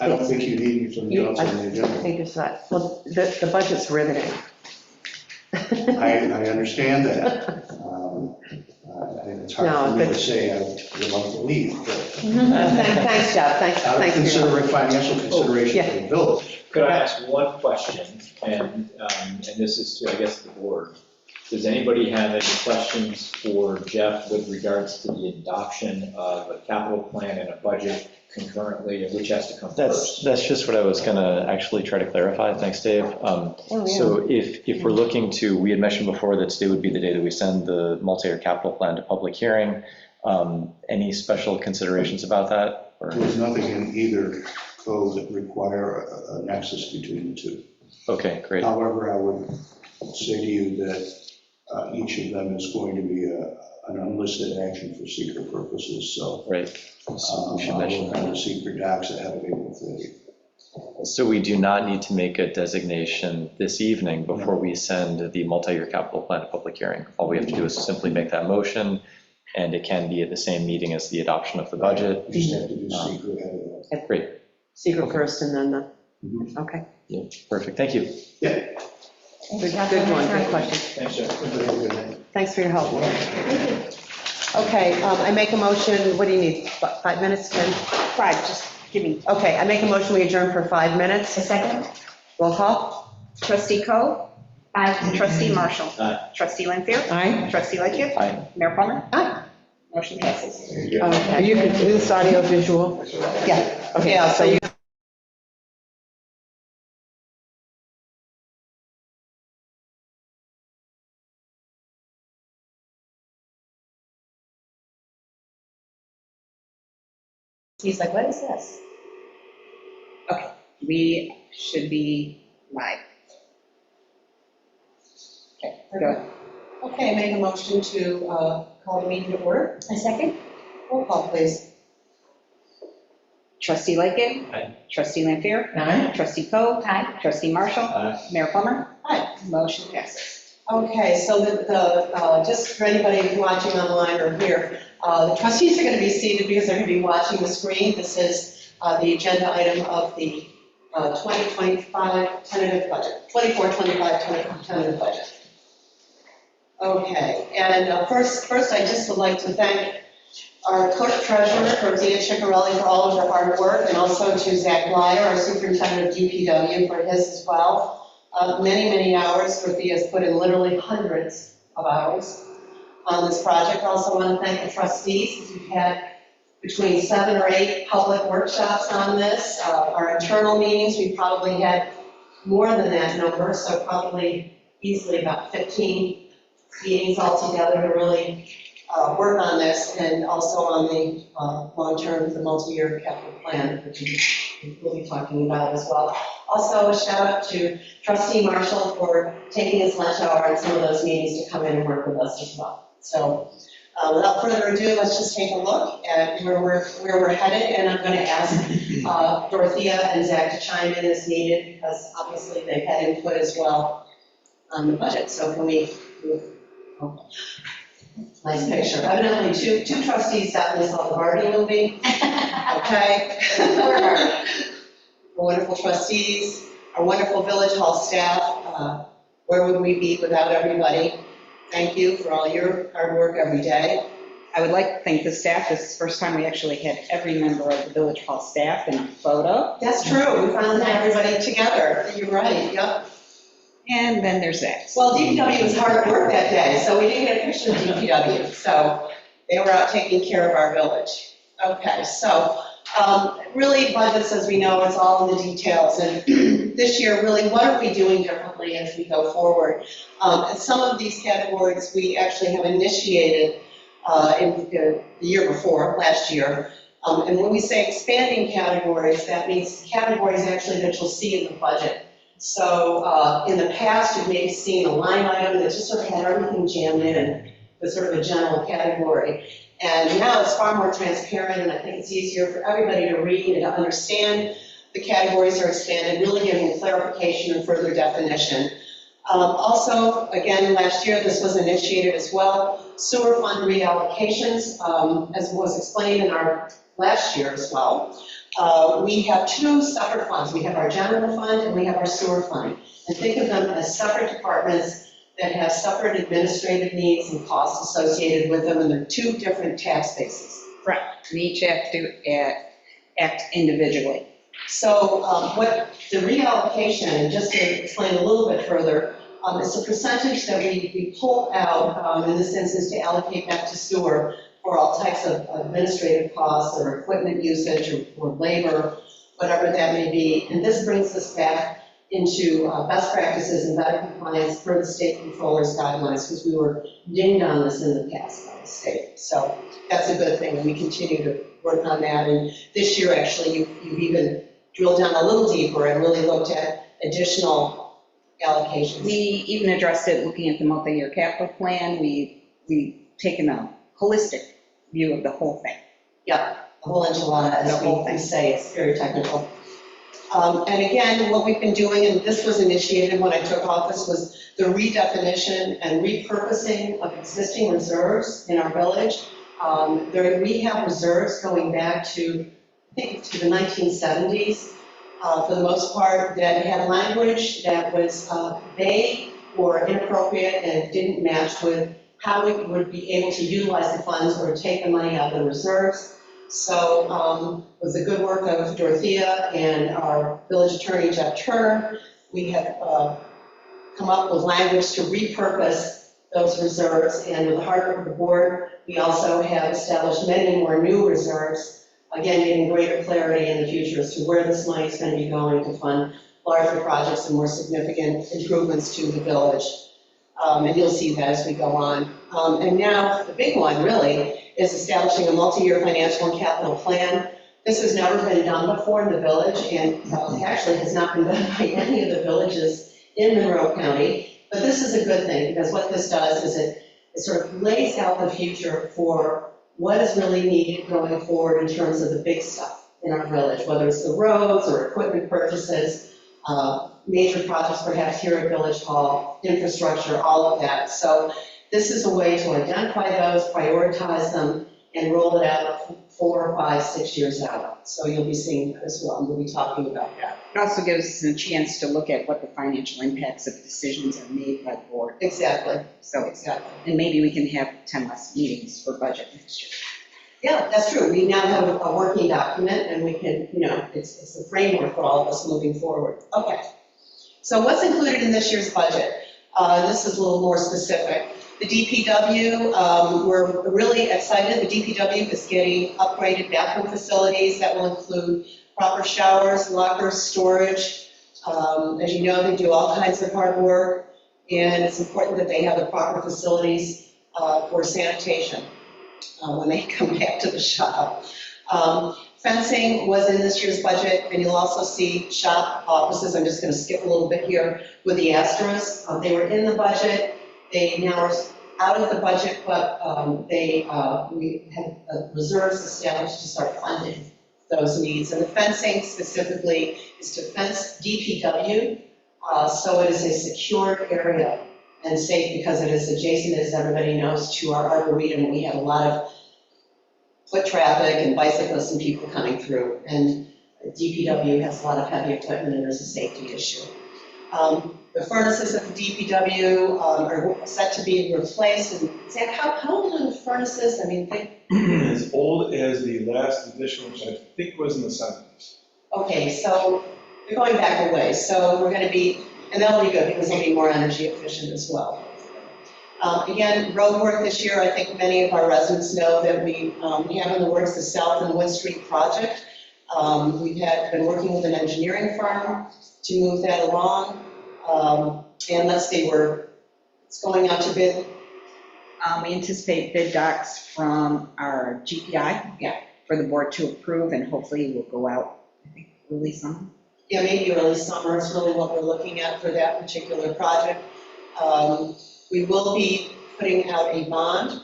Speaker 3: I don't think you need me from the council on the
Speaker 2: I
Speaker 3: agenda.
Speaker 2: think it's that. Well, the budget's riveting.
Speaker 3: I understand that. I mean, it's hard for me to say I would love to leave, but
Speaker 2: Thanks, Jeff, thanks
Speaker 3: out of
Speaker 2: for your help.
Speaker 3: financial consideration for the village.
Speaker 4: Could I ask one question? And this is to, I guess, the board. Does anybody have any questions for Jeff with regards to the adoption of a capital plan and a budget concurrently, and which has to come first?
Speaker 9: That's just what I was going to actually try to clarify. Thanks, Dave. So if we're looking to, we had mentioned before that today would be the day that we send the multi-year capital plan to public hearing. Any special considerations about that? Or?
Speaker 3: There's nothing in either code that require a nexus between the two.
Speaker 9: Okay, great.
Speaker 3: However, I would say to you that each of them is going to be an unlisted action for secret purposes, so.
Speaker 9: Right.
Speaker 3: We should mention the secret docs ahead of April 30th.
Speaker 9: So we do not need to make a designation this evening before we send the multi-year capital plan to public hearing. All we have to do is simply make that motion, and it can be at the same meeting as the adoption of the budget.
Speaker 3: You just have to do secret ahead of that.
Speaker 9: Great.
Speaker 2: Secret first and then okay.
Speaker 9: Yeah, perfect. Thank you.
Speaker 3: Yeah.
Speaker 2: Good one, good question.
Speaker 4: Thanks, Jeff.
Speaker 3: Everybody have a good night.
Speaker 2: Thanks for your help. Okay, I make a motion, what do you need, 5 minutes, 10?
Speaker 1: 5, just give me.
Speaker 2: Okay, I make a motion, we adjourn for 5 minutes.
Speaker 7: A second?
Speaker 2: Roll call?
Speaker 1: Trustee Coe? Aye. Trustee Marshall?
Speaker 4: Aye.
Speaker 1: Trustee Lanfair?
Speaker 10: Aye.
Speaker 1: Trustee Lightgev?
Speaker 9: Aye.
Speaker 1: Mayor Plummer?
Speaker 2: Aye.
Speaker 1: Motion passes.
Speaker 2: Okay.
Speaker 10: You can, is this audio visual?
Speaker 2: Yeah,
Speaker 10: Okay,
Speaker 2: yeah, so you
Speaker 7: He's like, what is this?
Speaker 1: We should be live. Okay, go.
Speaker 2: Okay, I make a motion to call the meeting to order.
Speaker 7: A second?
Speaker 2: Roll call, please.
Speaker 1: Trustee Lightgev?
Speaker 4: Aye.
Speaker 1: Trustee Lanfair?
Speaker 10: Aye.
Speaker 1: Trustee Coe?
Speaker 7: Aye.
Speaker 1: Trustee Marshall?
Speaker 4: Aye.
Speaker 1: Mayor Plummer?
Speaker 2: Aye.
Speaker 1: Motion passes.
Speaker 2: Okay, so just for anybody who's watching online or here, the trustees are going to be seated because they're going to be watching the screen. This is the agenda item of the 2025 tentative budget, 24-25 tentative budget. Okay, and first I just would like to thank our clerk treasurer, Rosia Ciccarelli, for all of her hard work, and also to Zach Blyer, our superintendent of DPW, for his as well. Many hours. Rosia has put in literally hundreds of hours on this project. Also want to thank the trustees. We've had between 7 or 8 public workshops on this. Our internal meetings, we probably had more than that number, so probably easily about 15 meetings altogether to really work on this, and also on the long-term, the multi-year capital plan, which we'll be talking about as well. Also, a shout out to Trustee Marshall for taking his lunch hour on some of those meetings to come in and work with us as well. So without further ado, let's just take a look at where we're headed, and I'm going to ask Dorothea and Zach to chime in as needed, because obviously they've had input as well on the budget. So can we move? Oh. Nice picture. Evidently, two trustees definitely saw the Barbie movie. Okay. Our wonderful trustees, our wonderful village hall staff. Where would we be without everybody? Thank you for all your hard work every day.
Speaker 1: I would like to thank the staff. This is the first time we actually had every member of the Village Hall staff in a photo.
Speaker 2: That's true. We finally had everybody together. You're right. Yep.
Speaker 1: And then there's that.
Speaker 2: Well, DPW was hard at work that day, so we didn't get a picture of DPW. So they were out taking care of our village. Okay, so really budgets, as we know, it's all in the details. And this year, really, what are we doing differently as we go forward? And some of these categories we actually have initiated in the year before, last year. And when we say expanding categories, that means categories actually that you'll see in the budget. So in the past, you've maybe seen a line item that just sort of had everything jammed in with sort of a general category. And now it's far more transparent, and I think it's easier for everybody to read and to understand. The categories are expanded, really giving clarification and further definition. Also, again, last year, this was initiated as well. Sewer fund reallocations, as was explained in our last year as well. We have 2 separate funds. We have our general fund and we have our sewer fund. And think of them as separate departments that have separate administrative needs and costs associated with them, and they're two different tax bases.
Speaker 1: Correct. We each have to act individually.
Speaker 2: So what the reallocation, and just to explain a little bit further, is the percentage that we pull out, in this instance, to allocate back to sewer for all types of administrative costs or equipment usage or labor, whatever that may be. And this brings us back into best practices and better compliance per the state controller's guidelines, because we were dinged on this in the past by the state. So that's a good thing, and we continue to work on that. And this year, actually, you've even drilled down a little deeper and really looked at additional allocations.
Speaker 1: We even addressed it looking at the multi-year capital plan. We've taken a holistic view of the whole thing.
Speaker 2: Yeah, the whole enchilada, as we say, it's very technical. And again, what we've been doing, and this was initiated when I took office, was the redefinition and repurposing of existing reserves in our village. We have reserves going back to, I think, to the 1970s, for the most part, that had language that was vague or inappropriate and didn't match with how we would be able to utilize the funds or take the money out of the reserves. So with the good work of Dorothea and our village attorney, Jeff Turner, we have come up with language to repurpose those reserves. And with the hard work of the board, we also have established many more new reserves, again, getting greater clarity in the future as to where this money is going to be going to fund larger projects and more significant improvements to the village. And you'll see that as we go on. And now the big one really is establishing a multi-year financial and capital plan. This has never been done before in the village, and actually has not been done by any of the villages in Monroe County. But this is a good thing, because what this does is it sort of lays out the future for what is really needed going forward in terms of the big stuff in our village, whether it's the roads or equipment purchases, major projects perhaps here at Village Hall, infrastructure, all of that. So this is a way to identify those, prioritize them, and roll it out 4, 5, 6 years out. So you'll be seeing that as well, and we'll be talking about that.
Speaker 1: It also gives us a chance to look at what the financial impacts of decisions are made by the board.
Speaker 2: Exactly.
Speaker 1: So,
Speaker 2: Exactly.
Speaker 1: and maybe we can have 10 less meetings for budget next year.
Speaker 2: Yeah, that's true. We now have a working document, and we can, it's the framework for all of us moving forward. Okay. So what's included in this year's budget? This is a little more specific. The DPW, we're really excited. The DPW is getting upgraded bathroom facilities that will include proper showers, lockers, storage. As you know, they do all kinds of hard work, and it's important that they have the proper facilities for sanitation when they come back to the shop. Fencing was in this year's budget, and you'll also see shop offices. I'm just going to skip a little bit here with the Astros. They were in the budget. They now are out of the budget, but we have reserves established to start funding those needs. And the fencing specifically is to fence DPW, so it is a secured area and safe, because it is adjacent, as everybody knows, to our arboretum. We have a lot of foot traffic and bicyclists and people coming through, and DPW has a lot of heavy equipment, and there's a safety issue. The furnaces at the DPW are set to be replaced. And Zach, how old are the furnaces? I mean,
Speaker 13: As old as the last edition, which I think was in the 70s.
Speaker 2: Okay, so they're going back a ways. So we're going to be, and that'll be good because they'll be more energy efficient as well. Again, road work this year, I think many of our residents know that we have in the works the South and Wood Street project. We've been working with an engineering firm to move that along. And let's see, it's going out to bid.
Speaker 1: We anticipate bid docs from our GPI for the board to approve, and hopefully will go out, I think, early summer.
Speaker 2: Yeah, maybe early summer is really what we're looking at for that particular project. We will be putting out a bond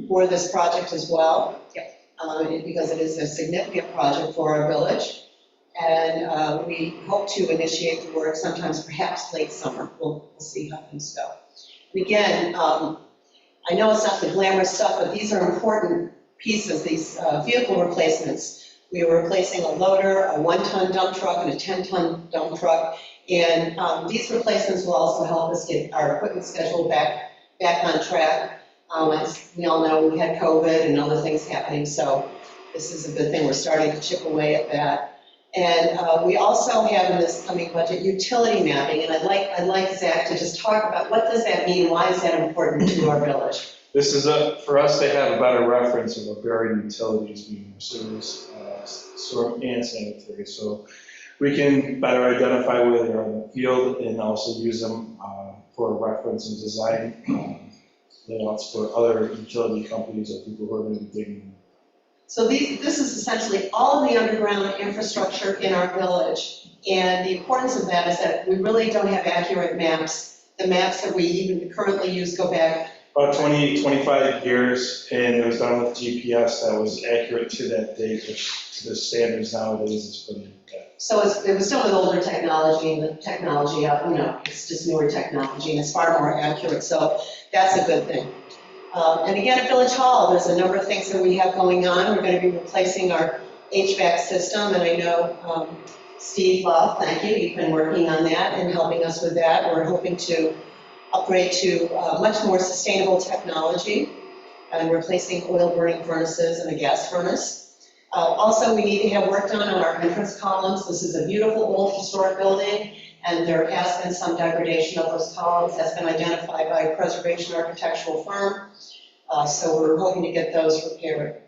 Speaker 2: for this project as well, because it is a significant project for our village. And we hope to initiate the work sometimes, perhaps late summer. We'll see how things go. And again, I know it's not the glamorous stuff, but these are important pieces, these vehicle replacements. We are replacing a loader, a 1-ton dump truck, and a 10-ton dump truck. And these replacements will also help us get our equipment schedule back on track. As we all know, we had COVID and other things happening, so this is a good thing. We're starting to chip away at that. And we also have in this coming budget utility mapping, and I'd like Zach to just talk about what does that mean? Why is that important to our village?
Speaker 13: This is for us to have a better reference of what buried utilities being sewers, storm and sanitary. So we can better identify where they are in the field and also use them for reference and design layouts for other utility companies or people who are going to be digging.
Speaker 2: So this is essentially all of the underground infrastructure in our village. And the importance of that is that we really don't have accurate maps. The maps that we even currently use go back
Speaker 8: About 20, 25 years, and it was done with GPS that was accurate to that date, which to the standards nowadays is pretty bad.
Speaker 2: So it was done with older technology, and the technology, it's just newer technology, and it's far more accurate, so that's a good thing. And again, at Village Hall, there's a number of things that we have going on. We're going to be replacing our HVAC system, and I know Steve Love, thank you, you've been working on that and helping us with that. We're hoping to upgrade to much more sustainable technology and replacing oil-burning furnaces and a gas furnace. Also, we need to have work done on our entrance columns. This is a beautiful old historic building, and there has been some degradation of those columns. That's been identified by a preservation architectural firm. So we're hoping to get those repaired.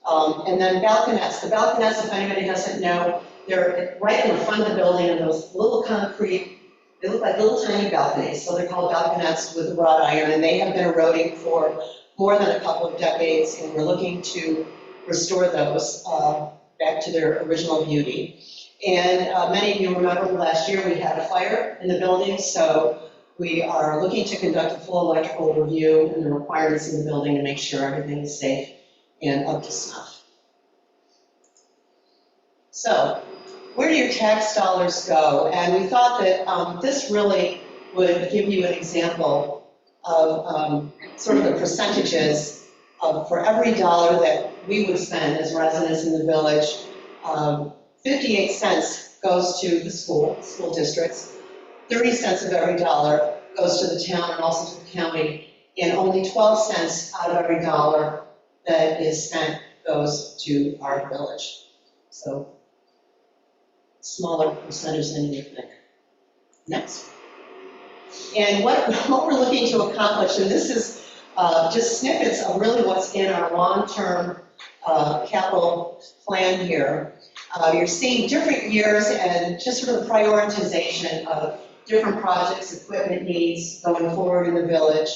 Speaker 2: And then balconettes. The balconettes, if anybody doesn't know, they're right in the front of the building, and those little concrete, they look like little tiny balconies. So they're called balconettes with wrought iron, and they have been eroding for more than a couple of decades, and we're looking to restore those back to their original beauty. And many of you remember last year we had a fire in the building, so we are looking to conduct a full electrical review and the requirements in the building to make sure everything is safe and up to snuff. So, where do your tax dollars go? And we thought that this really would give you an example of sort of the percentages for every dollar that we would spend as residents in the village. 58 cents goes to the school districts, 30 cents of every dollar goes to the town and also to the county, and only 12 cents out of every dollar that is spent goes to our village. So, smaller percentage than you think. Next. And what we're looking to accomplish, and this is just snippets of really what's in our long-term capital plan here. You're seeing different years and just sort of the prioritization of different projects, equipment needs going forward in the village.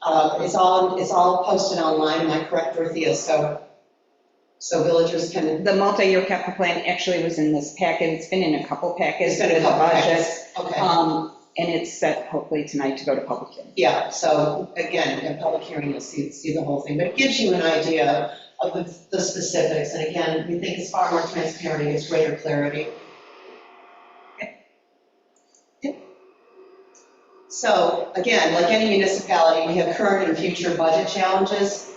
Speaker 2: It's all posted online, am I correct, Dorothea? So villagers can.
Speaker 1: The multi-year capital plan actually was in this packet. It's been in a couple packets.
Speaker 2: It's been in a couple packets. Okay.
Speaker 1: And it's set hopefully tonight to go to public hearing.
Speaker 2: Yeah, so again, in public hearing, you'll see the whole thing, but it gives you an idea of the specifics. And again, we think it's far more transparent and gives greater clarity. Okay. Yep. So again, like any municipality, we have current and future budget challenges.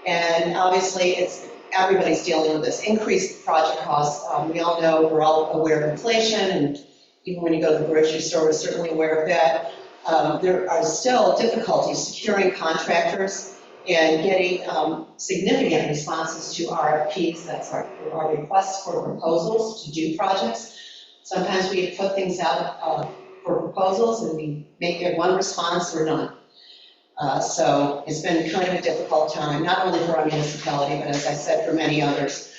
Speaker 2: And obviously, everybody's dealing with this increased project costs. We all know, we're all aware of inflation, and even when you go to the grocery store, we're certainly aware of that. There are still difficulties securing contractors and getting significant responses to RFPs. That's our requests for proposals to do projects. Sometimes we put things out for proposals and we may get one response or none. So it's been kind of a difficult time, not only for our municipality, but as I said, for many others.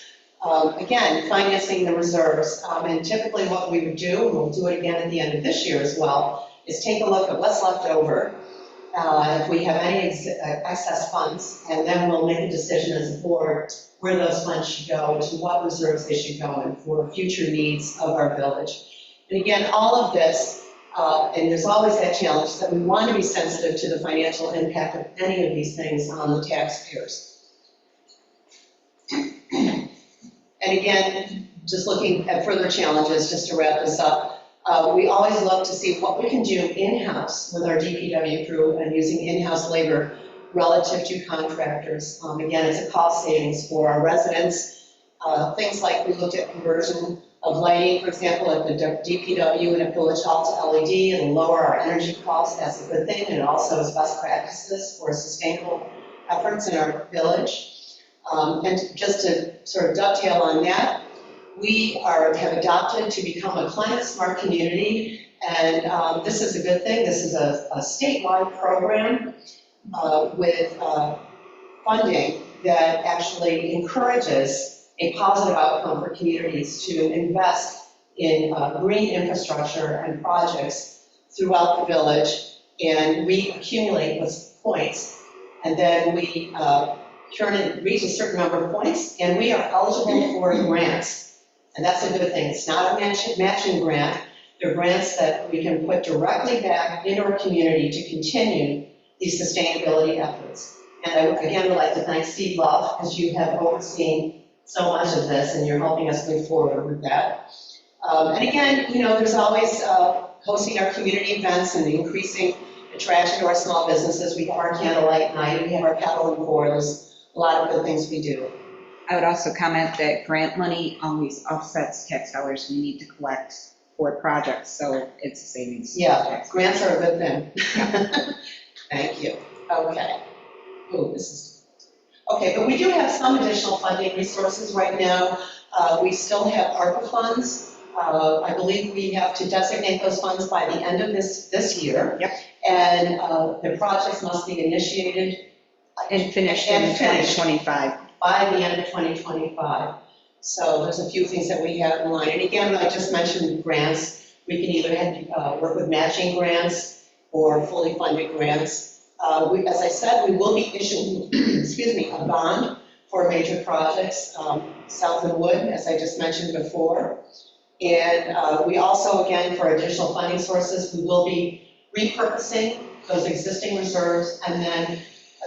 Speaker 2: Again, financing the reserves. And typically what we would do, and we'll do it again at the end of this year as well, is take a look at what's left over, if we have any excess funds, and then we'll make a decision as a board where those funds should go and to what reserves they should go in for future needs of our village. And again, all of this, and there's always that challenge that we want to be sensitive to the financial impact of any of these things on the taxpayers. And again, just looking at further challenges, just to wrap this up, we always look to see what we can do in-house with our DPW crew and using in-house labor relative to contractors. Again, it's a cost savings for our residents. Things like we looked at conversion of lighting, for example, at the DPW and at Village Hall to LED. It'll lower our energy costs, that's a good thing, and it also is best practices for sustainable efforts in our village. And just to sort of dovetail on that, we have adopted to become a climate smart community, and this is a good thing. This is a statewide program with funding that actually encourages a positive outcome for communities to invest in green infrastructure and projects throughout the village, and we accumulate those points, and then we reach a certain number of points, and we are eligible for grants, and that's a good thing. It's not a matching grant. They're grants that we can put directly back into our community to continue these sustainability efforts. And I, again, would like to thank Steve Love, because you have overseen so much of this, and you're helping us move forward with that. And again, there's always hosting our community events and increasing attraction to our small businesses. We have our candlelight night, we have our paddle and pour. There's a lot of good things we do.
Speaker 1: I would also comment that grant money always offsets tax dollars we need to collect for projects, so it's a savings.
Speaker 2: Yeah, grants are a good thing. Thank you. Okay. Oh, this is. Okay, but we do have some additional funding resources right now. We still have ARPA funds. I believe we have to designate those funds by the end of this year.
Speaker 1: Yep.
Speaker 2: And the projects must be initiated
Speaker 1: And finished in 2025.
Speaker 2: by the end of 2025. So there's a few things that we have in line. And again, I just mentioned grants. We can either work with matching grants or fully funded grants. As I said, we will be issuing, a bond for major projects, South and Wood, as I just mentioned before. And we also, again, for additional funding sources, we will be repurposing those existing reserves, and then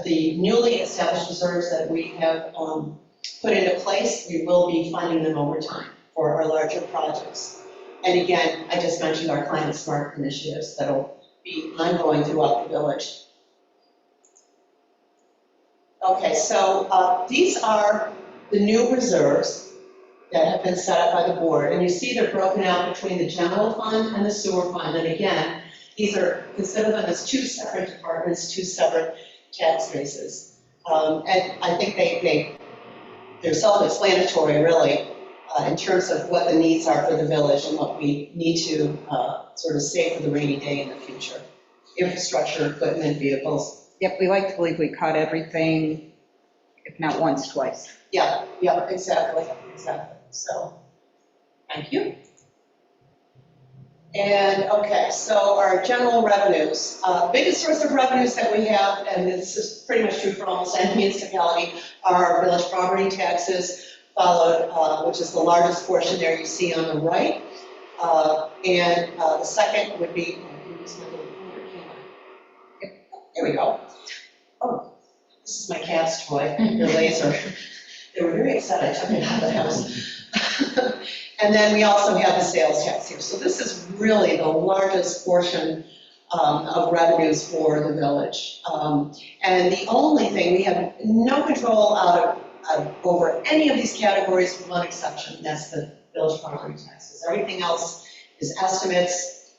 Speaker 2: the newly established reserves that we have put into place, we will be funding them over time for our larger projects. And again, I just mentioned our Climate Smart initiatives that'll be ongoing throughout the village. Okay, so these are the new reserves that have been set up by the board, and you see they're broken out between the general fund and the sewer fund. And again, these are, consider them as two separate departments, two separate tax bases. And I think they're self-explanatory, really, in terms of what the needs are for the village and what we need to sort of save for the rainy day in the future. Infrastructure, equipment, vehicles.
Speaker 1: Yep, we like to believe we caught everything, if not once, twice.
Speaker 2: Yeah, exactly. So, thank you. And, okay, so our general revenues. Biggest source of revenues that we have, and this is pretty much true for almost any municipality, are our village property taxes, followed, which is the largest portion there you see on the right. And the second would be, there we go. Oh, this is my cat's toy, the laser. They were very excited, I took it out of the house. And then we also have the sales tax here. So this is really the largest portion of revenues for the village. And the only thing, we have no control over any of these categories with one exception, and that's the village property taxes. Everything else is estimates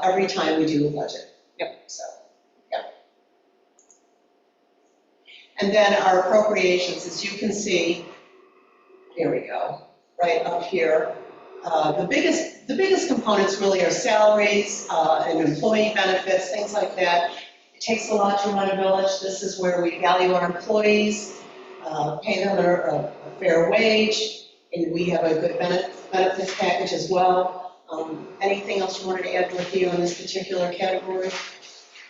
Speaker 2: every time we do a budget. Yep. So. And then our appropriations, as you can see, here we go, right up here. The biggest components really are salaries and employee benefits, things like that. It takes a lot to run a village. This is where we value our employees, pay them a fair wage, and we have a good benefits package as well. Anything else you wanted to add, Dorothea, on this particular category?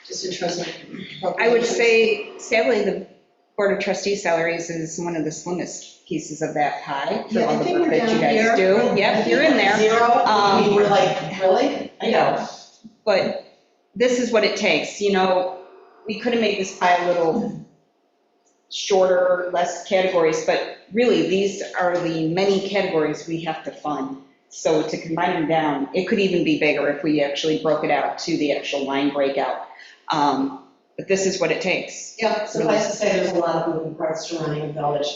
Speaker 2: Just in terms of
Speaker 1: I would say, sadly, the Board of Trustees salaries is one of the slimmest pieces of that pie for all the work that you guys do. Yep, you're in there.
Speaker 2: Zero, we were like, really? I know.
Speaker 1: But this is what it takes, we could have made this pie a little shorter, less categories, but really, these are the many categories we have to fund. So to combine them down, it could even be bigger if we actually broke it out to the actual line breakout. But this is what it takes.
Speaker 2: Yeah, suffice to say, there's a lot of moving parts to running a village.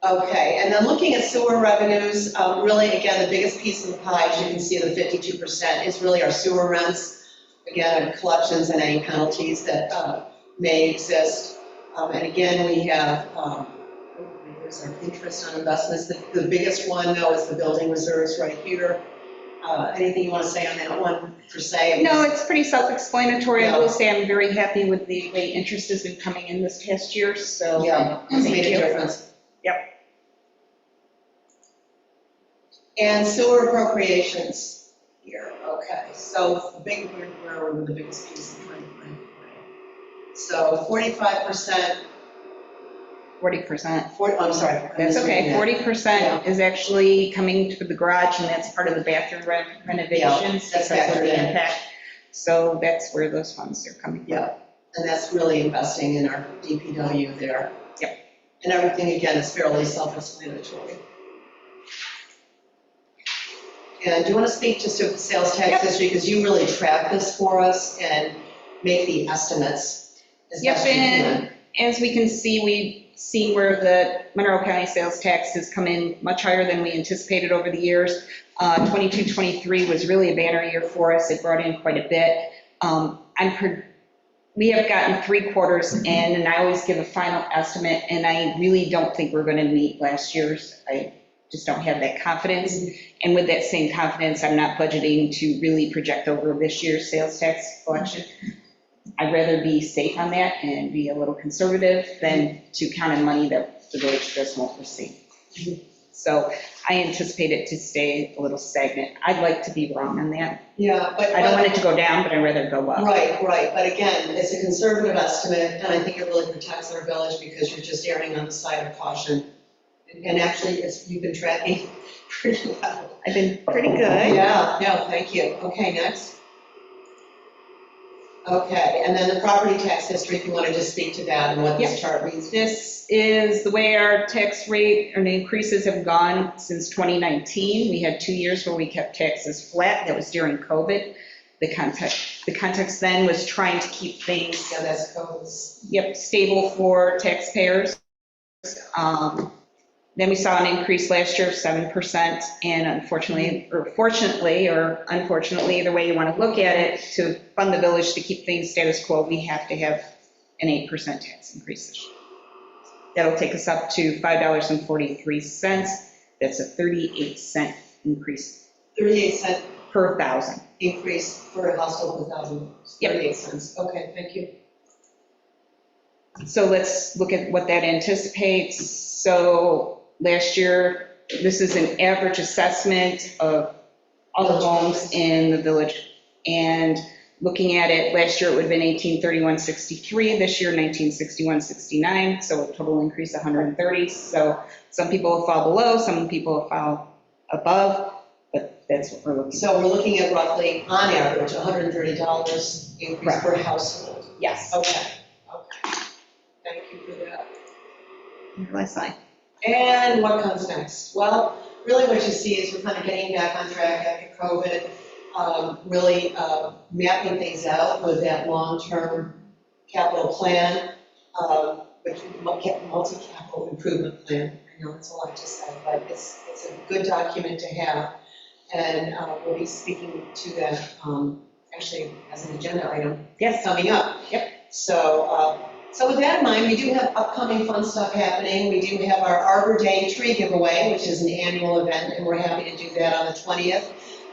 Speaker 2: Okay, and then looking at sewer revenues, really, again, the biggest piece of the pie, as you can see, the 52%, is really our sewer rents. Again, collections and any penalties that may exist. And again, we have, there's our interest on investments. The biggest one, though, is the building reserves right here. Anything you want to say on that one, per se?
Speaker 1: No, it's pretty self-explanatory. I
Speaker 2: Yeah.
Speaker 1: will say I'm very happy with the way interest has been coming in this past year, so.
Speaker 2: Yeah, it's
Speaker 1: thank
Speaker 2: made a
Speaker 1: you.
Speaker 2: difference.
Speaker 1: Yep.
Speaker 2: And sewer appropriations here, okay. So the big, where were the biggest piece of money? So 45%,
Speaker 1: 40%.
Speaker 2: I'm sorry. I'm
Speaker 1: That's okay.
Speaker 2: misreading that.
Speaker 1: 40% is actually coming to the garage, and that's part of the bathroom renovations.
Speaker 2: that's
Speaker 1: because of
Speaker 2: factored
Speaker 1: the
Speaker 2: in.
Speaker 1: impact. So that's where those funds are coming from.
Speaker 2: Yeah, and that's really investing in our DPW there.
Speaker 1: Yep.
Speaker 2: And everything, again, is fairly self-explanatory. And do you want to speak just to sales tax
Speaker 1: Yep.
Speaker 2: history, because you really track this for us and make the estimates as
Speaker 1: Yep,
Speaker 2: best you can.
Speaker 1: and as we can see, we've seen where the Monroe County sales tax has come in much higher than we anticipated over the years. 22-23 was really a banner year for us. It brought in quite a bit. We have gotten 3 quarters in, and I always give a final estimate, and I really don't think we're going to meet last year's. I just don't have that confidence. And with that same confidence, I'm not budgeting to really project over this year's sales tax collection. I'd rather be safe on that and be a little conservative than to count on money that the village just won't receive. So I anticipate it to stay a little stagnant. I'd like to be wrong on that.
Speaker 2: Yeah, but.
Speaker 1: I don't want it to go down, but I'd rather go up.
Speaker 2: Right, but again, it's a conservative estimate, and I think it really protects our village because you're just erring on the side of caution. And actually, you've been tracking pretty well.
Speaker 1: I've been pretty good.
Speaker 2: Yeah, no, thank you. Okay, next. Okay, and then the property tax history, if you want to just speak to that and what this chart reads.
Speaker 1: This is the way our tax rate and increases have gone since 2019. We had 2 years where we kept taxes flat. That was during COVID. The context then was trying to keep things
Speaker 2: Yeah, that's codes.
Speaker 1: stable for taxpayers. Then we saw an increase last year of 7%, and unfortunately, or fortunately, or unfortunately, either way you want to look at it, to fund the village to keep things status quo, we have to have an 8% tax increase this year. That'll take us up to $5.43. That's a 38-cent increase
Speaker 2: 38-cent
Speaker 1: per thousand.
Speaker 2: increase for a household per $1,000.
Speaker 1: Yep.
Speaker 2: 38 cents. Okay, thank you.
Speaker 1: So let's look at what that anticipates. So last year, this is an average assessment of all the homes in the village. And looking at it, last year it would have been 1831.63, this year 1961.69, so a total increase of 130. So some people will fall below, some people will fall above, but that's what we're looking at.
Speaker 2: So we're looking at roughly, on average, $130 increase
Speaker 1: Correct.
Speaker 2: per household.
Speaker 1: Yes.
Speaker 2: Okay. Thank you for that.
Speaker 1: Last line.
Speaker 2: And what comes next? Well, really what you see is we're kind of getting back on track after COVID, really mapping things out with that long-term capital plan, which multi-capital improvement plan. I know it's a lot to say, but it's a good document to have. And we'll be speaking to that actually as an agenda item coming up.
Speaker 1: Yep.
Speaker 2: So with that in mind, we do have upcoming fun stuff happening. We do have our Arbor Day tree giveaway, which is an annual event, and we're happy to do that on the 20th.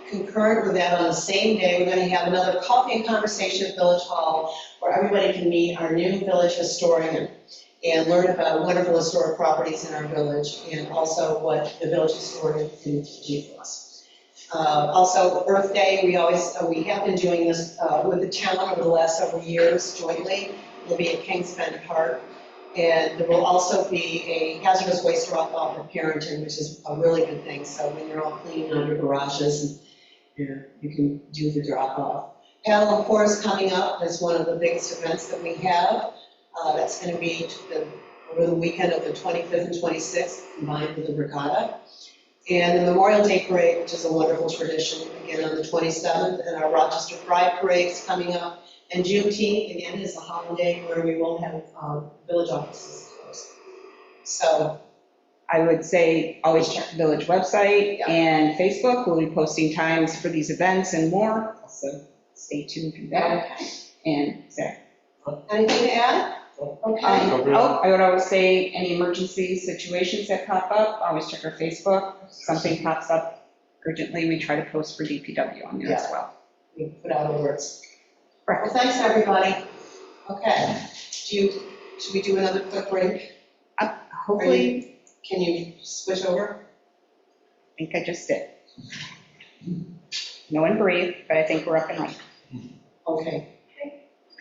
Speaker 2: Concurrent with that, on the same day, we're going to have another coffee and conversation at Village Hall, where everybody can meet our new village historian and learn about wonderful historic properties in our village, and also what the village historian can do for us. Also, Earth Day, we have been doing this with the town over the last several years jointly. We'll be at Kings Bend Park, and there will also be a hazardous waste drop-off at Parrington, which is a really good thing. So when you're all cleaning out your garages, and you can do the drop-off. Paddle and Pour is coming up as one of the biggest events that we have. That's going to be over the weekend of the 25th and 26th, combined with the regatta. And the Memorial Day Parade, which is a wonderful tradition, again on the 27th, and our Rochester Pride Parade is coming up. And Juneteenth, again, is a holiday where we will have village offices closed. So
Speaker 1: I would say always check the village website and Facebook. We'll be posting times for these events and more, so stay tuned for that. And Zach.
Speaker 2: Anything to add? Okay.
Speaker 1: I would always say any emergency situations that pop up, always check our Facebook. If something pops up urgently, we try to post for DPW on there as well.
Speaker 2: We put out alerts. Well, thanks, everybody. Okay. Should we do another quick break?
Speaker 1: Hopefully,
Speaker 2: Can you switch over?
Speaker 1: I think I just did. No one breathe, but I think we're up and running.
Speaker 2: Okay.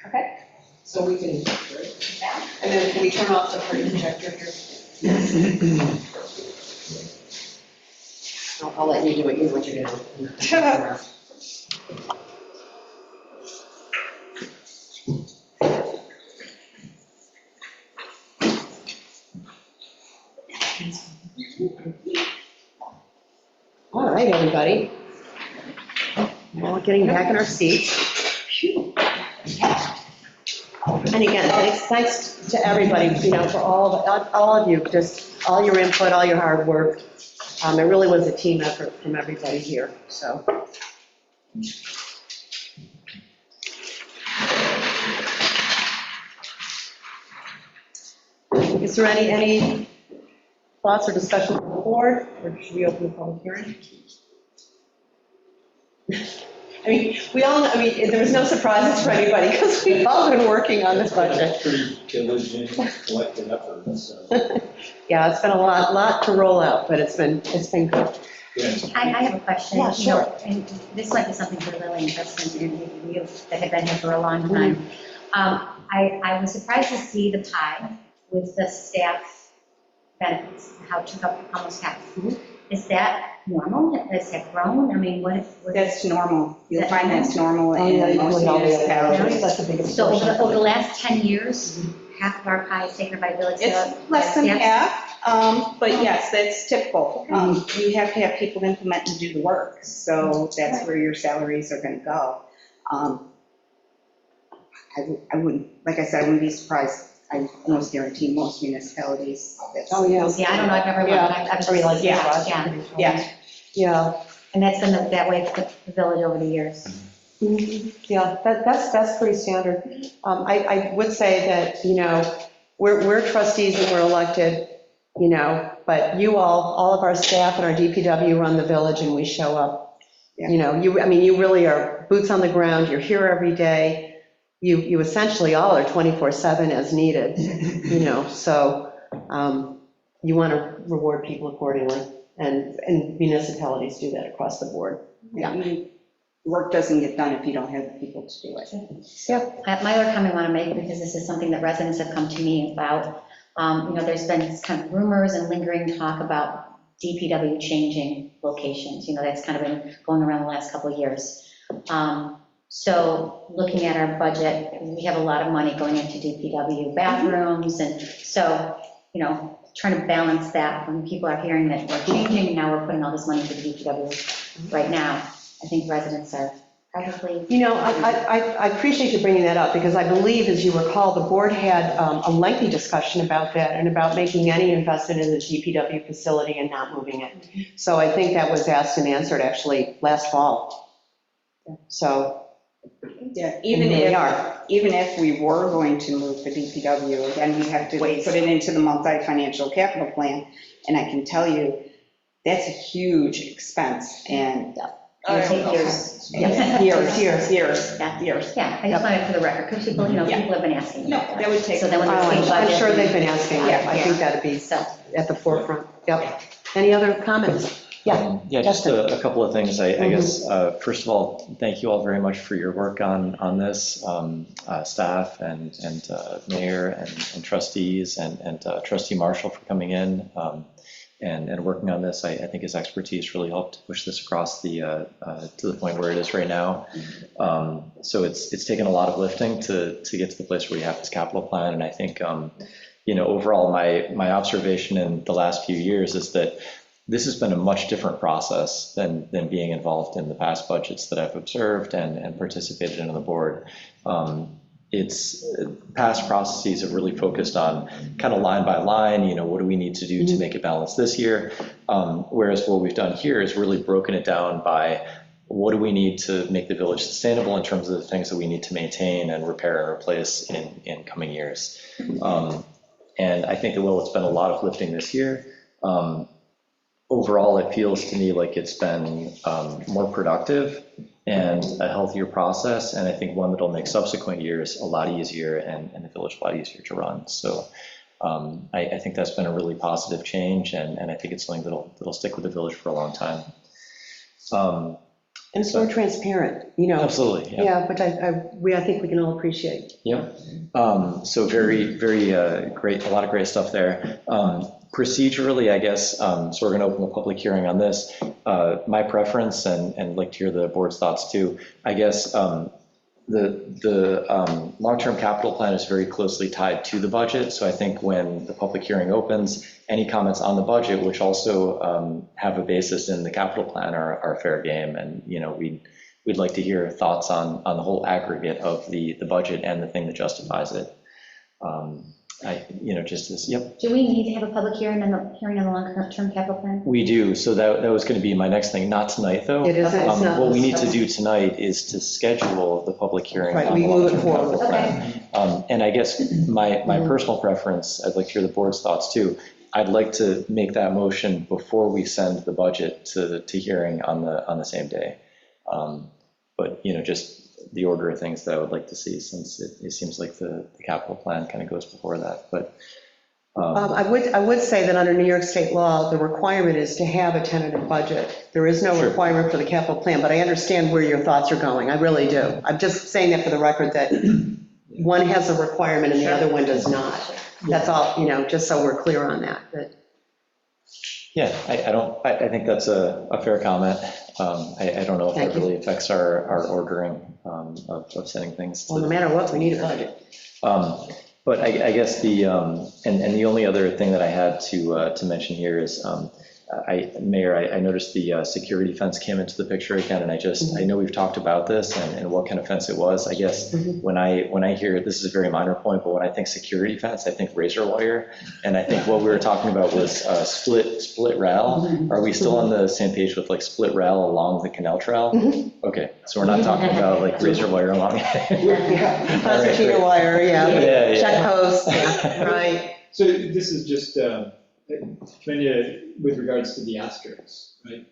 Speaker 1: Okay.
Speaker 2: So we can, and then can we turn off the projector here? I'll let you do it, you know what you're doing. All right, everybody. We're all getting back in our seats. And again, thanks to everybody, for all of you, just all your input, all your hard work. It really was a team effort from everybody here, so. Is there any thoughts or discussion from the board, or should we open the public hearing? There was no surprises for anybody, because we've all been working on this budget.
Speaker 4: Pretty diligent, collective effort, so.
Speaker 2: Yeah, it's been a lot to roll out, but it's been good.
Speaker 7: I have a question.
Speaker 2: Yeah, sure.
Speaker 7: And this might be something for Lily and Justin and you that have been here for a long time. I was surprised to see the pie with the staff benefits, how it took up almost half. Is that normal? Has that grown? I mean, what?
Speaker 1: That's normal. You'll
Speaker 7: Is that
Speaker 1: find that's normal in most municipalities.
Speaker 2: That's the biggest
Speaker 7: So
Speaker 2: portion.
Speaker 7: over the last 10 years, half of our pie is taken by village.
Speaker 1: It's less than half, but yes, that's typical. You have to have people implement and do the work, so that's where your salaries are going to go. I wouldn't, like I said, I wouldn't be surprised. I almost guarantee most municipalities.
Speaker 2: Oh, yeah.
Speaker 7: Yeah, I don't know, I've never,
Speaker 2: Yeah.
Speaker 7: I've just,
Speaker 1: Yeah.
Speaker 2: Yeah,
Speaker 7: and that's been that way for the village over the years.
Speaker 2: yeah, that's pretty standard. I would say that, we're trustees and we're elected, but you all of our staff and our DPW run the village and we show up.
Speaker 1: Yeah.
Speaker 2: You really are boots on the ground, you're here every day. You essentially all are 24/7 as needed, so you want to reward people accordingly, and municipalities do that across the board.
Speaker 1: Work doesn't get done if you don't have the people to do it.
Speaker 2: Yeah.
Speaker 7: My other comment I want to make, because this is something that residents have come to me about, there's been this kind of rumors and lingering talk about DPW changing locations, that's kind of been going around the last couple of years. So looking at our budget, we have a lot of money going into DPW bathrooms, and so, trying to balance that when people are hearing that we're changing, now we're putting all this money to the DPW right now. I think residents are probably.
Speaker 2: I appreciate you bringing that up, because I believe, as you recall, the board had a lengthy discussion about that and about making any investment in the DPW facility and not moving it. So I think that was asked and answered actually last fall. So.
Speaker 1: Yeah, even if we were going to move the DPW, again, we have to put it into the multi-financial capital plan, and I can tell you, that's a huge expense, and
Speaker 7: I think years.
Speaker 1: years.
Speaker 7: Yeah, I just wanted for the record, because people, people have been asking.
Speaker 1: No, that would take.
Speaker 7: So then when they say
Speaker 2: I'm
Speaker 7: budget.
Speaker 2: sure they've been asking,
Speaker 7: Yeah.
Speaker 2: I think that'd be at the forefront. Yep. Any other comments? Yeah.
Speaker 9: Yeah, just a couple of things, I guess. First of all, thank you all very much for your work on this, staff and mayor and trustees and trustee Marshall for coming in and working on this. I think his expertise really helped to push this across to the point where it is right now. So it's taken a lot of lifting to get to the place where we have this capital plan, and I think overall my observation in the last few years is that this has been a much different process than being involved in the past budgets that I've observed and participated in on the board. it's past processes have really focused on kind of line by line, what do we need to do to make it balance this year? Whereas what we've done here is really broken it down by what do we need to make the village sustainable in terms of the things that we need to maintain and repair and replace in coming years. And I think that while it's been a lot of lifting this year, overall it feels to me like it's been more productive and a healthier process, and I think one that'll make subsequent years a lot easier and the village a lot easier to run. So I think that's been a really positive change, and I think it's something that'll stick with the village for a long time.
Speaker 2: And it's more transparent,
Speaker 9: Absolutely, yeah.
Speaker 2: Yeah, which I think we can all appreciate.
Speaker 9: Yep. So very, very great, a lot of great stuff there. Procedurally, I guess, so we're going to open the public hearing on this. My preference, and like to hear the board's thoughts too, I guess the long-term capital plan is very closely tied to the budget. So I think when the public hearing opens, any comments on the budget, which also have a basis in the capital plan, are fair game. And, we'd like to hear thoughts on the whole aggregate of the budget and the thing that justifies it. Just this, yep.
Speaker 7: Do we need to have a public hearing on the long-term capital plan?
Speaker 9: We do, so that was going to be my next thing, not tonight, though.
Speaker 2: It isn't, it's not.
Speaker 9: What we need to do tonight is to schedule the public hearing
Speaker 2: Right,
Speaker 9: on
Speaker 2: we
Speaker 9: the
Speaker 2: move it
Speaker 9: long-term capital
Speaker 2: forward.
Speaker 9: plan. And I guess my personal preference, I'd like to hear the board's thoughts too. I'd like to make that motion before we send the budget to hearing on the same day. But, just the order of things that I would like to see, since it seems like the capital plan kind of goes before that. But
Speaker 2: I would say that under New York State law, the requirement is to have a tentative budget. There is no requirement for the capital plan, but I understand where your thoughts are going. I really do. I'm just saying that for the record, that one has a requirement and the other one does not. That's all, just so we're clear on that.
Speaker 9: Yeah, I think that's a fair comment. I don't know if it really affects our ordering of sending things.
Speaker 2: Well, no matter what, we need a budget.
Speaker 9: But I guess the only other thing that I had to mention here is, Mayor, I noticed the security fence came into the picture again, and I know we've talked about this and what kind of fence it was. I guess when I hear, this is a very minor point, but when I think security fence, I think razor wire, and I think what we were talking about was split rail. Are we still on the same page with like split rail along the canal trail? Okay, so we're not talking about like razor wire along it.
Speaker 2: Concertina wire,
Speaker 9: Yeah.
Speaker 2: check posts, right.
Speaker 4: So this is just, with regards to the asterisks, right?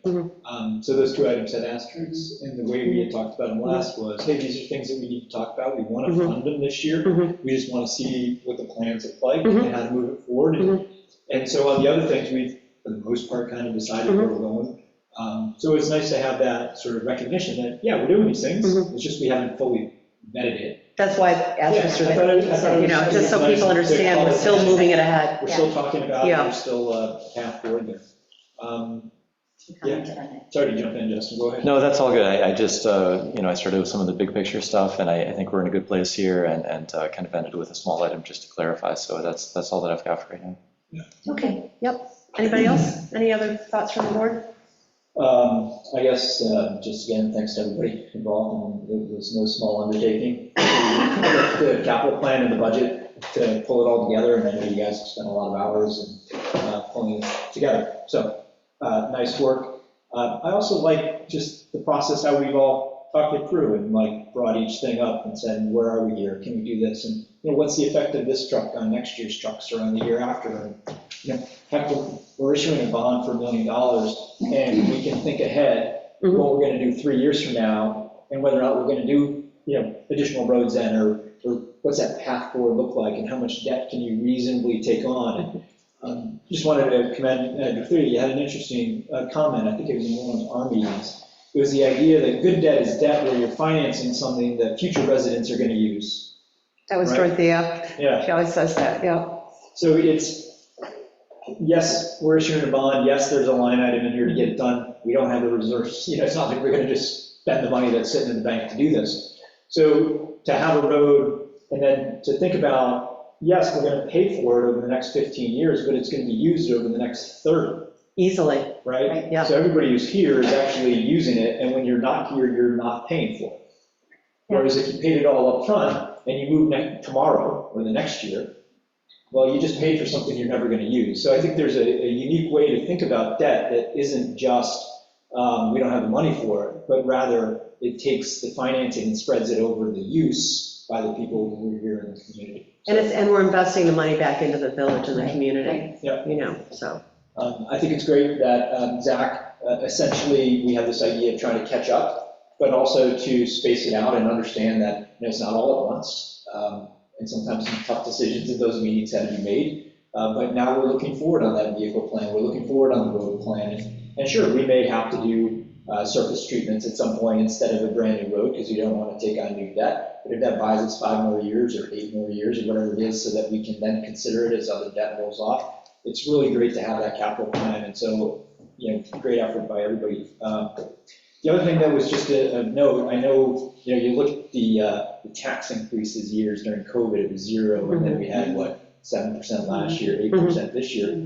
Speaker 4: So those two items had asterisks, and the way we had talked about them last was, hey, these are things that we need to talk about. We want to fund them this year. We just want to see what the plans look like and how to move it forward. And so on the other things, we've, for the most part, kind of decided where we're going. So it's nice to have that sort of recognition that, yeah, we're doing these things. It's just we haven't fully vetted it.
Speaker 2: That's why asterisks are there, just so people understand we're still moving it ahead.
Speaker 4: We're still talking about it, there's still a path forward there. Sorry to jump in, Justin, go ahead.
Speaker 9: No, that's all good. I just, I started with some of the big picture stuff, and I think we're in a good place here, and kind of ended with a small item just to clarify. So that's all that I've got for right now.
Speaker 2: Okay, yep. Anybody else? Any other thoughts from the board?
Speaker 4: I guess, just again, thanks to everybody involved, and it was no small undertaking. The capital plan and the budget to pull it all together, and I know you guys have spent a lot of hours in pulling it together. So, nice work. I also like just the process, how we've all talked it through and like brought each thing up and said, where are we here? Can we do this? And what's the effect of this truck on next year's trucks or on the year after? And, heck, we're issuing a bond for $1 million, and we can think ahead what we're going to do 3 years from now, and whether or not we're going to do additional roads then, or what's that path forward look like, and how much debt can you reasonably take on. And just wanted to commend Andrew Thury. You had an interesting comment. I think it was in one of our meetings. It was the idea that good debt is debt where you're financing something that future residents are going to use.
Speaker 2: That was Dorothea. Yeah. She always says that, yeah.
Speaker 4: So it's, yes, we're issuing a bond. Yes, there's a line item in here to get it done. We don't have the reserves. It's not like we're going to just spend the money that's sitting in the bank to do this. So to have a road and then to think about, yes, we're going to pay for it over the next 15 years, but it's going to be used over the next 30.
Speaker 2: Easily.
Speaker 4: Right?
Speaker 2: Yeah.
Speaker 4: So everybody who's here is actually using it, and when you're not here, you're not paying for it. Whereas if you paid it all up front, and you move tomorrow or the next year, well, you just paid for something you're never going to use. So I think there's a unique way to think about debt that isn't just, we don't have the money for it, but rather it takes the financing and spreads it over the use by the people who are here in the community.
Speaker 2: And we're investing the money back into the village and the community,
Speaker 4: Yeah.
Speaker 2: you know, so.
Speaker 4: I think it's great that Zach, essentially, we have this idea of trying to catch up, but also to space it out and understand that, you know, it's not all at once. And sometimes some tough decisions in those meetings have to be made. But now we're looking forward on that vehicle plan. We're looking forward on the road plan. And sure, we may have to do surface treatments at some point instead of a brand new road because we don't want to take on new debt. But if that buys us 5 more years or 8 more years or whatever it is so that we can then consider it as other debt rolls off, it's really great to have that capital plan. And so, you know, great effort by everybody. The other thing that was just a note, I know, you know, you look at the tax increases years during COVID, it was 0, and then we had, 7% last year, 8% this year.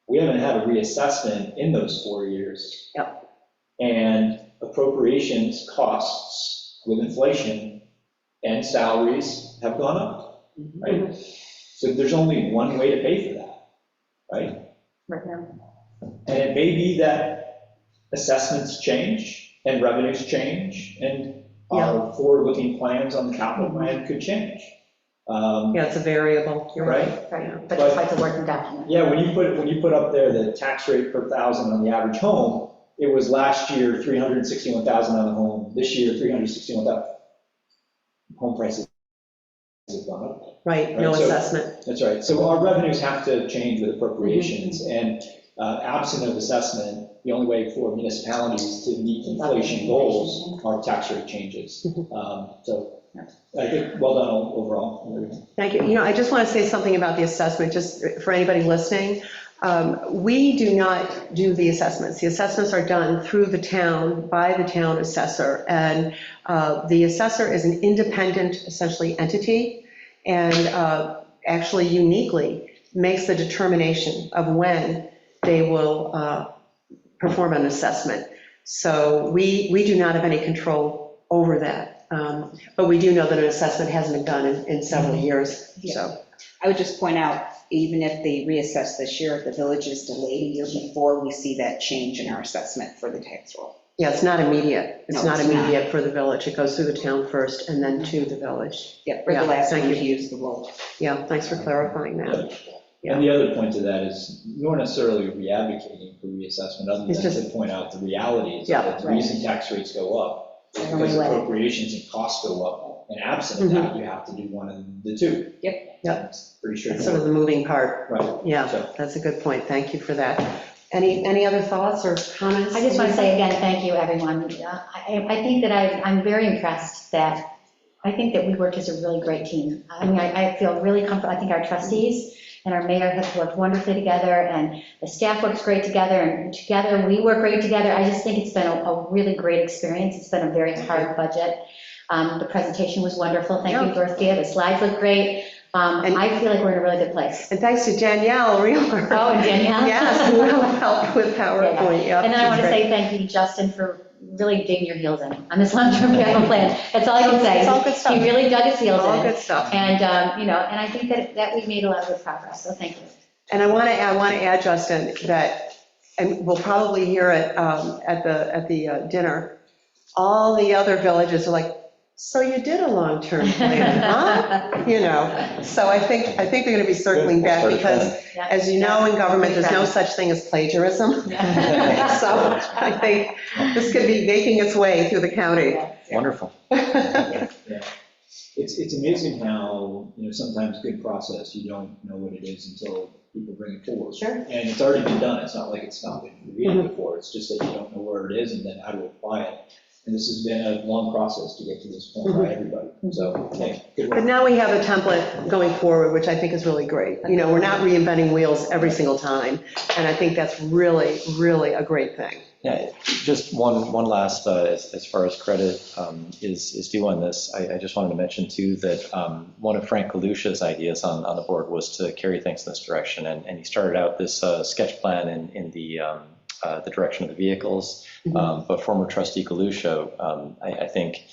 Speaker 4: We haven't had a reassessment in those 4 years.
Speaker 2: Yep.
Speaker 4: And appropriations costs with inflation and salaries have gone up, right? So there's only one way to pay for that, right?
Speaker 7: Right now.
Speaker 4: And it may be that assessments change and revenues change and our forward-looking plans on the capital plan could change.
Speaker 2: Yeah, it's a variable, you're right.
Speaker 7: Right, but it's like the working document.
Speaker 4: Yeah, when you put up there the tax rate per thousand on the average home, it was last year 361,000 on the home, this year 361,000. Home prices have gone up.
Speaker 2: Right, no
Speaker 4: So-
Speaker 2: assessment.
Speaker 4: That's right. So our revenues have to change with appropriations, and absent of assessment, the only way for municipalities to meet inflation goals are tax rate changes. So I think well done overall.
Speaker 2: Thank you. You know, I just want to say something about the assessment, just for anybody listening. We do not do the assessments. The assessments are done through the town, by the town assessor. And the assessor is an independent, essentially, entity, and actually uniquely makes the determination of when they will perform an assessment. So we do not have any control over that. But we do know that an assessment hasn't been done in several years, so.
Speaker 1: I would just point out, even if they reassess this year, if the village is delayed a year before, we see that change in our assessment for the tax roll.
Speaker 2: Yeah, it's not immediate. It's
Speaker 1: No,
Speaker 2: not
Speaker 1: it's not.
Speaker 2: immediate for the village. It goes through the town first and then to the village.
Speaker 1: Yeah, we're
Speaker 2: Yeah,
Speaker 1: the last
Speaker 2: thank
Speaker 1: one
Speaker 2: you.
Speaker 1: to use the roll.
Speaker 2: Yeah, thanks for clarifying that.
Speaker 4: And the other point to that is, you weren't necessarily re-advocating for reassessment, other
Speaker 2: It's
Speaker 4: than
Speaker 2: just-
Speaker 4: to point out the realities.
Speaker 2: Yeah,
Speaker 4: that the reason tax rates go up is
Speaker 1: Only
Speaker 4: because
Speaker 1: way.
Speaker 4: appropriations and costs go up. And absent of that, you have to do one of the two.
Speaker 1: Yep.
Speaker 2: Yep.
Speaker 4: It's pretty sure.
Speaker 2: That's sort of the moving part.
Speaker 4: Right.
Speaker 2: Yeah,
Speaker 4: So-
Speaker 2: that's a good point. Thank you for that. Any other thoughts or comments?
Speaker 7: I just want to say again, thank you, everyone. I think that I'm very impressed that, I think that we worked as a really great team. I mean, I feel really comfortable. I think our trustees and our mayor have worked wonderfully together, and the staff works great together, and together, we work great together. I just think it's been a really great experience. It's been a very hard budget. The presentation was wonderful. Thank you, Dorothea. The slides look great. I feel like we're in a really good place.
Speaker 2: And thanks to Danielle Reeler.
Speaker 7: Oh, and Danielle.
Speaker 2: Yes, who helped with PowerPoint. Yeah,
Speaker 7: And then I want to
Speaker 2: great.
Speaker 7: say thank you to Justin for really digging your heels in on this long-term capital plan. That's all I can say.
Speaker 2: It's all good stuff.
Speaker 7: He really dug his heels
Speaker 2: All
Speaker 7: in.
Speaker 2: good stuff.
Speaker 7: And, and I think that we've made a lot of good progress, so thank you.
Speaker 2: And I want to add, Justin, that, and we'll probably hear it at the dinner, all the other villages are like, so you did a long-term plan, huh? You know, so I think they're going to be circling back because,
Speaker 7: Yeah.
Speaker 2: as you know, in government, there's no such thing as plagiarism. So I think this could be making its way through the county.
Speaker 9: Wonderful.
Speaker 4: Yeah. It's amazing how, sometimes good process, you don't know what it is until people bring it forward.
Speaker 2: Sure.
Speaker 4: And it's already been done. It's not like it's not been reviewed before. It's just that you don't know where it is and then how to apply it. And this has been a long process to get to this point by everybody. So, hey, good
Speaker 2: But
Speaker 4: work.
Speaker 2: now we have a template going forward, which I think is really great. We're not reinventing wheels every single time, and I think that's really, really a great thing.
Speaker 9: Yeah, just one last, as far as credit is due on this, I just wanted to mention too that one of Frank Galusha's ideas on the board was to carry things in this direction, and he started out this sketch plan in the direction of the vehicles, but former trustee Galusha, I think,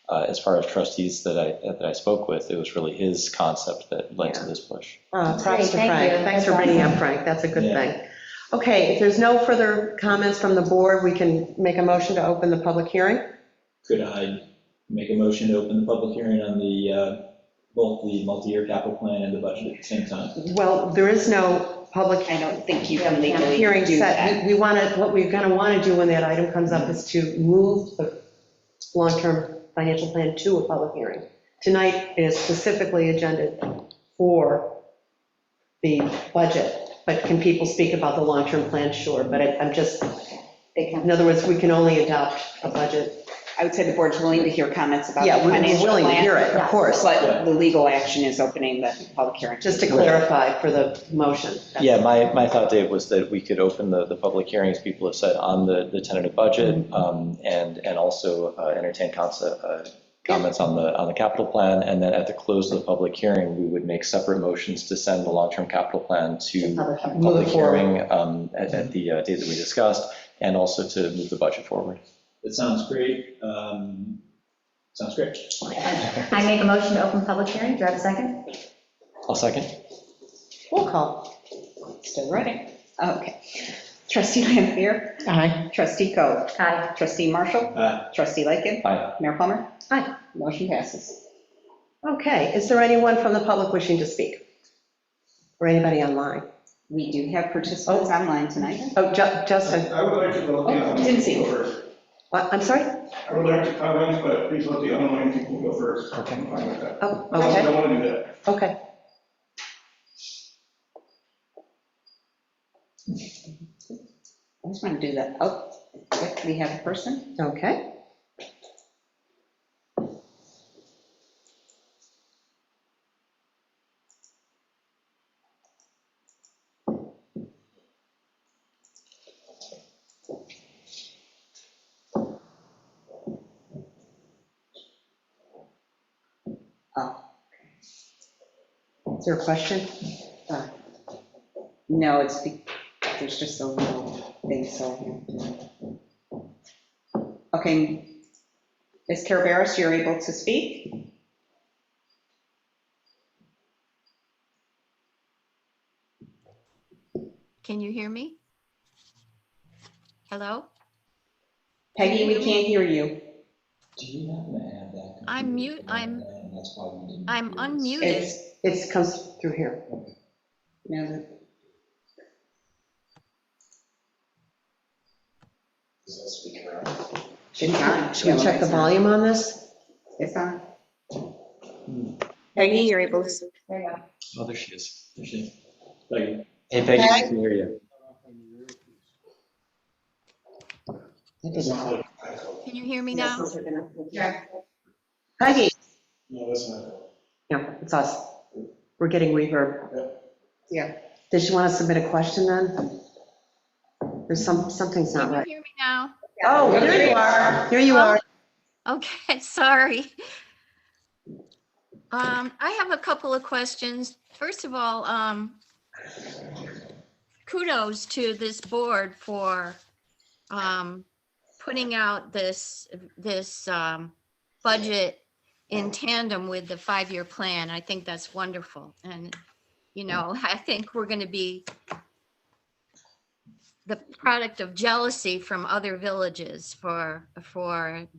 Speaker 9: as far as trustees that I spoke with, it was really his concept that led to this push.
Speaker 2: Props
Speaker 7: Great,
Speaker 2: to
Speaker 7: thank
Speaker 2: Frank.
Speaker 7: you.
Speaker 2: Thanks for
Speaker 7: That's
Speaker 2: bringing up
Speaker 7: awesome.
Speaker 2: Frank, that's a good
Speaker 4: Yeah.
Speaker 2: thing. Okay, if there's no further comments from the board, we can make a motion to open the public hearing.
Speaker 4: Could I make a motion to open the public hearing on the, both the multi-year capital plan and the budget at the same time?
Speaker 2: Well, there is no public
Speaker 1: I don't think you can legally
Speaker 2: hearing
Speaker 1: do
Speaker 2: set.
Speaker 1: that.
Speaker 2: We want to, what we're going to want to do when that item comes up is to move the long-term financial plan to a public hearing. Tonight it is specifically agended for the budget, but can people speak about the long-term plan? Sure, but I'm just,
Speaker 1: They can.
Speaker 2: in other words, we can only adopt a budget.
Speaker 1: I would say the board's willing to hear comments about the
Speaker 2: Yeah, we're
Speaker 1: financial
Speaker 2: willing to
Speaker 1: plan.
Speaker 2: hear it, of course.
Speaker 1: But the legal action is opening the public hearing.
Speaker 2: Just to clarify for the motion.
Speaker 9: Yeah, my thought, Dave, was that we could open the public hearings, people have said, on the tentative budget, and also entertain comments on the capital plan, and then at the close of the public hearing, we would make separate motions to send the long-term capital plan to
Speaker 2: Move
Speaker 9: public
Speaker 2: it forward.
Speaker 9: hearing at the date that we discussed, and also to move the budget forward.
Speaker 4: That sounds great. Sounds great.
Speaker 7: I make a motion to open public hearing. Do I have a second?
Speaker 9: I'll second.
Speaker 2: Roll call.
Speaker 1: Still ready? Okay. Trustee Lampier,
Speaker 10: Aye.
Speaker 1: trustee Coe,
Speaker 7: Aye.
Speaker 1: trustee Marshall,
Speaker 4: Aye.
Speaker 1: trustee Lightgev,
Speaker 9: Aye.
Speaker 1: Mayor Plummer.
Speaker 2: Aye.
Speaker 1: Motion passes.
Speaker 2: Okay, is there anyone from the public wishing to speak? Or anybody online?
Speaker 1: We do have participants online tonight.
Speaker 2: Oh, Justin,
Speaker 13: I would like to go.
Speaker 1: Oh, didn't see you.
Speaker 13: first.
Speaker 2: what, I'm sorry?
Speaker 13: I would like to comment, but please let the online people go first.
Speaker 9: Okay.
Speaker 13: I'm fine with that.
Speaker 2: Oh,
Speaker 13: I
Speaker 2: okay,
Speaker 13: don't want to do that.
Speaker 2: okay.
Speaker 1: I just want to do that. Oh, yep, we have a person.
Speaker 2: Okay.
Speaker 1: Oh,
Speaker 2: Is there a question?
Speaker 1: no, there's just a little thing, so. Okay. Ms. Caraveras, you're able to speak?
Speaker 14: Can you hear me? Hello?
Speaker 1: Peggy, we can't hear you.
Speaker 4: Do you happen to have that?
Speaker 14: I'm mute,
Speaker 4: And that's why we didn't
Speaker 14: I'm
Speaker 4: do this.
Speaker 14: unmuted.
Speaker 2: It comes through here.
Speaker 1: No.
Speaker 3: Is that speaker on?
Speaker 1: It's on.
Speaker 2: Should we check the volume on this?
Speaker 1: It's on. Peggy, you're able to.
Speaker 7: There you go.
Speaker 9: Oh, there she is.
Speaker 4: There she is. Thank you.
Speaker 9: Hey, Peggy, I can hear you.
Speaker 14: Can you hear me now?
Speaker 2: Peggy?
Speaker 13: No, that's not.
Speaker 2: No, it's us. We're getting reverb.
Speaker 1: Yeah.
Speaker 2: Did you want to submit a question then? There's something's not
Speaker 14: Can you
Speaker 2: right.
Speaker 14: hear me now?
Speaker 2: Oh, here you are. Here you are.
Speaker 14: Okay, sorry. I have a couple of questions. First of all, kudos to this board for putting out this budget in tandem with the 5-year plan. I think that's wonderful. And, you know, I think we're going to be the product of jealousy from other villages for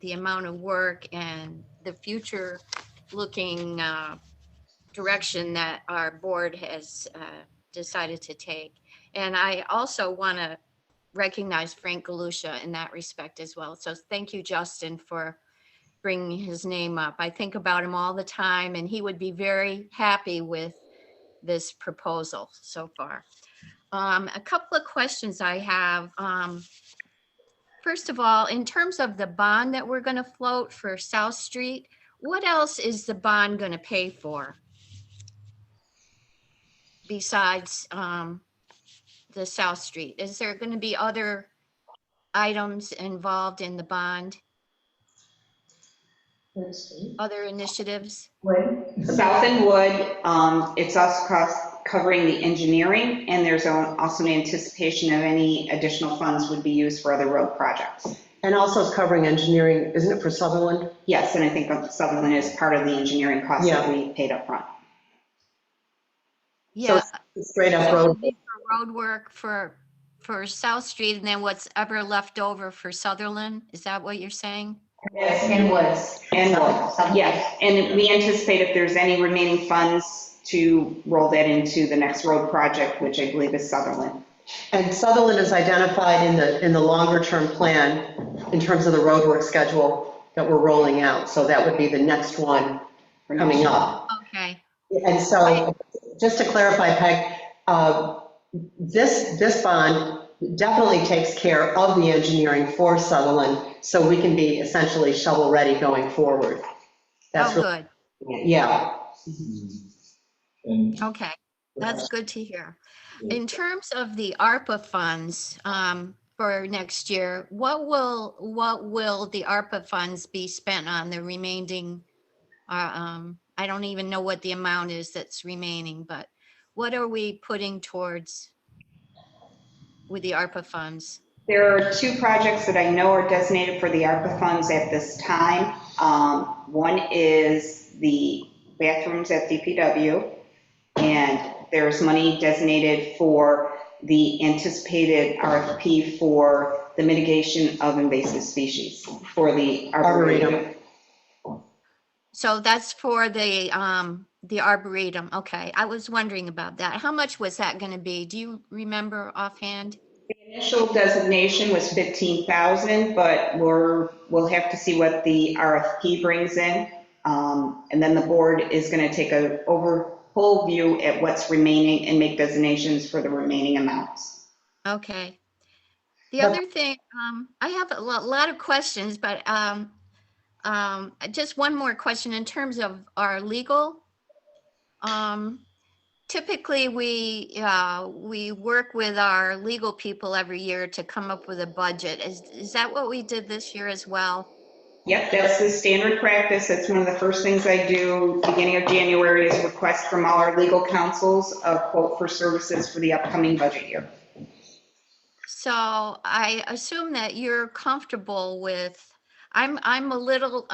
Speaker 14: the amount of work and the future looking direction that our board has decided to take. And I also want to recognize Frank Galusha in that respect as well. So thank you, Justin, for bringing his name up. I think about him all the time, and he would be very happy with this proposal so far. A couple of questions I have. First of all, in terms of the bond that we're going to float for South Street, what else is the bond going to pay for besides the South Street? Is there going to be other items involved in the bond? Other initiatives?
Speaker 1: South and Wood, it's also covering the engineering, and there's also an anticipation of any additional funds would be used for other road projects.
Speaker 2: And also it's covering engineering, isn't it, for Sutherland?
Speaker 1: Yes, and I think Sutherland is part of the engineering costs that we paid up front.
Speaker 14: Yeah.
Speaker 2: It's straight up
Speaker 14: So
Speaker 2: road.
Speaker 14: it'll be for road work for South Street, and then what's ever left over for Sutherland? Is that what you're saying?
Speaker 7: And Woods.
Speaker 1: And, yeah, and we anticipate if there's any remaining funds to roll that into the next road project, which I believe is Sutherland.
Speaker 2: And Sutherland is identified in the longer-term plan in terms of the roadwork schedule that we're rolling out. So that would be the next one coming up.
Speaker 14: Okay.
Speaker 2: And so, just to clarify, Peg, this bond definitely takes care of the engineering for Sutherland, so we can be essentially shovel-ready going forward. That's
Speaker 14: Oh,
Speaker 2: really-
Speaker 14: good.
Speaker 2: Yeah.
Speaker 4: And
Speaker 14: Okay, that's good to hear. In terms of the ARPA funds for next year, what will the ARPA funds be spent on, the remaining? I don't even know what the amount is that's remaining, but what are we putting towards with the ARPA funds?
Speaker 1: There are two projects that I know are designated for the ARPA funds at this time. One is the bathrooms at DPW, and there's money designated for the anticipated RFP for the mitigation of invasive species for the Arboretum.
Speaker 14: So that's for the Arboretum. Okay, I was wondering about that. How much was that going to be? Do you remember offhand?
Speaker 1: The initial designation was 15,000, but we'll have to see what the RFP brings in. And then the board is going to take a full view at what's remaining and make designations for the remaining amounts.
Speaker 14: Okay. The other thing, I have a lot of questions, but just one more question in terms of our legal. Typically, we work with our legal people every year to come up with a budget. Is that what we did this year as well?
Speaker 1: Yep, that's the standard practice. That's one of the first things I do beginning of January is request from all our legal counsels a quote for services for the upcoming budget year.
Speaker 14: So I assume that you're comfortable with, I'm a little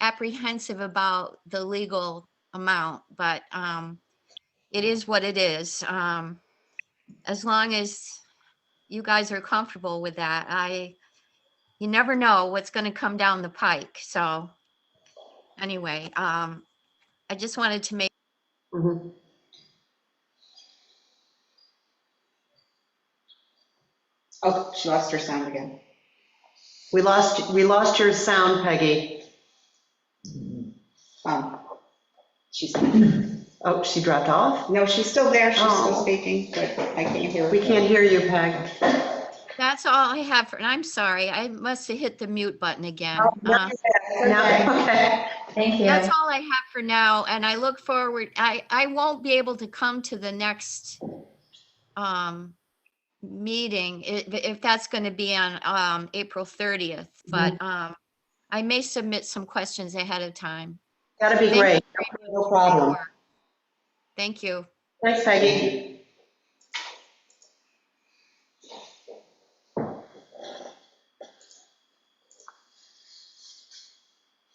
Speaker 14: apprehensive about the legal amount, but it is what it is. As long as you guys are comfortable with that, you never know what's going to come down the pike. So anyway, I just wanted to make.
Speaker 2: Mhm.
Speaker 1: Oh, she lost her sound again.
Speaker 2: We lost your sound, Peggy.
Speaker 1: She's.
Speaker 2: Oh, she dropped off?
Speaker 1: No, she's still there. She's still speaking, but I can't hear her.
Speaker 2: We can't hear you, Peg.
Speaker 14: That's all I have and I'm sorry, I must have hit the mute button again.
Speaker 2: Okay.
Speaker 7: Thank you.
Speaker 14: That's all I have for now, and I look forward, I won't be able to come to the next meeting, if that's going to be on April 30th, but I may submit some questions ahead of time.
Speaker 2: That'd be great. No problem.
Speaker 14: Thank you.
Speaker 2: Thanks, Peggy.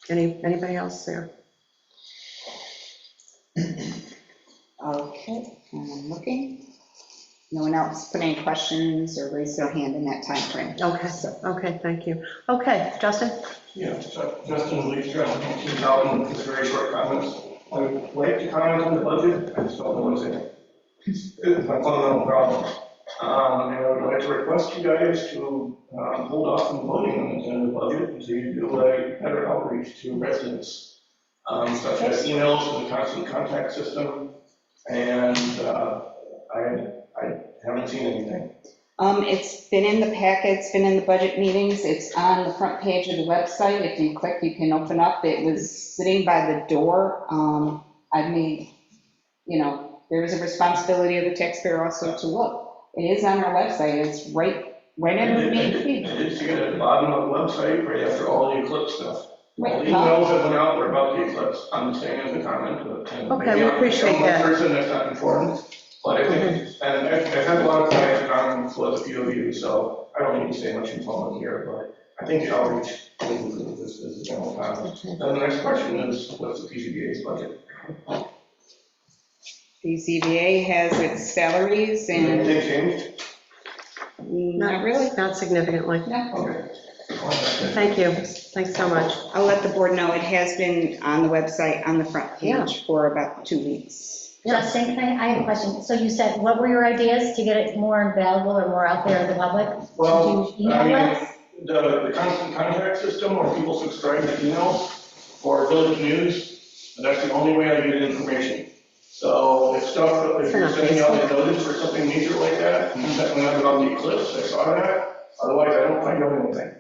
Speaker 2: Anybody else there?
Speaker 1: Okay, I'm looking. No one else put any questions or raised their hand in that time frame.
Speaker 2: Okay, thank you. Okay, Justin?
Speaker 13: Yeah, Justin Lee, Team Dalton, with very short comments. I would like to comment on the budget, I just don't know what's in it. It's my fundamental problem. And I would like to request you guys to hold off on voting on the tentative budget until you do a better outreach to residents, such as emails to the constant contact system, and I haven't seen anything.
Speaker 1: It's been in the packet, it's been in the budget meetings, it's on the front page of the website. If you click, you can open up. It was sitting by the door. I mean, there is a responsibility of the taxpayer also to look. It is on our website, it's right under the main feed.
Speaker 13: I did see it at the bottom of the website, right after all the eclipse stuff.
Speaker 1: Right.
Speaker 13: All the emails that went out were about the eclipse, I'm staying as a comment.
Speaker 2: Okay, we appreciate that.
Speaker 13: I'm one person that's not informed, but I think, and I've had a lot of time on with a few of you, so I don't need to say much information here, but I think the outreach this is going on. And the next question is, what's the PCBA's budget?
Speaker 1: The ZBA has its salaries and
Speaker 13: Anything changed?
Speaker 1: not really.
Speaker 2: Not significantly.
Speaker 13: Okay.
Speaker 2: Thank you. Thanks so much.
Speaker 1: I'll let the board know it has been on the website on the front
Speaker 2: Yeah.
Speaker 1: page for about 2 weeks.
Speaker 7: Justin, I have a question. So you said, what were your ideas to get it more valuable or more out there in the public?
Speaker 13: Well,
Speaker 7: Did you
Speaker 13: I
Speaker 7: email
Speaker 13: mean,
Speaker 7: us?
Speaker 13: the constant contact system where people subscribe to emails for village news, and that's the only way I get information. So if you're sending out a notice for something major like that, you definitely have it on the eclipse, I saw that, otherwise I don't find out anything.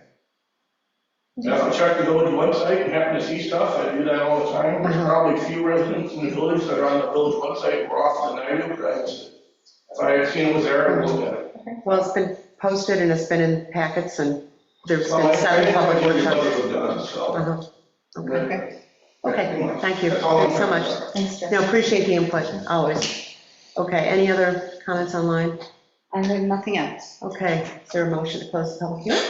Speaker 13: Now, if I check the village website and happen to see stuff, I do that all the time. There's probably few residents in the village that are on the village website more often than I do, but if I had seen it was there, I would look at it.
Speaker 2: Well, it's been posted and it's been in packets and there's
Speaker 13: Well,
Speaker 2: been 7 public
Speaker 13: I think
Speaker 2: workshops.
Speaker 13: what we've done, so.
Speaker 2: Okay. Okay, thank you.
Speaker 13: That's all.
Speaker 2: Thanks so much.
Speaker 7: Thanks, Justin.
Speaker 2: No, appreciate the input, always. Okay, any other comments online?
Speaker 1: I have nothing else.
Speaker 2: Okay, is there a motion to close the public hearing?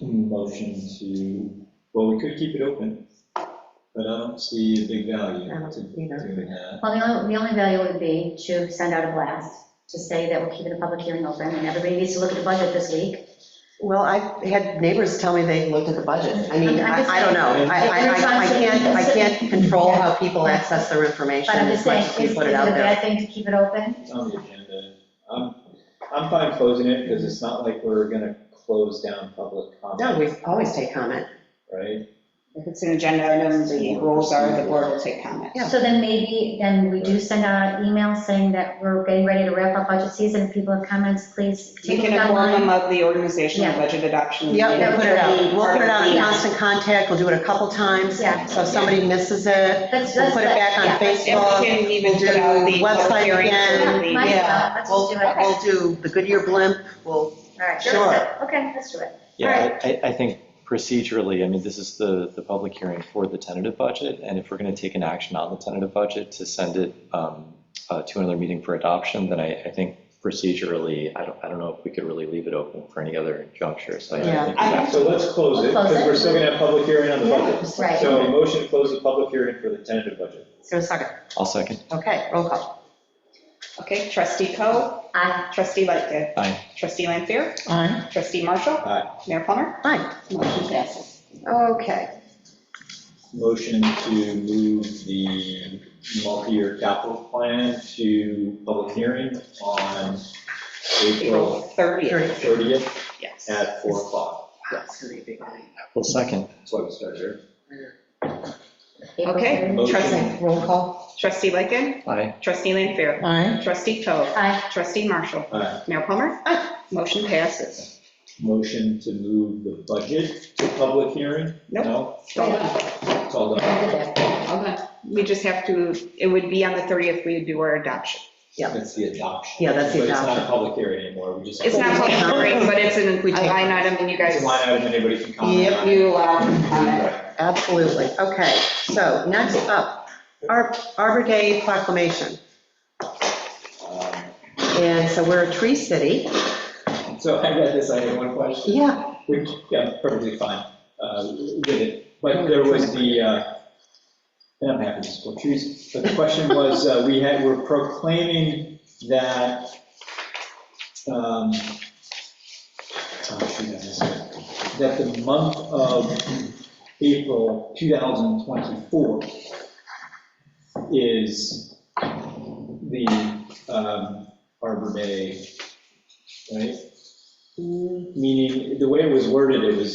Speaker 4: Motion to, well, we could keep it open, but I don't see a big value
Speaker 2: I don't
Speaker 4: to
Speaker 2: either.
Speaker 4: doing that.
Speaker 7: Well, the only value would be to send out a blast to say that we're keeping the public hearing open and everybody needs to look at the budget this week.
Speaker 2: Well, I had neighbors tell me they looked at the budget. I mean,
Speaker 7: I'm just
Speaker 2: I don't know.
Speaker 7: saying.
Speaker 2: I can't control how people access their information
Speaker 7: But I'm
Speaker 2: as
Speaker 7: just
Speaker 2: much
Speaker 7: saying,
Speaker 2: as
Speaker 7: is
Speaker 2: we
Speaker 7: it
Speaker 2: put it
Speaker 7: a
Speaker 2: out there.
Speaker 7: bad thing to keep it open?
Speaker 4: It's on the agenda. I'm fine closing it because it's not like we're gonna close down public
Speaker 2: No,
Speaker 4: comment,
Speaker 2: we always take comment.
Speaker 4: right?
Speaker 1: If it's an agenda item, the rules are the board will take comment.
Speaker 2: Yeah.
Speaker 7: So then maybe, then we do send out an email saying that we're getting ready to wrap up budget season. If people have comments, please.
Speaker 1: You
Speaker 7: take
Speaker 1: can
Speaker 7: them
Speaker 1: inform them
Speaker 7: online.
Speaker 1: of the organizational
Speaker 7: Yeah.
Speaker 1: budget adoption.
Speaker 2: Yep, we'll put it out. We'll put it out in
Speaker 7: Yeah.
Speaker 2: constant contact. We'll do it a couple times.
Speaker 7: Yeah.
Speaker 2: So if somebody misses it,
Speaker 7: Let's
Speaker 2: we'll put it back on
Speaker 7: yeah.
Speaker 1: And
Speaker 2: Facebook.
Speaker 1: we can even
Speaker 2: Do
Speaker 1: put out the
Speaker 2: website
Speaker 1: public hearing
Speaker 2: again.
Speaker 1: for the-
Speaker 7: Might as
Speaker 2: Yeah,
Speaker 7: well. Let's just do it.
Speaker 2: we'll do the Goodyear blimp. We'll,
Speaker 7: All right,
Speaker 2: Sure.
Speaker 7: that's it. Okay, let's do it.
Speaker 9: Yeah, I think procedurally, I mean, this is the public hearing for the tentative budget, and if we're going to take an action on the tentative budget to send it to another meeting for adoption, then I think procedurally, I don't know if we could really leave it open for any other juncture, so I
Speaker 2: Yeah.
Speaker 9: think we have to.
Speaker 4: So let's close it,
Speaker 7: We'll close
Speaker 4: because
Speaker 7: it.
Speaker 4: we're still gonna have public hearing on the budget.
Speaker 7: Right.
Speaker 4: So motion to close the public hearing for the tentative budget.
Speaker 2: let's do a second.
Speaker 9: I'll second.
Speaker 2: Okay, roll call.
Speaker 1: Okay, trustee Coe,
Speaker 7: Aye.
Speaker 1: trustee Lightgev,
Speaker 9: Aye.
Speaker 1: trustee Lanfair,
Speaker 10: Aye.
Speaker 1: trustee Marshall,
Speaker 4: Aye.
Speaker 1: Mayor Plummer,
Speaker 2: Aye.
Speaker 1: motion passes.
Speaker 2: Okay.
Speaker 4: Motion to move the multi-year capital plan to public hearing on April
Speaker 1: April 30th,
Speaker 4: 30th
Speaker 1: yes.
Speaker 4: at 4 o'clock.
Speaker 2: That's gonna be a big one.
Speaker 9: Well, second.
Speaker 4: That's why we started there.
Speaker 1: Okay,
Speaker 4: Motion.
Speaker 1: trustee,
Speaker 2: Roll call.
Speaker 1: trustee Lightgev,
Speaker 9: Aye.
Speaker 1: trustee Lanfair,
Speaker 10: Aye.
Speaker 1: trustee Coe,
Speaker 7: Aye.
Speaker 1: trustee Marshall,
Speaker 4: Aye.
Speaker 1: Mayor Plummer, motion passes.
Speaker 4: Motion to move the budget to public hearing?
Speaker 1: Nope.
Speaker 4: No?
Speaker 1: It's all done.
Speaker 4: It's all done.
Speaker 7: I did that.
Speaker 1: All done. We just have to, it would be on the 30th, we would do our adoption.
Speaker 4: That's the adoption.
Speaker 2: Yeah, that's the
Speaker 4: But it's not
Speaker 2: adoption.
Speaker 4: a public hearing anymore, we just.
Speaker 1: It's not public hearing, but it's an line item and you guys,
Speaker 4: It's a line item, anybody can comment on it.
Speaker 1: you allow comment.
Speaker 2: Absolutely. Okay, so next up, Arbor Day proclamation.
Speaker 4: Um,
Speaker 2: And so we're a tree city.
Speaker 4: So I got this, I had one question.
Speaker 2: Yeah.
Speaker 4: Which, yeah, perfectly fine with it. But there was the, and I'm happy to support trees, but the question was, we're proclaiming that, oh, shoot, I missed it. That the month of April 2024 is the Arbor Day, right? Meaning, the way it was worded, it was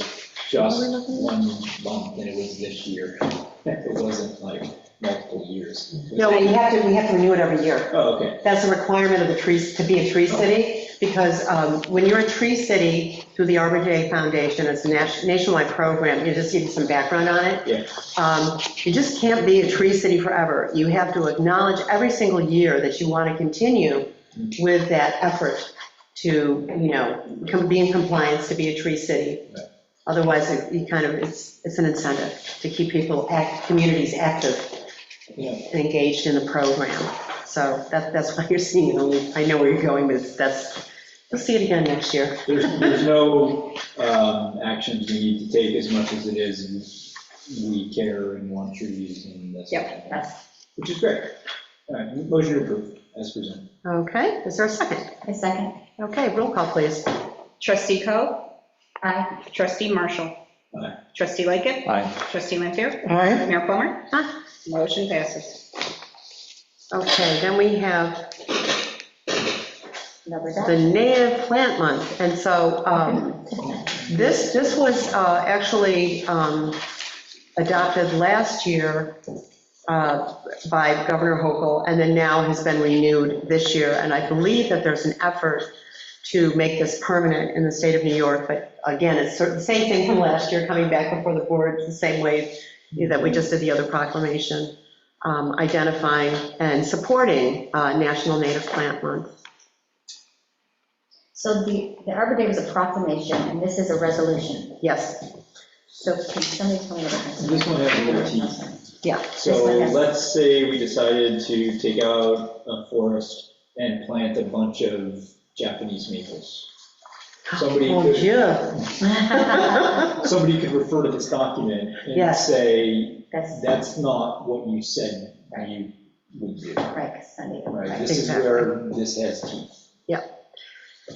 Speaker 4: just 1 month, and it was this year. It wasn't like multiple years.
Speaker 2: No, we have to renew it every year.
Speaker 4: Oh, okay.
Speaker 2: That's a requirement of the trees, to be a tree city, because when you're a tree city through the Arbor Day Foundation, it's a nationwide program, you just need some background on it.
Speaker 4: Yeah.
Speaker 2: You just can't be a tree city forever. You have to acknowledge every single year that you want to continue with that effort to, be in compliance to be a tree city.
Speaker 4: Right.
Speaker 2: Otherwise, it's an incentive to keep communities active
Speaker 4: Yeah.
Speaker 2: and engaged in the program. So that's why you're seeing it only, I know where you're going with, that's We'll see it again next year.
Speaker 4: There's no actions we need to take as much as it is we care and want trees and this.
Speaker 1: Yep.
Speaker 4: Which is great. All right, motion to approve as presented.
Speaker 2: Okay, is there a second?
Speaker 7: A second.
Speaker 2: Okay, roll call, please.
Speaker 1: Trustee Coe?
Speaker 7: Aye.
Speaker 1: Trustee Marshall?
Speaker 4: Aye.
Speaker 1: Trustee Lightkit?
Speaker 9: Aye.
Speaker 1: Trustee Lanfair?
Speaker 10: Aye.
Speaker 1: Mayor Plummer?
Speaker 2: Aye.
Speaker 1: Motion passes.
Speaker 2: Okay, then we have
Speaker 7: Number
Speaker 2: the
Speaker 7: that.
Speaker 2: native plant month. And so this was actually adopted last year by Governor Hochul, and then now has been renewed this year. And I believe that there's an effort to make this permanent in the state of New York. But again, it's sort of the same thing from last year, coming back before the board, the same way that we just did the other proclamation, identifying and supporting National Native Plant Month.
Speaker 7: So the Arbor Day was a proclamation, and this is a resolution.
Speaker 2: Yes,
Speaker 7: So can somebody tell me the difference?
Speaker 4: This one has a little teeth.
Speaker 2: yeah.
Speaker 4: So let's say we decided to take out a forest and plant a bunch of Japanese maples. Somebody
Speaker 2: Oh,
Speaker 4: could,
Speaker 2: yeah.
Speaker 4: somebody could refer to this document and
Speaker 2: Yes.
Speaker 4: say,
Speaker 7: That's
Speaker 4: that's not what you said you would do.
Speaker 7: right, 'cause Sunday.
Speaker 4: Right, this is
Speaker 2: Exactly.
Speaker 4: where this has teeth.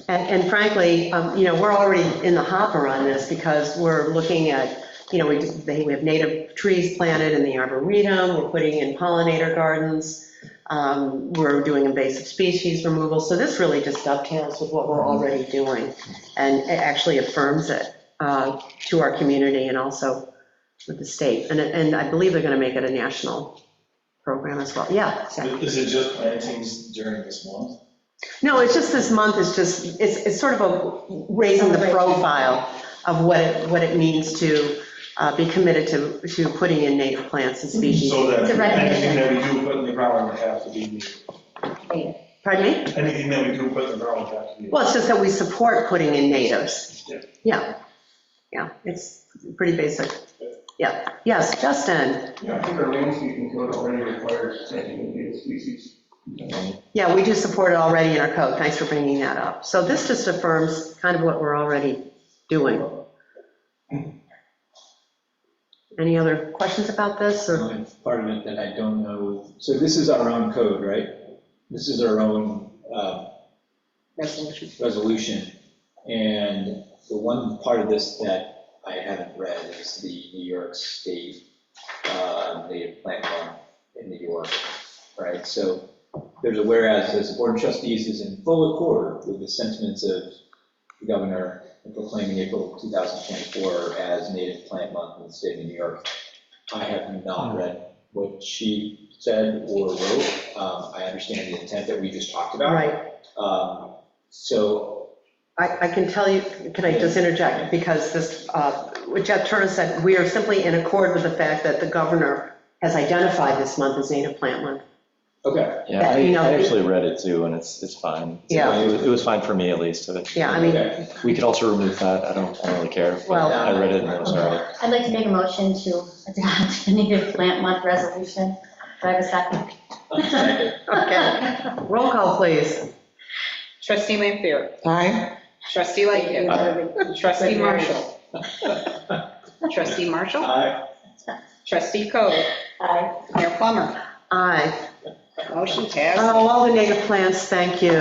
Speaker 2: And frankly, we're already in the hopper on this because we're looking at, we have native trees planted in the Arboretum, we're putting in pollinator gardens, we're doing invasive species removal. So this really just dovetails with what we're already doing, and it actually affirms it to our community and also with the state. And I believe they're going to make it a national program as well. Yeah, exactly.
Speaker 8: Is it just plantings during this month?
Speaker 2: No, it's just this month is just, it's sort of a raising the profile of what it means to be committed to putting in native plants and species.
Speaker 8: So that
Speaker 7: It's a recognition.
Speaker 8: anything that we do put in the ground would have to be,
Speaker 2: Pardon me?
Speaker 8: anything that we do put in the ground would have to be.
Speaker 2: Well, it's just that we support putting in natives.
Speaker 8: Yeah.
Speaker 2: Yeah, it's pretty basic. Yeah, yes, Justin.
Speaker 11: Yeah, I think our landscaping code already requires planting of native species.
Speaker 2: Yeah, we do support it already in our code. Thanks for bringing that up. So this just affirms kind of what we're already doing. Any other questions about this, or?
Speaker 4: Only part of it that I don't know, so this is our own code, right? This is our own resolution. And the one part of this that I haven't read is the New York State Native Plant Month in New York, right? So there's a whereas, as the Board of Trustees is in full accord with the sentiments of the governor in proclaiming April 2024 as Native Plant Month in the state of New York. I have not read what she said or wrote. I understand the intent that we just talked about.
Speaker 2: Right.
Speaker 4: So
Speaker 2: I can tell you, can I just interject? Because this, what Jeff Turner said, we are simply in accord with the fact that the governor has identified this month as Native Plant Month.
Speaker 4: okay.
Speaker 9: Yeah, I actually read it too, and it's fine.
Speaker 2: Yeah.
Speaker 9: It was fine for me, at least.
Speaker 2: Yeah, I mean,
Speaker 4: Okay.
Speaker 9: We could also remove that, I don't really care. but
Speaker 2: Well-
Speaker 9: I read it and it was all right.
Speaker 7: I'd like to make a motion to adopt the Native Plant Month resolution. Do I have a second?
Speaker 4: Second.
Speaker 2: okay. Roll call, please.
Speaker 1: Trustee Lanfair?
Speaker 10: Aye.
Speaker 1: Trustee Lightkit? Trustee Marshall? Trustee Marshall?
Speaker 4: Aye.
Speaker 1: Trustee Coe?
Speaker 7: Aye.
Speaker 1: Mayor Plummer?
Speaker 2: Aye.
Speaker 1: Motion passed.
Speaker 2: Oh, all the native plants, thank you.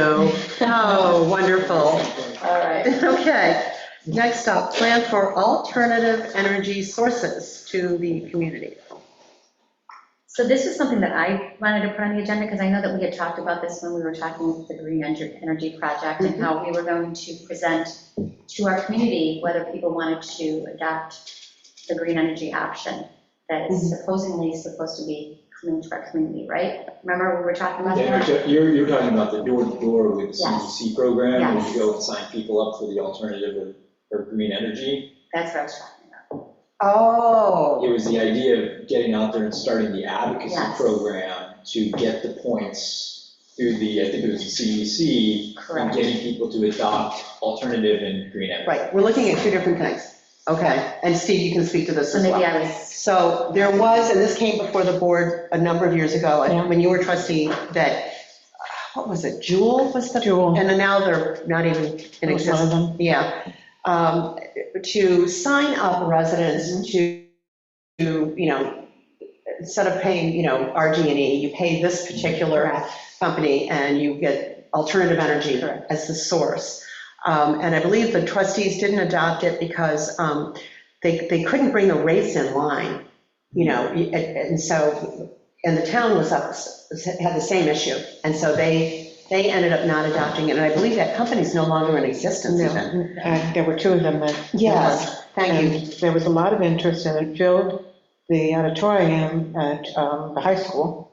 Speaker 2: Oh, wonderful.
Speaker 7: All right.
Speaker 2: Okay, next up, plan for alternative energy sources to the community.
Speaker 7: So this is something that I wanted to put on the agenda because I know that we had talked about this when we were talking with the Green Energy Project and how we were going to present to our community whether people wanted to adopt the green energy option that is supposedly supposed to be coming to our community, right? Remember we were talking about
Speaker 4: Yeah,
Speaker 7: that?
Speaker 4: you're talking about the door-to-door with the
Speaker 7: Yes.
Speaker 4: CDC program, where
Speaker 7: Yes.
Speaker 4: you go and sign people up for the alternative or green energy.
Speaker 7: That's what I was talking about.
Speaker 2: Oh,
Speaker 4: It was the idea of getting out there and starting the advocacy
Speaker 7: Yes.
Speaker 4: program to get the points through the, I think it was the CDC, and
Speaker 7: Correct.
Speaker 4: getting people to adopt alternative and green energy.
Speaker 2: right, we're looking at two different things. Okay, and Steve, you can speak to this
Speaker 7: So
Speaker 2: as
Speaker 7: maybe
Speaker 2: well.
Speaker 7: I was,
Speaker 2: So there was, and this came before the board a number of years ago,
Speaker 7: Yeah.
Speaker 2: when you were trustee, that what was it, Jewel was the?
Speaker 10: Jewel.
Speaker 2: And now they're not even in
Speaker 10: Was one of
Speaker 2: existence.
Speaker 10: them.
Speaker 2: Yeah. To sign up residents to, instead of paying, RG&E, you pay this particular company and you get alternative energy as the source. And I believe the trustees didn't adopt it because they couldn't bring the rates in line, and so, and the town had the same issue. And so they ended up not adopting it. And I believe that company's no longer in existence even.
Speaker 10: There were two of them that.
Speaker 2: Yes, thank you.
Speaker 10: And there was a lot of interest, and it filled the auditorium at the high school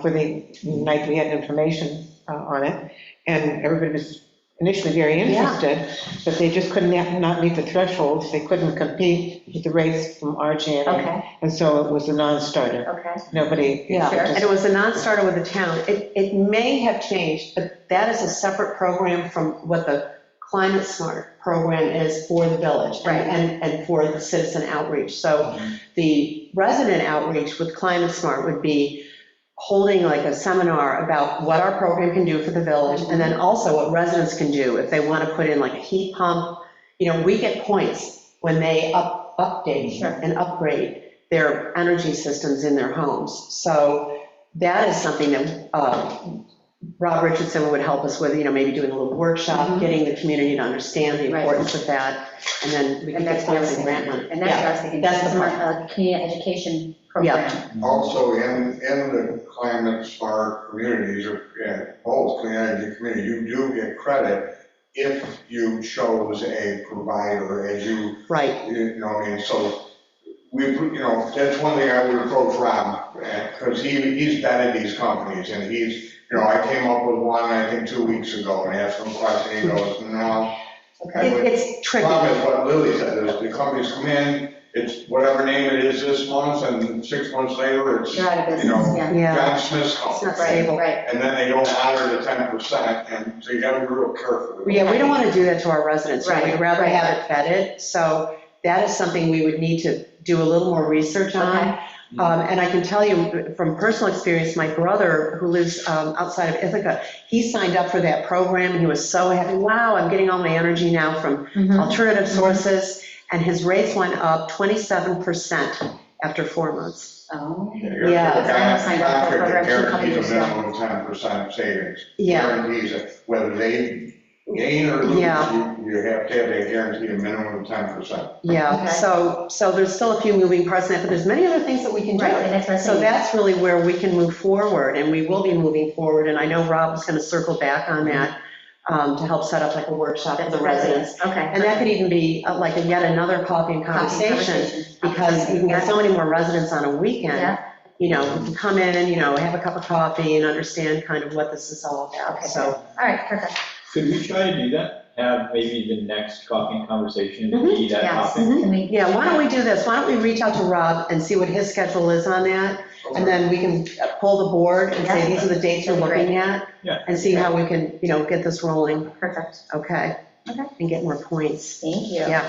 Speaker 10: for the night we had information on it. And everybody was initially very interested, but they just couldn't not meet the thresholds. They couldn't compete with the rates from RG&E.
Speaker 7: Okay.
Speaker 10: And so it was a non-starter.
Speaker 7: Okay.
Speaker 10: Nobody.
Speaker 2: Yeah, and it was a non-starter with the town. It may have changed, but that is a separate program from what the Climate Smart program is for the village and for the citizen outreach. So the resident outreach with Climate Smart would be holding like a seminar about what our program can do for the village, and then also what residents can do if they want to put in like a heat pump. We get points when they update and upgrade their energy systems in their homes. So that is something that Rob Richardson would help us with, maybe doing a little workshop, getting the community to understand the importance of that, and then we can get some grant money.
Speaker 7: And that's what I was thinking,
Speaker 2: That's
Speaker 7: that's
Speaker 2: the
Speaker 7: more
Speaker 2: part.
Speaker 7: a community education program.
Speaker 6: Also, in the climate smart communities, or both clean energy community, you do get credit if you chose a provider as you.
Speaker 2: Right.
Speaker 6: So that's one thing I would approach Rob, because he's vetted these companies, and I came up with one, I think, 2 weeks ago, and asked him a question, he goes, no.
Speaker 2: It's tricky.
Speaker 6: Problem is what Lily said, is the companies come in, it's whatever name it is this month, and 6 months later, it's,
Speaker 7: You're out of business,
Speaker 6: John Smith's
Speaker 2: It's
Speaker 6: company.
Speaker 2: not stable.
Speaker 7: Right.
Speaker 6: And then they don't honor the 10%, and so you gotta be real careful.
Speaker 2: Yeah, we don't want to do that to our residents.
Speaker 7: Right,
Speaker 2: We'd rather
Speaker 7: right.
Speaker 2: have it vetted. So that is something we would need to do a little more research on. And I can tell you from personal experience, my brother, who lives outside of Ithaca, he signed up for that program, and he was so happy. Wow, I'm getting all my energy now from alternative sources. And his rates went up 27% after 4 months.
Speaker 7: Oh.
Speaker 2: Yeah.
Speaker 6: The contract guarantees a minimum of 10% savings.
Speaker 2: Yeah.
Speaker 6: Guarantees it, whether they gain or lose,
Speaker 2: Yeah.
Speaker 6: you have to have that guarantee a minimum of 10%.
Speaker 2: Yeah,
Speaker 7: Okay.
Speaker 2: so there's still a few moving parts in it, but there's many other things that we can do.
Speaker 7: Right, and that's what I'm
Speaker 2: So
Speaker 7: saying.
Speaker 2: that's really where we can move forward, and we will be moving forward. And I know Rob was going to circle back on that to help set up like a workshop for the residents.
Speaker 7: Okay.
Speaker 2: And that could even be like yet another coffee and conversation, because you can get so many more residents on a weekend. We can come in and, have a cup of coffee and understand kind of what this is all about.
Speaker 7: Okay.
Speaker 2: So,
Speaker 7: All right, perfect.
Speaker 4: Could we try to do that? Have maybe the next coffee and conversation be that
Speaker 7: Yes.
Speaker 4: topic?
Speaker 7: Can we-
Speaker 2: yeah, why don't we do this? Why don't we reach out to Rob and see what his schedule is on that? And then we can pull the board and say, these are the dates we're looking at.
Speaker 4: Yeah.
Speaker 2: And see how we can, get this rolling.
Speaker 7: Perfect.
Speaker 2: Okay.
Speaker 7: Okay.
Speaker 2: And get more points.
Speaker 7: Thank you.
Speaker 2: Yeah.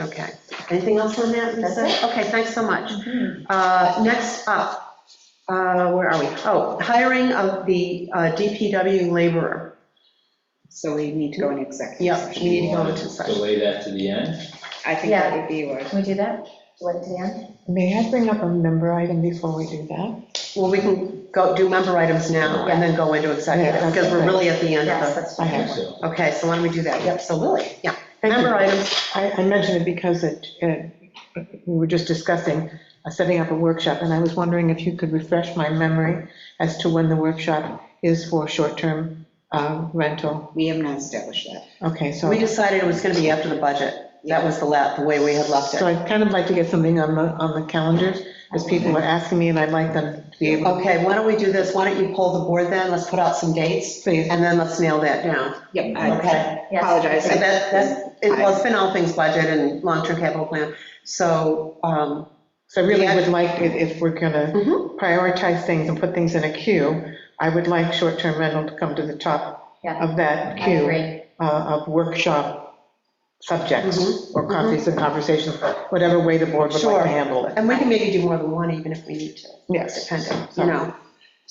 Speaker 2: Okay. Anything else on that, Lisa?
Speaker 7: That's it.
Speaker 2: Okay, thanks so much.
Speaker 7: Mhm.
Speaker 2: Next up, where are we? Oh, hiring of the DPW laborer.
Speaker 1: So we need to go in executive
Speaker 2: Yeah,
Speaker 1: session.
Speaker 2: we need to go into session.
Speaker 4: Delay that to the end?
Speaker 1: I think that would be what.
Speaker 7: Can we do that? Wait to the end?
Speaker 10: May I bring up a member item before we do that?
Speaker 2: Well, we can go do member items now and then go into executive,
Speaker 10: Yeah,
Speaker 2: because we're really at the end
Speaker 7: Yes,
Speaker 2: of
Speaker 7: that's
Speaker 10: I
Speaker 7: fine.
Speaker 10: have
Speaker 4: So,
Speaker 2: the, okay, so why don't we do that? Yep, so Lily, yeah.
Speaker 10: Thank you.
Speaker 2: Member items,
Speaker 10: I mentioned it because we were just discussing setting up a workshop, and I was wondering if you could refresh my memory as to when the workshop is for short-term rental.
Speaker 1: We have not established that.
Speaker 10: Okay, so.
Speaker 2: we decided it was going to be after the budget. That was the way we had left
Speaker 10: So
Speaker 2: it.
Speaker 10: I'd kind of like to get something on the calendars, as people are asking me, and I'd like them to be able to.
Speaker 2: Okay, why don't we do this? Why don't you pull the board then? Let's put out some dates,
Speaker 10: Please.
Speaker 2: and then let's nail that down.
Speaker 1: Yep.
Speaker 2: Okay.
Speaker 7: Yes.
Speaker 1: Apologize.
Speaker 2: So it's been all things budget and long-term capital plan. So,
Speaker 10: So I really
Speaker 2: Yeah.
Speaker 10: would like, if we're going to
Speaker 2: mhm.
Speaker 10: prioritize things and put things in a queue, I would like short-term rental to come to the top
Speaker 7: Yeah.
Speaker 10: of that
Speaker 7: I
Speaker 10: queue
Speaker 7: agree.
Speaker 10: of workshop subjects
Speaker 2: Mhm.
Speaker 10: or coffees and conversations, whatever way the board would like
Speaker 2: Sure.
Speaker 10: to handle it.
Speaker 2: And we can maybe do more than one, even if we need to,
Speaker 10: Yes.
Speaker 2: depending,
Speaker 10: So-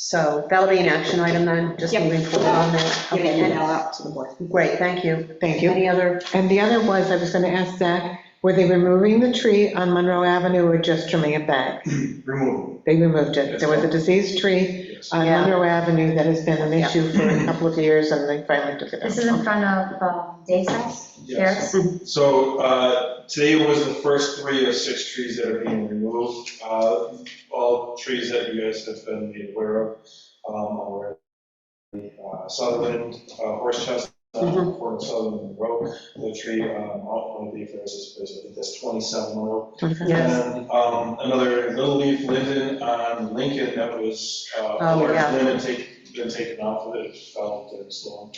Speaker 2: So that'll be an action item then, just
Speaker 1: Yep.
Speaker 2: moving forward on that.
Speaker 1: Get an
Speaker 2: Okay,
Speaker 1: email out to the board.
Speaker 2: great, thank you.
Speaker 10: Thank you.
Speaker 2: Any other?
Speaker 10: And the other was, I was going to ask Zach, were they removing the tree on Monroe Avenue or just trimming it back?
Speaker 13: Remove.
Speaker 10: They removed it. There was a diseased tree
Speaker 13: Yes.
Speaker 10: on
Speaker 2: Yeah.
Speaker 10: Monroe Avenue that has been an issue for a couple of years, and they finally took it
Speaker 7: This is in
Speaker 10: out.
Speaker 7: front of Dave's house,
Speaker 8: Yes.
Speaker 7: Eric's.
Speaker 8: So today was the first 3 of 6 trees that are being removed. All trees that you guys have been made aware of already. Sutherland, horse chestnut, Fort Sutherland Road, the tree, one of the affairs is, I think that's 27 Road.
Speaker 2: Yes.
Speaker 8: And another little leaf linden on Lincoln that was, a
Speaker 2: Oh,
Speaker 8: large
Speaker 2: yeah.
Speaker 8: limb had been taken off of it, it fell during the storm.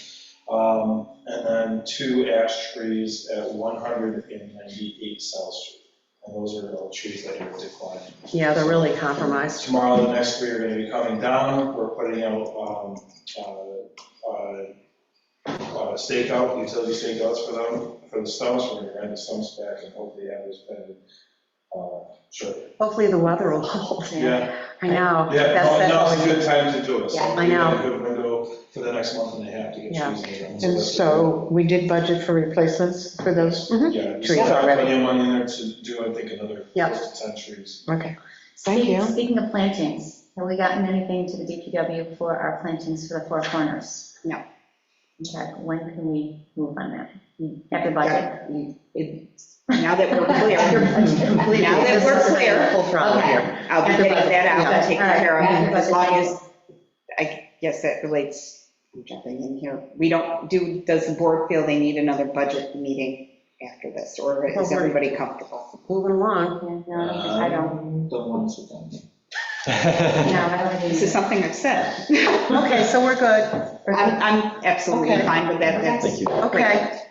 Speaker 8: And then 2 ash trees at 198 South Street. And those are all trees that are declining.
Speaker 2: Yeah, they're really compromised.
Speaker 8: Tomorrow, the next 3 are going to be coming down. We're putting out stakeout, utility stakeouts for them, for the stumps. We're going to grind the stumps back and hopefully have those bedded shortly.
Speaker 2: Hopefully the weather will hold.
Speaker 8: Yeah.
Speaker 2: I know.
Speaker 8: Yeah,
Speaker 2: That's
Speaker 8: now's a
Speaker 2: always-
Speaker 8: good time to do it. So
Speaker 7: Yeah,
Speaker 2: I know.
Speaker 8: we have a good window for the next month and a half to get
Speaker 2: Yeah.
Speaker 8: trees in the ground.
Speaker 10: And
Speaker 8: that's
Speaker 10: so we did budget for replacements for those?
Speaker 8: Yeah, we
Speaker 10: trees
Speaker 8: still have
Speaker 10: already.
Speaker 8: plenty of money in there to do, I think, another
Speaker 2: Yeah.
Speaker 8: close to 10 trees.
Speaker 10: Okay, thank you.
Speaker 7: Speaking of plantings, have we gotten anything to the DPW for our plantings for the Four Corners?
Speaker 1: No.
Speaker 7: Okay, when can we move on that? After budget?
Speaker 1: Now that we're clear, now that we're clear,
Speaker 2: Full throttle
Speaker 7: Okay.
Speaker 2: here.
Speaker 1: I'll be getting that out and taken
Speaker 7: All right.
Speaker 1: care of,
Speaker 7: After
Speaker 1: as long
Speaker 7: budget.
Speaker 1: as, I guess that relates, I'm jumping in here. We don't do, does the board feel they need another budget meeting after this, or is everybody comfortable?
Speaker 2: Moving along.
Speaker 7: Yeah, no, I don't,
Speaker 4: Don't want to sit down.
Speaker 7: no, I don't
Speaker 1: This is
Speaker 7: think.
Speaker 1: something I've said.
Speaker 2: Okay, so we're good.
Speaker 1: I'm absolutely
Speaker 2: Okay.
Speaker 1: fine with that. That's
Speaker 9: Thank you.
Speaker 2: Okay.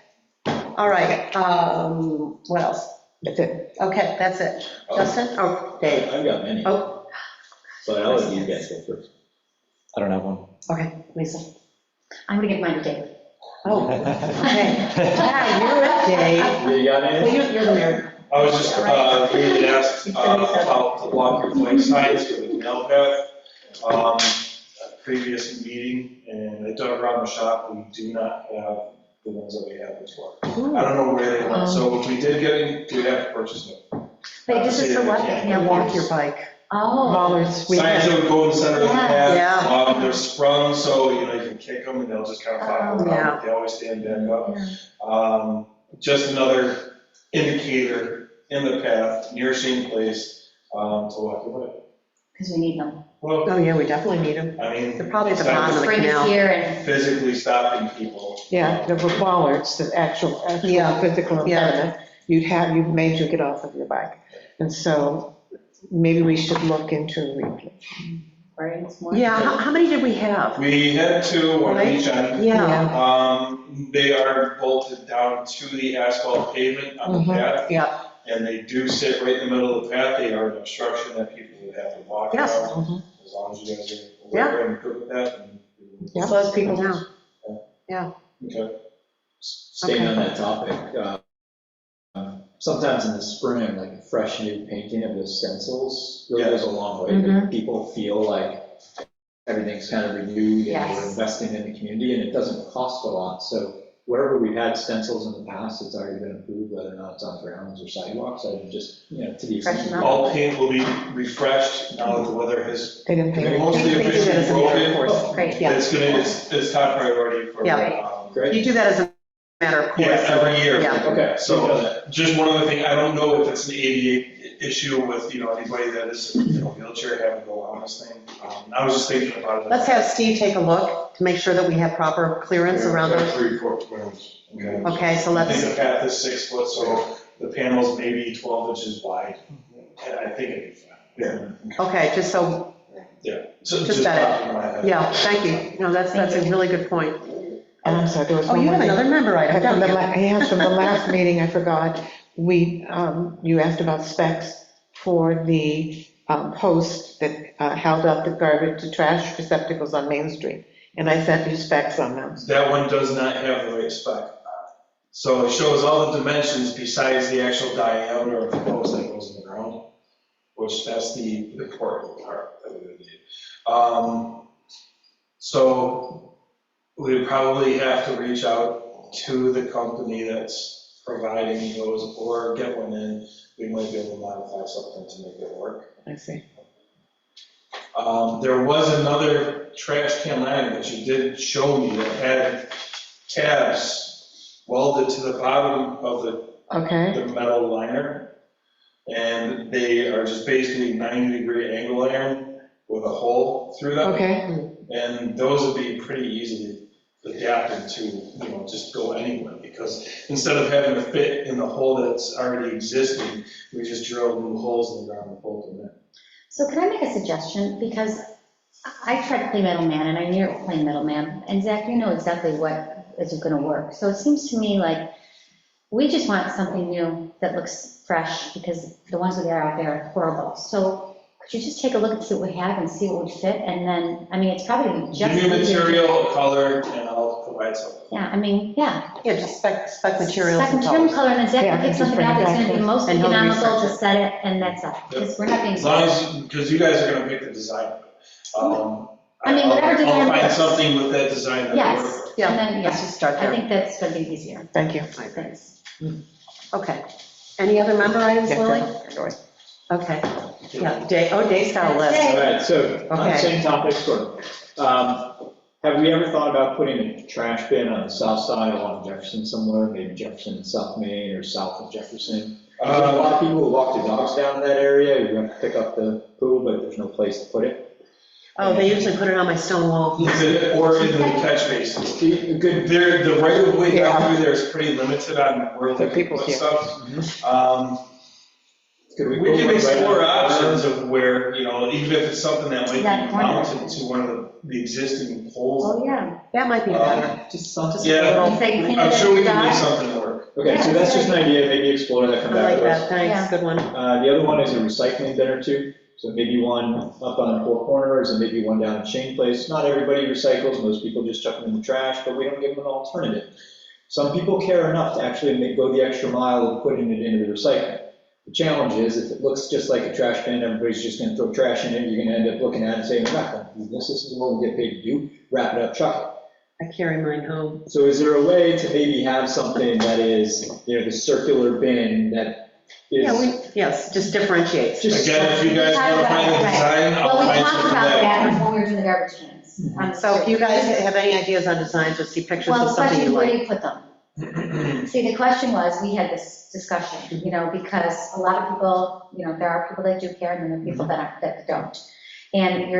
Speaker 2: All right, what else?
Speaker 10: That's it.
Speaker 2: Okay, that's it. Justin? Oh, Dave.
Speaker 4: I've got many,
Speaker 2: Oh,
Speaker 4: but I'll let you guys go first.
Speaker 9: I don't have one.
Speaker 2: okay, Lisa.
Speaker 7: I'm gonna give mine to Dave.
Speaker 2: Oh, okay. Yeah, you're it, Dave.
Speaker 4: You got
Speaker 2: Well,
Speaker 4: any?
Speaker 2: you're the mayor.
Speaker 8: I was just, we had asked about the walk your flag signs for the canal path. At a previous meeting, and I dug around the shop, we do not have the ones that we had before. I don't know where they went, so if we did get any, we'd have to purchase them.
Speaker 7: Wait, this is for what? The canal
Speaker 2: Walk
Speaker 7: path?
Speaker 2: your bike.
Speaker 7: Oh,
Speaker 10: Bollards, we
Speaker 8: Signs that would go in the center of the path,
Speaker 2: Yeah.
Speaker 8: they're sprung, so, you know, you can kick them and they'll just kind of follow
Speaker 2: Yeah.
Speaker 8: around, they always stand back up. Just another indicator in the path, near Shane Place, to walk your bike.
Speaker 7: because we need them.
Speaker 8: Well,
Speaker 2: Oh, yeah, we definitely need them.
Speaker 8: I mean.
Speaker 2: They're probably at the
Speaker 8: it's not
Speaker 2: bottom of the
Speaker 7: Spring is
Speaker 2: canal.
Speaker 7: here and,
Speaker 8: Physically stopping people.
Speaker 10: Yeah, there were bollards, the actual
Speaker 2: Yeah.
Speaker 10: physical
Speaker 2: Yeah.
Speaker 10: impediment. You've made you get off of your bike. And so maybe we should look into
Speaker 7: right, it's more.
Speaker 2: Yeah, how many did we have?
Speaker 8: We had 2, one
Speaker 2: Right.
Speaker 8: each end.
Speaker 2: Yeah,
Speaker 8: They are bolted down to the asphalt pavement on the
Speaker 10: Mhm.
Speaker 8: path.
Speaker 2: yeah,
Speaker 8: And they do sit right in the middle of the path. They are an obstruction that people would have to walk
Speaker 2: Yes.
Speaker 8: around. As long as you guys are aware and good with that. then-
Speaker 2: slows people down.
Speaker 8: Okay.
Speaker 4: Staying on that topic, sometimes in the spring, like a fresh new painting of the stencils really goes a long way.
Speaker 7: Mhm.
Speaker 4: People feel like everything's kind of renewed and
Speaker 7: Yes.
Speaker 4: we're investing in the community, and it doesn't cost a lot. So wherever we've had stencils in the past, it's already been approved, whether or not it's on grounds or sidewalks. I would just, to the extent.
Speaker 7: Freshen up.
Speaker 8: All paint will be refreshed now that the weather has
Speaker 10: They didn't pay.
Speaker 8: mostly
Speaker 2: They do that
Speaker 8: officially
Speaker 2: as a matter of
Speaker 8: broken.
Speaker 2: course.
Speaker 7: Great.
Speaker 2: Yeah.
Speaker 8: It's top priority for.
Speaker 2: Yeah.
Speaker 4: Great.
Speaker 2: You do that as a matter of course.
Speaker 8: Yeah, every year.
Speaker 2: Yeah.
Speaker 4: Okay,
Speaker 8: So-
Speaker 4: so,
Speaker 8: Just one other thing, I don't know if it's an ADA issue with, anybody that is, wheelchair having to go on this thing. I was just thinking about it.
Speaker 2: Let's have Steve take a look to make sure that we have proper clearance around those.
Speaker 6: 3-foot windows.
Speaker 8: Okay.
Speaker 2: Okay, so
Speaker 8: I think
Speaker 2: let's,
Speaker 8: the path is 6 foot, so the panel's maybe 12 inches wide. And I think it'd be fine.
Speaker 2: okay, just so,
Speaker 8: Yeah. So
Speaker 2: Just
Speaker 8: just
Speaker 2: that.
Speaker 8: popped in my head.
Speaker 2: yeah, thank you. No, that's a really good point.
Speaker 10: And I'm sorry, there was
Speaker 2: Oh,
Speaker 10: one
Speaker 2: you
Speaker 10: more
Speaker 2: have
Speaker 10: thing.
Speaker 2: another member item,
Speaker 10: From
Speaker 2: don't
Speaker 10: the,
Speaker 2: you?
Speaker 10: yes, from the last meeting, I forgot, you asked about specs for the post that held up the garbage, the trash receptacles on Main Street, and I sent you specs on them.
Speaker 8: That one does not have the right spec. So it shows all the dimensions besides the actual diameter of the post that goes in the ground, which that's the important part that we would need. So we would probably have to reach out to the company that's providing those or get one in. We might be able to modify something to make it work.
Speaker 10: I see.
Speaker 8: There was another trash can liner that you did show me that had tabs welded to the bottom of the metal liner. And they are just basically 90-degree angle iron with a hole through them.
Speaker 10: Okay,
Speaker 8: And those would be pretty easily adapted to, just go anywhere, because instead of having to fit in the hole that's already existing, we just drill new holes in the ground and bolt them in.
Speaker 7: So can I make a suggestion? Because I tried Clay Metal Man and I knew Clay Metal Man, and Zach, you know exactly what is gonna work. So it seems to me like we just want something new that looks fresh, because the ones that are out there are horrible. So could you just take a look and see what we have and see what would fit? And then, it's probably just.
Speaker 8: Give me material, color, and I'll provide something.
Speaker 7: Yeah.
Speaker 2: Yeah, just spec materials.
Speaker 7: Spec
Speaker 2: and
Speaker 7: material
Speaker 2: colors.
Speaker 7: color, and then Zach
Speaker 10: Yeah,
Speaker 7: will pick
Speaker 10: just
Speaker 7: something
Speaker 10: bring
Speaker 7: out
Speaker 10: it
Speaker 7: that's
Speaker 10: back
Speaker 7: gonna be
Speaker 10: to
Speaker 7: the most
Speaker 2: and he'll
Speaker 7: economical
Speaker 2: research
Speaker 7: to
Speaker 2: it.
Speaker 7: set it, and that's it. Because we're not being.
Speaker 8: As long as, because you guys are gonna pick the design.
Speaker 7: Whatever design
Speaker 8: I'll find
Speaker 7: works.
Speaker 8: something with that design that
Speaker 7: Yes.
Speaker 8: works.
Speaker 2: Yeah,
Speaker 7: And then,
Speaker 2: let's just start
Speaker 7: I
Speaker 2: there.
Speaker 7: think that's gonna be easier.
Speaker 10: thank you.
Speaker 7: Thanks.
Speaker 2: Okay. Any other member items, Lily?
Speaker 10: Go ahead.
Speaker 2: Okay. Yeah, Dave's got a list.
Speaker 7: That's
Speaker 4: All right, so on the
Speaker 2: Okay.
Speaker 4: same topic, sort of. Have we ever thought about putting a trash bin on the south side along Jefferson somewhere, maybe Jefferson and South Main or south of Jefferson? There's a lot of people who walk their dogs down in that area, you have to pick up the poo, but there's no place to put it.
Speaker 2: Oh, they usually put it on my stone wall.
Speaker 8: Or in the catch basins.
Speaker 4: Good.
Speaker 8: The right of way down through there is pretty limited on where
Speaker 10: For
Speaker 8: they can
Speaker 10: people
Speaker 8: put
Speaker 10: here.
Speaker 8: stuff.
Speaker 4: Could
Speaker 8: We
Speaker 4: go
Speaker 8: can
Speaker 4: right
Speaker 8: explore
Speaker 4: on-
Speaker 8: options of where, even if it's something that might
Speaker 7: That
Speaker 8: be
Speaker 7: corner.
Speaker 8: mounted to one of the existing poles.
Speaker 7: Oh, yeah.
Speaker 2: That might be better.
Speaker 4: Just something.
Speaker 8: Yeah,
Speaker 7: You say you clean it
Speaker 8: I'm
Speaker 7: up
Speaker 8: sure we can
Speaker 7: inside?
Speaker 8: make something work.
Speaker 4: Okay, so that's just an idea, maybe explore that,
Speaker 2: I
Speaker 4: come back
Speaker 2: like
Speaker 4: to us.
Speaker 2: that, thanks, good one.
Speaker 4: The other one is a recycling bin or two, so maybe one up on Four Corners and maybe one down in Shane Place. Not everybody recycles, most people just chuck them in the trash, but we don't give them an alternative. Some people care enough to actually go the extra mile of putting it into the recycling. The challenge is, if it looks just like a trash bin, everybody's just gonna throw trash in it, you're gonna end up looking at it and saying, we're not gonna do this is what we get paid to do, wrap it up, chuck it.
Speaker 2: I carry mine home.
Speaker 4: So is there a way to maybe have something that is, the circular bin that is?
Speaker 2: Yes, just differentiates.
Speaker 4: Just-
Speaker 8: Again, if you guys want to find a design, I'll
Speaker 7: Well, we
Speaker 8: find
Speaker 7: talked
Speaker 8: something
Speaker 7: about
Speaker 8: that.
Speaker 7: that when we were doing the garbage cans.
Speaker 2: So if you guys have any ideas on design, just see pictures
Speaker 7: Well,
Speaker 2: of
Speaker 7: the
Speaker 2: something
Speaker 7: question
Speaker 2: you
Speaker 7: is, where do
Speaker 2: like.
Speaker 7: you put them? See, the question was, we had this discussion, because a lot of people, there are people that do care, and then there are people that don't. And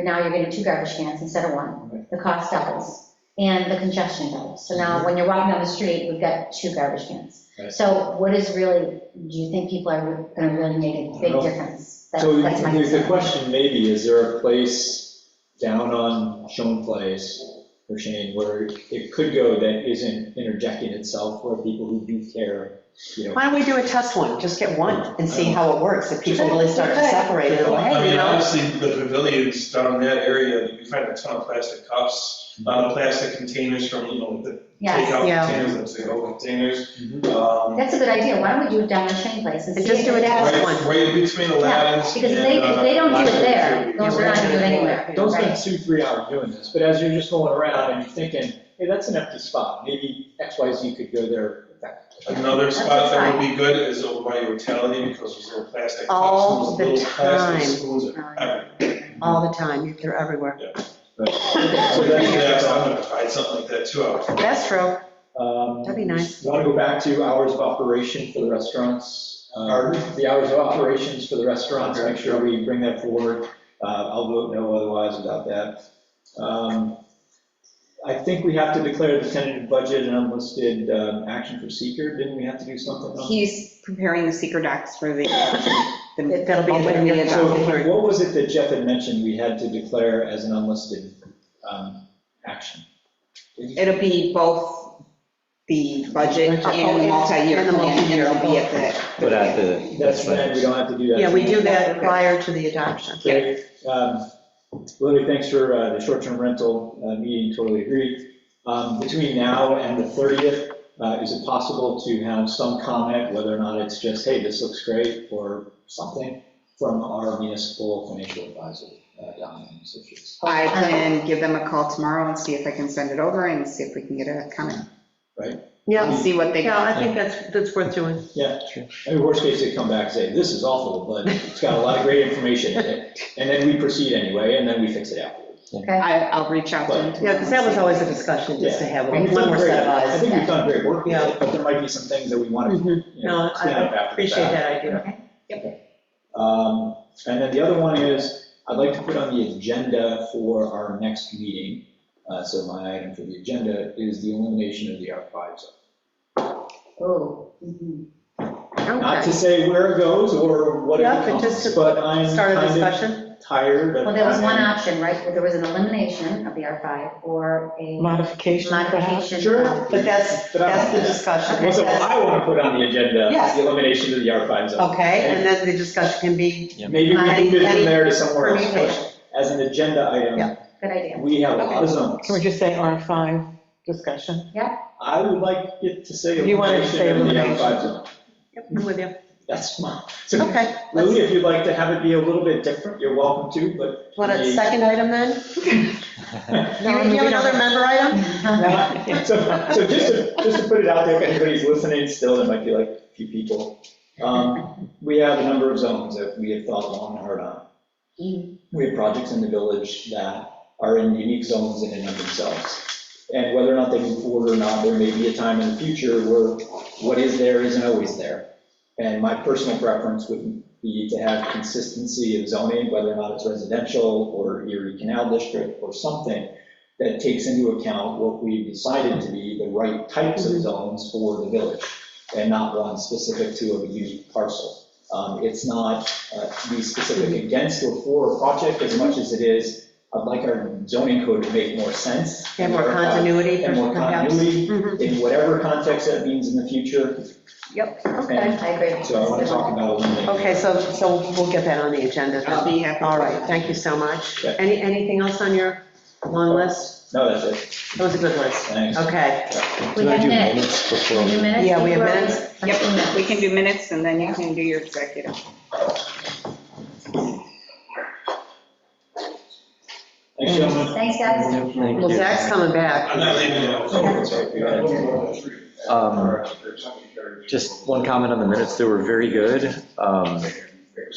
Speaker 7: now you're getting 2 garbage cans instead of 1. The cost doubles, and the congestion doubles. So now, when you're walking down the street, we've got 2 garbage cans.
Speaker 4: Right.
Speaker 7: So what is really, do you think people are gonna really make a big difference?
Speaker 4: So
Speaker 7: That's my
Speaker 4: the
Speaker 7: concern.
Speaker 4: question maybe, is there a place down on Shone Place or Shane where it could go that isn't interjecting itself, where people who do care,
Speaker 2: Why don't we do a test one, just get one and see how it works, if people really start to separate it,
Speaker 8: I
Speaker 2: hey,
Speaker 8: mean, honestly, the pavilions down in that area, you find a ton of plastic cups, plastic containers from, the
Speaker 7: Yes.
Speaker 8: takeout
Speaker 2: Yeah.
Speaker 8: containers, and to-go containers.
Speaker 7: That's a good idea. Why don't we do it down the Shane Place and
Speaker 2: And
Speaker 7: see
Speaker 2: just
Speaker 7: if
Speaker 2: do a
Speaker 7: that's-
Speaker 2: test
Speaker 8: Right, right between Aladdin's.
Speaker 7: Because if
Speaker 8: and,
Speaker 7: they don't do it there,
Speaker 8: Lafayette.
Speaker 7: those are not gonna do it anywhere.
Speaker 4: don't
Speaker 7: Right.
Speaker 4: spend 2-3 hours doing this, but as you're just going around and you're thinking, hey, that's an empty spot, maybe XYZ could go there effectively.
Speaker 8: Another
Speaker 7: That's
Speaker 8: spot that
Speaker 7: fine.
Speaker 8: would be good is over by utility, because those little plastic cups,
Speaker 2: All
Speaker 8: those
Speaker 2: the
Speaker 8: little plastic
Speaker 2: time.
Speaker 8: spoons are everywhere.
Speaker 2: all the time, they're everywhere.
Speaker 4: Right.
Speaker 8: So
Speaker 4: So
Speaker 8: if you could
Speaker 4: that's-
Speaker 8: ask them to provide something like that too.
Speaker 2: That's true, that'd be nice.
Speaker 4: Want to go back to hours of operation for the restaurants? The hours of operations for the restaurants, make sure we bring that forward. I'll vote no otherwise without that. I think we have to declare the tentative budget and unlisted action for seeker. Didn't we have to do something else?
Speaker 1: He's preparing the secret docs for the.
Speaker 2: That'll be
Speaker 1: when the
Speaker 2: in the-
Speaker 4: So
Speaker 1: adoption.
Speaker 4: what was it that Jeff had mentioned we had to declare as an unlisted action?
Speaker 1: It'll be both the budget and
Speaker 2: and
Speaker 1: multi-year
Speaker 2: the
Speaker 1: plan, and
Speaker 2: multi-year.
Speaker 1: it'll be at the.
Speaker 9: But at the.
Speaker 4: That's fine, we don't have to do that.
Speaker 2: Yeah, we do that prior to the adoption.
Speaker 4: Okay, Lily, thanks for the short-term rental meeting, totally agree. Between now and the 30th, is it possible to have some comment, whether or not it's just, hey, this looks great, or something from our municipal financial advisor? that down in associates.
Speaker 1: I can give them a call tomorrow and see if I can send it over and see if we can get a comment.
Speaker 2: Yeah,
Speaker 1: And see what they
Speaker 2: yeah, I
Speaker 1: got.
Speaker 2: think that's worth doing.
Speaker 4: Yeah, I mean, worst case, they come back and say, this is awful, but it's got a lot of great information in it. And then we proceed anyway, and then we fix it afterwards.
Speaker 7: Okay.
Speaker 1: I'll reach out to them.
Speaker 2: Yeah, because that was always a discussion, just to have
Speaker 4: We've
Speaker 2: one
Speaker 4: done
Speaker 2: more
Speaker 4: great-
Speaker 2: set of
Speaker 4: I
Speaker 2: eyes.
Speaker 4: think we've done great work with
Speaker 2: Yeah.
Speaker 4: it, but there might be some things that we want to,
Speaker 2: No,
Speaker 4: clean up
Speaker 2: I
Speaker 4: after the
Speaker 2: appreciate
Speaker 4: fact.
Speaker 2: that idea.
Speaker 4: And then the other one is, I'd like to put on the agenda for our next meeting. So my item for the agenda is the elimination of the R5 zone.
Speaker 7: Oh.
Speaker 4: Not to
Speaker 2: Okay.
Speaker 4: say where it goes or what it
Speaker 2: Yeah, but
Speaker 4: becomes,
Speaker 2: just to
Speaker 4: but I'm
Speaker 2: start a
Speaker 4: kind of
Speaker 2: discussion.
Speaker 4: tired of.
Speaker 7: Well, there was one
Speaker 4: having-
Speaker 7: option, right? There was an elimination of the R5 or a
Speaker 10: Modification, perhaps?
Speaker 7: modification.
Speaker 4: Sure.
Speaker 7: of-
Speaker 2: But that's the discussion.
Speaker 4: Well, so I want to put on the agenda,
Speaker 2: Yes.
Speaker 4: the elimination of the R5 zone.
Speaker 2: Okay, and then the discussion can be,
Speaker 4: Maybe we move it from there to somewhere else,
Speaker 2: permutation.
Speaker 4: but as an agenda item,
Speaker 2: Yeah.
Speaker 7: Good idea.
Speaker 4: we have a lot of zones.
Speaker 10: Can we just say R5 discussion?
Speaker 4: I would like it to say
Speaker 10: You want it to say
Speaker 4: elimination of the
Speaker 10: elimination.
Speaker 4: R5 zone.
Speaker 2: Yep, I'm with you.
Speaker 4: That's fine. So
Speaker 2: Okay.
Speaker 4: Lily, if you'd like to have it be a little bit different, you're welcome to, but.
Speaker 2: Want a second item then? You have another member item?
Speaker 4: So just to put it out there, if anybody's listening still, there might be like a few people. We have a number of zones that we have thought long and hard on. We have projects in the village that are in unique zones in and of themselves. And whether or not they move forward or not, there may be a time in the future where what is there isn't always there. And my personal preference would be to have consistency of zoning, whether or not it's residential or Erie Canal District or something that takes into account what we've decided to be the right types of zones for the village, and not one specific to a unique parcel. It's not to be specific against or for a project as much as it is, I'd like our zoning code to make more sense.
Speaker 2: And more continuity,
Speaker 4: And more
Speaker 2: perhaps?
Speaker 4: continuity
Speaker 2: Mhm.
Speaker 4: in whatever context that means in the future.
Speaker 2: Yep,
Speaker 4: Okay.
Speaker 7: I agree.
Speaker 4: So I want to talk about eliminating.
Speaker 2: Okay, so we'll get that on the agenda then.
Speaker 1: I'll be happy.
Speaker 2: All right, thank you so much.
Speaker 4: Okay.
Speaker 2: Anything else on your long list?
Speaker 4: No, that's it.
Speaker 2: That was a good list.
Speaker 4: Thanks.
Speaker 2: Okay.
Speaker 7: We have minutes.
Speaker 9: before?
Speaker 7: Can we do minutes?
Speaker 2: Yeah, we have
Speaker 7: before?
Speaker 2: minutes.
Speaker 7: Let's do
Speaker 1: Yep,
Speaker 7: minutes.
Speaker 1: we can do minutes and then you can do your executive.
Speaker 4: Thanks, gentlemen.
Speaker 7: Thanks, guys.
Speaker 9: Thank
Speaker 2: Well,
Speaker 9: you.
Speaker 2: Zach's coming back.
Speaker 8: I'm not leaving yet.
Speaker 9: Just one comment on the minutes, they were very good.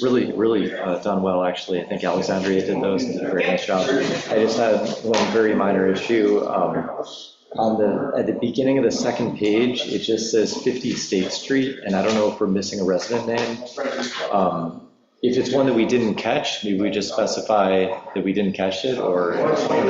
Speaker 9: Really, really done well, actually. I think Alexandria did those, and did a very nice job. I just had one very minor issue. At the beginning of the second page, it just says 50 State Street, and I don't know if we're missing a resident name. If it's one that we didn't catch, maybe we just specify that we didn't catch it, or?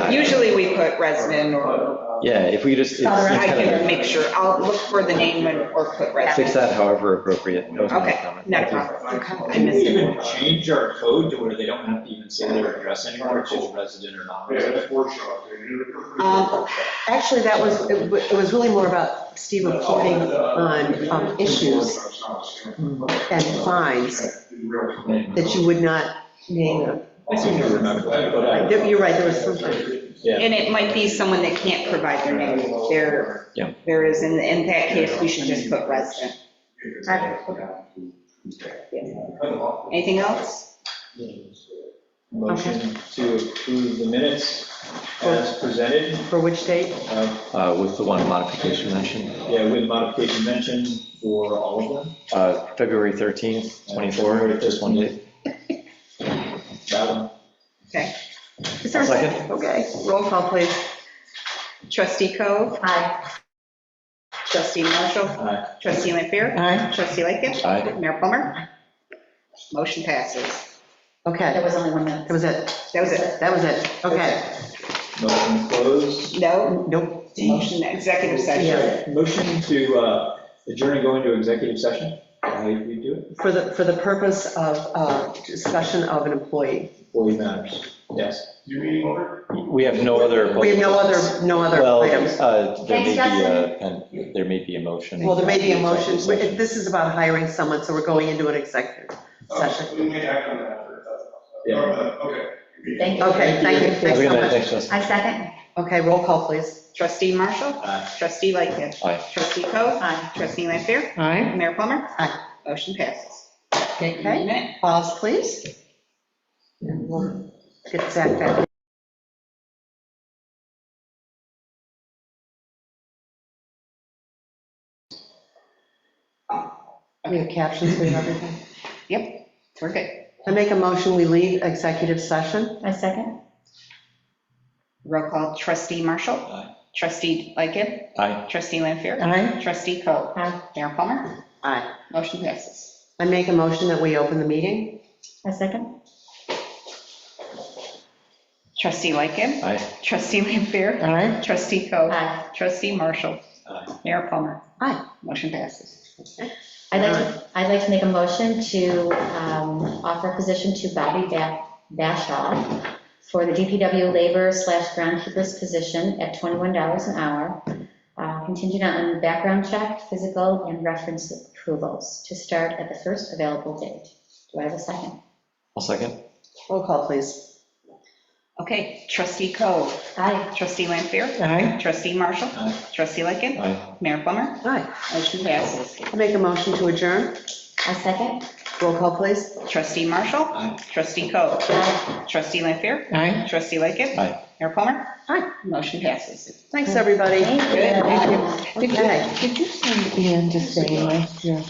Speaker 1: Usually we put resident or,
Speaker 9: Yeah, if we just.
Speaker 1: I can make sure, I'll look for the name or put
Speaker 9: Fix
Speaker 1: resident.
Speaker 9: that however appropriate. That was my
Speaker 1: Okay,
Speaker 9: comment.
Speaker 1: not a problem. Okay, I
Speaker 4: Can we
Speaker 1: missed it.
Speaker 4: even change our code to where they don't have to even say their address anymore, it's just resident or non-resident?
Speaker 2: Actually, that was, it was really more about Steve reporting on issues and fines that you would not name them.
Speaker 4: I seem to remember that, but
Speaker 2: You're right, there was something.
Speaker 4: yeah.
Speaker 1: And it might be someone that can't provide their name.
Speaker 9: Yeah.
Speaker 1: There is, in that case, we should just put resident. Anything else?
Speaker 4: Motion to approve the minutes as presented,
Speaker 2: For which date?
Speaker 9: With the one modification mentioned,
Speaker 4: yeah, with modification mentioned for all of them.
Speaker 9: February 13th, 24, just one day.
Speaker 4: That one.
Speaker 1: Okay.
Speaker 2: Is there a second? Okay, roll call, please.
Speaker 1: Trustee Coe,
Speaker 7: Aye.
Speaker 1: trustee Marshall,
Speaker 4: Aye.
Speaker 1: trustee Lampier,
Speaker 10: Aye.
Speaker 1: trustee Lightgev,
Speaker 9: Aye.
Speaker 1: Mayor Plummer. Motion passes.
Speaker 2: Okay,
Speaker 7: There was only 1 minute.
Speaker 2: that was it.
Speaker 1: That was it.
Speaker 2: That was it. Okay.
Speaker 4: Motion closed.
Speaker 1: No,
Speaker 2: Nope.
Speaker 1: motion, executive session.
Speaker 2: Yeah.
Speaker 4: Motion to adjourn and go into executive session. How do you do it?
Speaker 2: For the purpose of discussion of an employee.
Speaker 4: Employee matters. Yes.
Speaker 9: We have no other.
Speaker 2: We have no other
Speaker 9: Well,
Speaker 2: items.
Speaker 9: there may be a motion.
Speaker 2: Well, there may be a motion. This is about hiring someone, so we're going into an executive session.
Speaker 11: We may act on that.
Speaker 4: Yeah.
Speaker 11: Okay.
Speaker 7: Thank you.
Speaker 2: Okay, thank you.
Speaker 9: Have
Speaker 2: Thanks
Speaker 9: a good
Speaker 2: so
Speaker 9: night,
Speaker 2: much.
Speaker 9: thanks, Justin.
Speaker 7: I second.
Speaker 2: Okay, roll call, please.
Speaker 1: Trustee Marshall,
Speaker 4: Aye.
Speaker 1: trustee Lightgev,
Speaker 9: Aye.
Speaker 1: trustee Coe,
Speaker 7: Aye.
Speaker 1: trustee Lampier,
Speaker 10: Aye.
Speaker 1: Mayor Plummer.
Speaker 2: Aye.
Speaker 1: Motion passes.
Speaker 2: Okay, pause, please. Get Zach back. We have captions, we have everything.
Speaker 1: Yep, we're good.
Speaker 2: I make a motion, we leave executive session.
Speaker 7: A second?
Speaker 1: Roll call, trustee Marshall.
Speaker 4: Aye.
Speaker 1: Trustee Lightgev.
Speaker 9: Aye.
Speaker 1: Trustee Lanfair.
Speaker 10: Aye.
Speaker 1: Trustee Coe.
Speaker 7: Aye.
Speaker 1: Mayor Plummer.
Speaker 2: Aye.
Speaker 1: Motion passes.
Speaker 2: I make a motion that we open the meeting.
Speaker 7: A second?
Speaker 1: Trustee Lightgev.
Speaker 9: Aye.
Speaker 1: Trustee Lanfair.
Speaker 10: Aye.
Speaker 1: Trustee Coe.
Speaker 7: Aye.
Speaker 1: Trustee Marshall.
Speaker 4: Aye.
Speaker 1: Mayor Plummer.
Speaker 2: Aye.
Speaker 1: Motion passes.
Speaker 7: I'd like to make a motion to offer a position to Bobby Bashaw for the DPW labor/groundkeeper's position at $21 an hour, contingent on background check, physical, and reference approvals, to start at the first available date. Do I have a second?
Speaker 9: I'll second.
Speaker 2: Roll call, please.
Speaker 1: Okay, trustee Coe.
Speaker 7: Aye.
Speaker 1: Trustee Lanfair.
Speaker 10: Aye.
Speaker 1: Trustee Marshall.
Speaker 4: Aye.
Speaker 1: Trustee Lightgev.
Speaker 9: Aye.
Speaker 1: Mayor Plummer.
Speaker 2: Aye.
Speaker 1: Motion passes.
Speaker 2: I make a motion to adjourn.
Speaker 7: A second?
Speaker 2: Roll call, please.
Speaker 1: Trustee Marshall.
Speaker 4: Aye.
Speaker 1: Trustee Coe.
Speaker 7: Aye.
Speaker 1: Trustee Lanfair.
Speaker 10: Aye.
Speaker 1: Trustee Lightgev.
Speaker 9: Aye.
Speaker 1: Mayor Plummer.
Speaker 2: Aye.
Speaker 1: Motion passes.
Speaker 2: Thanks, everybody.
Speaker 7: Thank you.
Speaker 1: Good.
Speaker 10: Did you
Speaker 2: Okay.
Speaker 10: did you send Ian to stay last year?